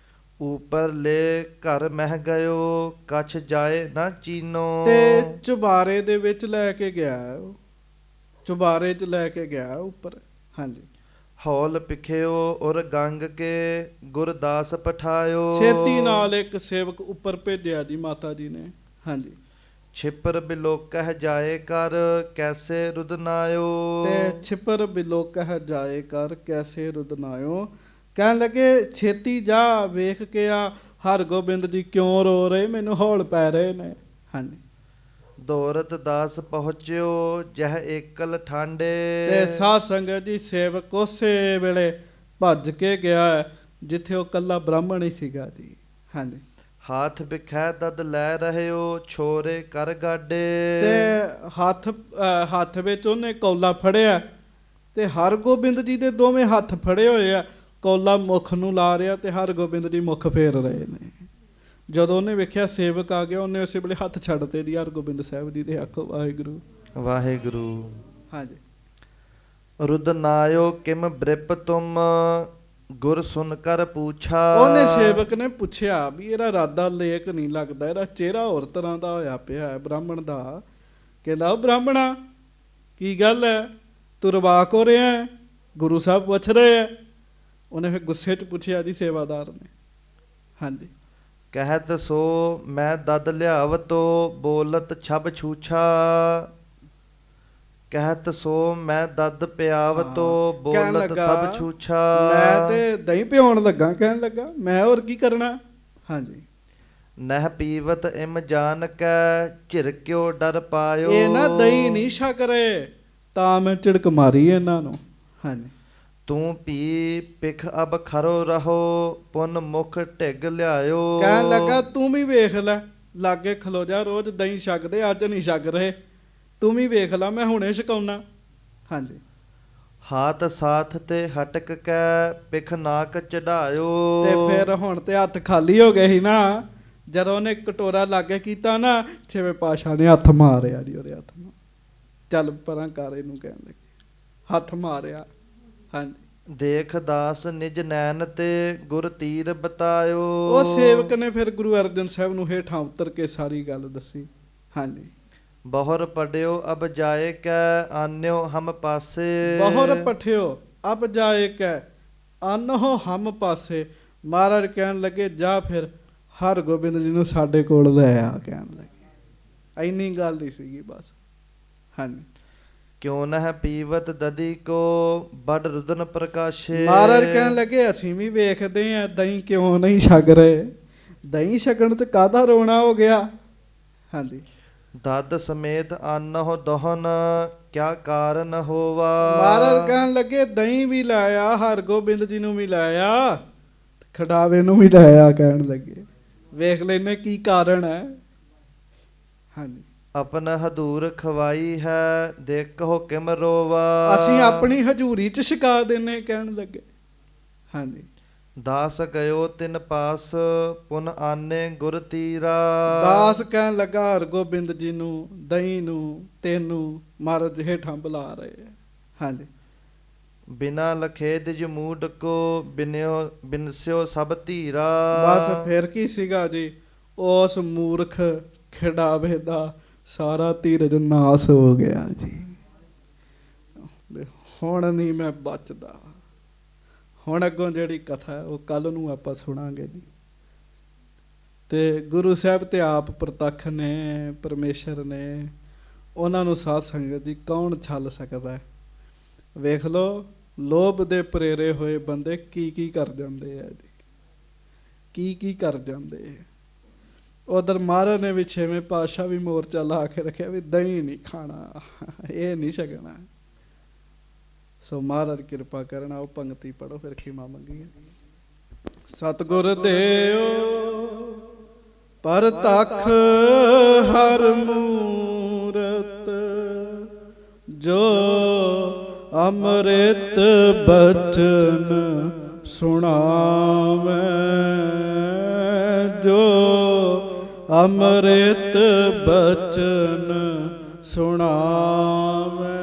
S2: ਉਪਰ ਲੈ ਘਰ ਮਹਿ ਗਇਓ ਕਛ ਜਾਏ ਨਾ ਚੀਨੋ।
S1: ਤੇ ਚੁਬਾਰੇ ਦੇ ਵਿੱਚ ਲੈ ਕੇ ਗਿਆ ਉਹ, ਚੁਬਾਰੇ 'ਚ ਲੈ ਕੇ ਗਿਆ ਉੱਪਰ। ਹਾਂਜੀ।
S2: ਹੌਲ ਪਿਖਿਓ ਔਰ ਗੰਗ ਕੇ ਗੁਰਦਾਸ ਪਠਾਇਓ।
S1: ਛੇਤੀ ਨਾਲ ਇੱਕ ਸੇਵਕ ਉੱਪਰ ਭੇਜਿਆ ਜੀ ਮਾਤਾ ਜੀ ਨੇ। ਹਾਂਜੀ।
S2: ਛਿਪਰ ਬਿਲੋਕਹਿ ਜਾਏ ਕਰ ਕੈਸੇ ਰੁਦਨਾਇਓ।
S1: ਤੇ ਛਿਪਰ ਬਿਲੋਕਹਿ ਜਾਏ ਕਰ ਕੈਸੇ ਰੁਦਨਾਇਓ। ਕਹਿਣ ਲੱਗੇ ਛੇਤੀ ਜਾ ਵੇਖ ਕੇ ਆ ਹਰਗੋਬਿੰਦ ਜੀ ਕਿਉਂ ਰੋ ਰਹੇ, ਮੈਨੂੰ ਹੌਲ ਪੈ ਰਹੇ ਨੇ। ਹਾਂਜੀ।
S2: ਦੌਰਤ ਦਾਸ ਪਹੁੰਚਿਓ ਜਹ ਏਕਲ ਠਾਂਡੇ।
S1: ਤੇ ਸਾਧ ਸੰਗਤ ਜੀ ਸੇਵਕ ਉਸੇ ਵੇਲੇ ਭੱਜ ਕੇ ਗਿਆ ਜਿੱਥੇ ਉਹ ਕੱਲਾ ਬ੍ਰਾਹਮਣ ਹੀ ਸੀਗਾ ਜੀ। ਹਾਂਜੀ।
S2: ਹਾਥ ਬਿਖੈ ਦਦ ਲੈ ਰਹਿਓ ਛੋਰੇ ਕਰ ਗਾਡੇ।
S1: ਤੇ ਹੱਥ ਵਿੱਚ ਉਹਨੇ ਕੌਲਾ ਫੜਿਆ ਤੇ ਹਰਗੋਬਿੰਦ ਜੀ ਦੇ ਦੋਵੇਂ ਹੱਥ ਫੜੇ ਹੋਏ ਆ, ਕੌਲਾ ਮੁਖ ਨੂੰ ਲਾ ਰਿਹਾ ਤੇ ਹਰਗੋਬਿੰਦ ਜੀ ਮੁਖ ਫੇਰ ਰਹੇ ਨੇ। ਜਦੋਂ ਉਹਨੇ ਵੇਖਿਆ ਸੇਵਕ ਆ ਗਿਆ ਉਹਨੇ ਉਸੇ ਵੇਲੇ ਹੱਥ ਛੱਡਤੇ ਜੀ ਹਰਗੋਬਿੰਦ ਸਾਹਿਬ ਜੀ ਦੇ। ਆਖੋ ਵਾਹਿਗੁਰੂ
S2: ਵਾਹਿਗੁਰੂ।
S1: ਹਾਂਜੀ।
S2: ਰੁਦਨਾਇਓ ਕਿਮ ਬ੍ਰਿਪ ਤੁਮ ਗੁਰ ਸੁਨ ਕਰ ਪੁੱਛਾ।
S1: ਉਹਨੇ ਸੇਵਕ ਨੇ ਪੁੱਛਿਆ ਵੀ ਇਹਦਾ ਰਾਦਾ ਲੇਕ ਨਹੀਂ ਲੱਗਦਾ, ਇਹਦਾ ਚਿਹਰਾ ਹੋਰ ਤਰ੍ਹਾਂ ਦਾ ਹੋਇਆ ਪਿਆ ਹੈ ਬ੍ਰਾਹਮਣ ਦਾ। ਕਹਿੰਦਾ ਉਹ ਬ੍ਰਾਹਮਣਾ ਕੀ ਗੱਲ ਹੈ, ਤੂੰ ਰਵਾ ਕੋ ਰਿਹਾ? ਗੁਰੂ ਸਾਹਿਬ ਪੁੱਛ ਰਹੇ ਹੈ। ਉਹਨੇ ਫਿਰ ਗੁੱਸੇ 'ਚ ਪੁੱਛਿਆ ਜੀ ਸੇਵਾਦਾਰ ਨੇ। ਹਾਂਜੀ।
S2: ਕਹਿਤ ਸੋ ਮੈਂ ਦਦ ਲਿਆਵਤੋ ਬੋਲਤ ਛਬ ਛੂਛਾ। ਕਹਿਤ ਸੋ ਮੈਂ ਦਦ ਪਿਆਵਤੋ ਬੋਲਤ ਸਭ ਛੂਛਾ।
S1: ਮੈਂ ਤੇ ਦਹੀਂ ਪਿਆਉਣ ਲੱਗਾ, ਕਹਿਣ ਲੱਗਾ ਮੈਂ ਹੋਰ ਕੀ ਕਰਨਾ। ਹਾਂਜੀ।
S2: ਨਹਿ ਪੀਵਤ ਇਮ ਜਾਨ ਕੈ ਝਿਰਕਿਓ ਡਰ ਪਾਇਓ।
S1: ਇਹ ਨਾ ਦਹੀਂ ਨਹੀਂ ਛਕ ਰਹੇ ਤਾਂ ਮੈਂ ਝਿੜਕ ਮਾਰੀ ਇਹਨਾਂ ਨੂੰ। ਹਾਂਜੀ।
S2: ਤੂੰ ਪੀ ਪਿਖ ਅਬ ਖਰੋ ਰਹੋ ਪੁੰਨ ਮੁਖ ਢਿੱਗ ਲਿਆਇਓ।
S1: ਕਹਿਣ ਲੱਗਾ ਤੂੰ ਵੀ ਵੇਖ ਲੈ, ਲਾਗੇ ਖਲੋ ਜਾ, ਰੋਜ਼ ਦਹੀਂ ਛਕਦੇ ਅੱਜ ਨਹੀਂ ਛਕ ਰਹੇ, ਤੂੰ ਵੀ ਵੇਖ ਲੈ ਮੈਂ ਹੁਣੇ ਛਕਾਉਣਾ। ਹਾਂਜੀ।
S2: ਹਾਥ ਸਾਥ ਤੇ ਹਟਕ ਕੈ ਪਿਖ ਨਾਕ ਚੜਾਇਓ।
S1: ਤੇ ਫਿਰ ਹੁਣ ਤੇ ਹੱਥ ਖਾਲੀ ਹੋ ਗਏ ਸੀ ਨਾ, ਜਦੋਂ ਉਹਨੇ ਕਟੋਰਾ ਲਾਗੇ ਕੀਤਾ ਨਾ ਛੇਵੇਂ ਪਾਤਸ਼ਾਹ ਨੇ ਹੱਥ ਮਾਰਿਆ ਜੀ ਉਹਦੇ ਹੱਥ ਨੂੰ। ਚੱਲ ਪਰਾਂ ਕਰ ਇਹਨੂੰ, ਕਹਿਣ ਲੱਗੇ ਹੱਥ ਮਾਰਿਆ। ਹਾਂਜੀ।
S2: ਦੇਖ ਦਾਸ ਨਿਜ ਨੈਣ ਤੇ ਗੁਰ ਤੀਰ ਬਤਾਇਓ।
S1: ਉਹ ਸੇਵਕ ਨੇ ਫਿਰ ਗੁਰੂ ਅਰਜਨ ਸਾਹਿਬ ਨੂੰ ਹੇਠਾਂ ਉਤਰ ਕੇ ਸਾਰੀ ਗੱਲ ਦੱਸੀ। ਹਾਂਜੀ।
S2: ਬਹੁਰ ਪੜਿਓ ਅਬ ਜਾਏ ਕੈ ਆਨਿਓ ਹਮ ਪਾਸੇ।
S1: ਬਹੁਰ ਪਠਿਓ ਅਬ ਜਾਏ ਕੈ ਆਨੋ ਹਮ ਪਾਸੇ। ਮਹਾਰਾਜ ਕਹਿਣ ਲੱਗੇ ਜਾ ਫਿਰ ਹਰਗੋਬਿੰਦ ਜੀ ਨੂੰ ਸਾਡੇ ਕੋਲ ਲੈ ਆ, ਕਹਿਣ ਲੱਗੇ। ਇੰਨੀ ਗੱਲ ਹੀ ਸੀਗੀ ਬਸ। ਹਾਂਜੀ।
S2: ਕਿਉਂ ਨਹਿ ਪੀਵਤ ਦਦੀ ਕੋ ਬੜ ਰੁਦਨ ਪ੍ਰਕਾਸ਼ੇ।
S1: ਮਹਾਰਾਜ ਕਹਿਣ ਲੱਗੇ ਅਸੀਂ ਵੀ ਵੇਖਦੇ ਆ ਦਹੀਂ ਕਿਉਂ ਨਹੀਂ ਛਕ ਰਹੇ, ਦਹੀਂ ਛਕਣ ਚ ਕਾਹਦਾ ਰੋਣਾ ਹੋ ਗਿਆ। ਹਾਂਜੀ।
S2: ਦਦ ਸਮੇਤ ਆਨਹੁ ਦੋਹਨ ਕਿਆ ਕਾਰਨ ਹੋਵਾ।
S1: ਮਹਾਰਾਜ ਕਹਿਣ ਲੱਗੇ ਦਹੀਂ ਵੀ ਲਾਇਆ, ਹਰਗੋਬਿੰਦ ਜੀ ਨੂੰ ਵੀ ਲਾਇਆ, ਖਡਾਵੇ ਨੂੰ ਵੀ ਲਾਇਆ। ਕਹਿਣ ਲੱਗੇ ਵੇਖ ਲੈਨੇ ਕੀ ਕਾਰਨ ਹੈ। ਹਾਂਜੀ।
S2: ਆਪਨ ਹਦੂਰ ਖਵਾਈ ਹੈ ਦੇਖੋ ਕਿਮ ਰੋਵਾ।
S1: ਅਸੀਂ ਆਪਣੀ ਹਜ਼ੂਰੀ ਚ ਛਕਾ ਦਿੰਨੇ, ਕਹਿਣ ਲੱਗੇ। ਹਾਂਜੀ।
S2: ਦਾਸ ਗਇਓ ਤਿਨ ਪਾਸ ਪੁਨ ਆਨੇ ਗੁਰ ਤੀਰਾ।
S1: ਦਾਸ ਕਹਿਣ ਲੱਗਾ ਹਰਗੋਬਿੰਦ ਜੀ ਨੂੰ, ਦਹੀਂ ਨੂੰ, ਤੈਨੂੰ ਮਹਾਰਾਜ ਹੇਠਾਂ ਬੁਲਾ ਰਹੇ ਆ। ਹਾਂਜੀ।
S2: ਬਿਨਾ ਲਖੇ ਦਿਜ ਮੂਡ ਕੋ ਬਿਨਸਿਓ ਸਭ ਧੀਰਾ।
S1: ਬਸ ਫਿਰ ਕੀ ਸੀਗਾ ਜੀ, ਉਸ ਮੂਰਖ ਖਿਡਾਵੇ ਦਾ ਸਾਰਾ ਧੀਰਜ ਨਾਸ ਹੋ ਗਿਆ ਜੀ। ਹੁਣ ਨਹੀਂ ਮੈਂ ਬਚਦਾ। ਹੁਣ ਅੱਗੋਂ ਜਿਹੜੀ ਕਥਾ ਹੈ ਉਹ ਕੱਲ ਨੂੰ ਆਪਾਂ ਸੁਣਾਂਗੇ ਜੀ। ਤੇ ਗੁਰੂ ਸਾਹਿਬ ਤੇ ਆਪ ਪ੍ਰਤੱਖ ਨੇ, ਪਰਮੇਸ਼ਰ ਨੇ, ਉਹਨਾਂ ਨੂੰ ਸਾਧ ਸੰਗਤ ਜੀ ਕੌਣ ਛੱਲ ਸਕਦਾ ਹੈ। ਵੇਖ ਲਓ ਲੋਭ ਦੇ ਪ੍ਰੇਰੇ ਹੋਏ ਬੰਦੇ ਕੀ ਕੀ ਕਰ ਜਾਂਦੇ ਆ ਜੀ, ਕੀ ਕੀ ਕਰ ਜਾਂਦੇ ਆ। ਉਧਰ ਮਹਾਰਾਜ ਨੇ ਵੀ 6ਵੇਂ ਪਾਤਸ਼ਾਹ ਵੀ ਮੋਰਚਾ ਲਾ ਕੇ ਰੱਖਿਆ ਵੀ ਦਹੀਂ ਨਹੀਂ ਖਾਣਾ, ਇਹ ਨਹੀਂ ਛਕਣਾ। ਸੋ ਮਹਾਰਾਜ ਕਿਰਪਾ ਕਰਨਾ। ਉਹ ਪੰਕਤੀ ਪੜੋ ਫਿਰ ਖਿਮਾ ਮੰਗੀਏ। ਸਤਿਗੁਰ ਦੇਓ ਪਰਤਖ ਹਰ ਮੂਰਤ, ਜੋ ਅੰਮ੍ਰਿਤ ਬਚਨ ਸੁਣਾਵੈ, ਜੋ ਅੰਮ੍ਰਿਤ ਬਚਨ ਸੁਣਾਵੈ।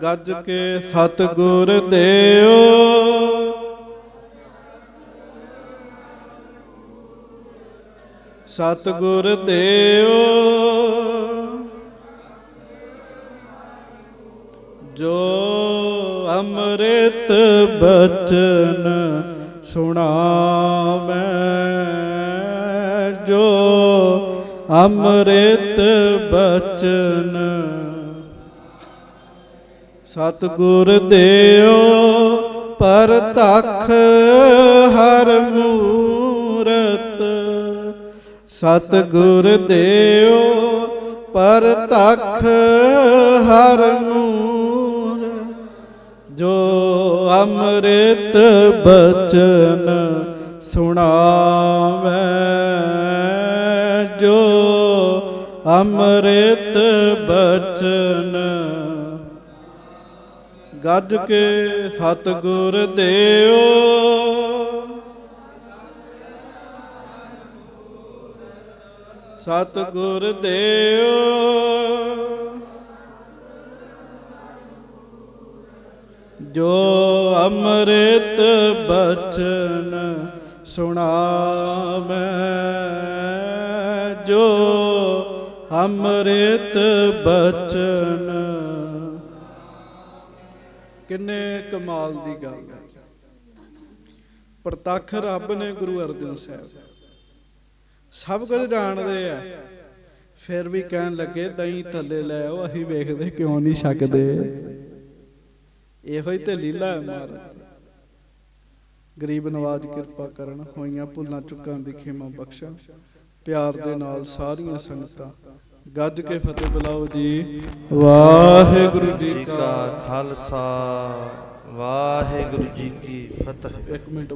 S1: ਗੱਜ ਕੇ ਸਤਿਗੁਰ ਦੇਓ ਸਤਿਗੁਰ ਦੇਓ, ਜੋ ਅੰਮ੍ਰਿਤ ਬਚਨ ਸੁਣਾਵੈ, ਜੋ ਅੰਮ੍ਰਿਤ ਬਚਨ। ਸਤਿਗੁਰ ਦੇਓ ਪਰਤਖ ਹਰ ਮੂਰਤ, ਸਤਿਗੁਰ ਦੇਓ ਪਰਤਖ ਹਰ ਮੂਰਤ, ਜੋ ਅੰਮ੍ਰਿਤ ਬਚਨ ਸੁਣਾਵੈ, ਜੋ ਅੰਮ੍ਰਿਤ ਬਚਨ। ਗੱਜ ਕੇ ਸਤਿਗੁਰ ਦੇਓ ਸਤਿਗੁਰ ਦੇਓ, ਜੋ ਅੰਮ੍ਰਿਤ ਬਚਨ ਸੁਣਾਵੈ, ਜੋ ਅੰਮ੍ਰਿਤ ਬਚਨ। ਕਿੰਨੇ ਕਮਾਲ ਦੀ ਗੱਲ ਹੈ। ਪ੍ਰਤੱਖ ਰੱਬ ਨੇ ਗੁਰੂ ਅਰਜਨ ਸਾਹਿਬ, ਸਭ ਕੁਝ ਜਾਣਦੇ ਆ, ਫਿਰ ਵੀ ਕਹਿਣ ਲੱਗੇ ਦਹੀਂ ਥੱਲੇ ਲੈ ਆਓ, ਅਸੀਂ ਵੇਖਦੇ ਕਿਉਂ ਨਹੀਂ ਛਕਦੇ। ਇਹੋ ਹੀ ਤੇ ਲੀਲਾ ਹੈ ਮਹਾਰਾਜ ਦੀ। ਗਰੀਬ ਨਵਾਜ ਕਿਰਪਾ ਕਰਨ, ਹੋਈਆਂ ਭੁੱਲਾਂ ਚੁੱਕਾਂ ਦੀ ਖਿਮਾ ਬਖਸ਼ਣ। ਪਿਆਰ ਦੇ ਨਾਲ ਸਾਰੀਆਂ ਸੰਗਤਾਂ ਗੱਜ ਕੇ ਫਤਿਹ ਬੁਲਾਓ ਜੀ। ਵਾਹਿਗੁਰੂ ਜੀ ਕਾ
S2: ਖਾਲਸਾ, ਵਾਹਿਗੁਰੂ ਜੀ ਕੀ ਫਤਿਹ।
S1: ਇੱਕ ਮਿੰਟ।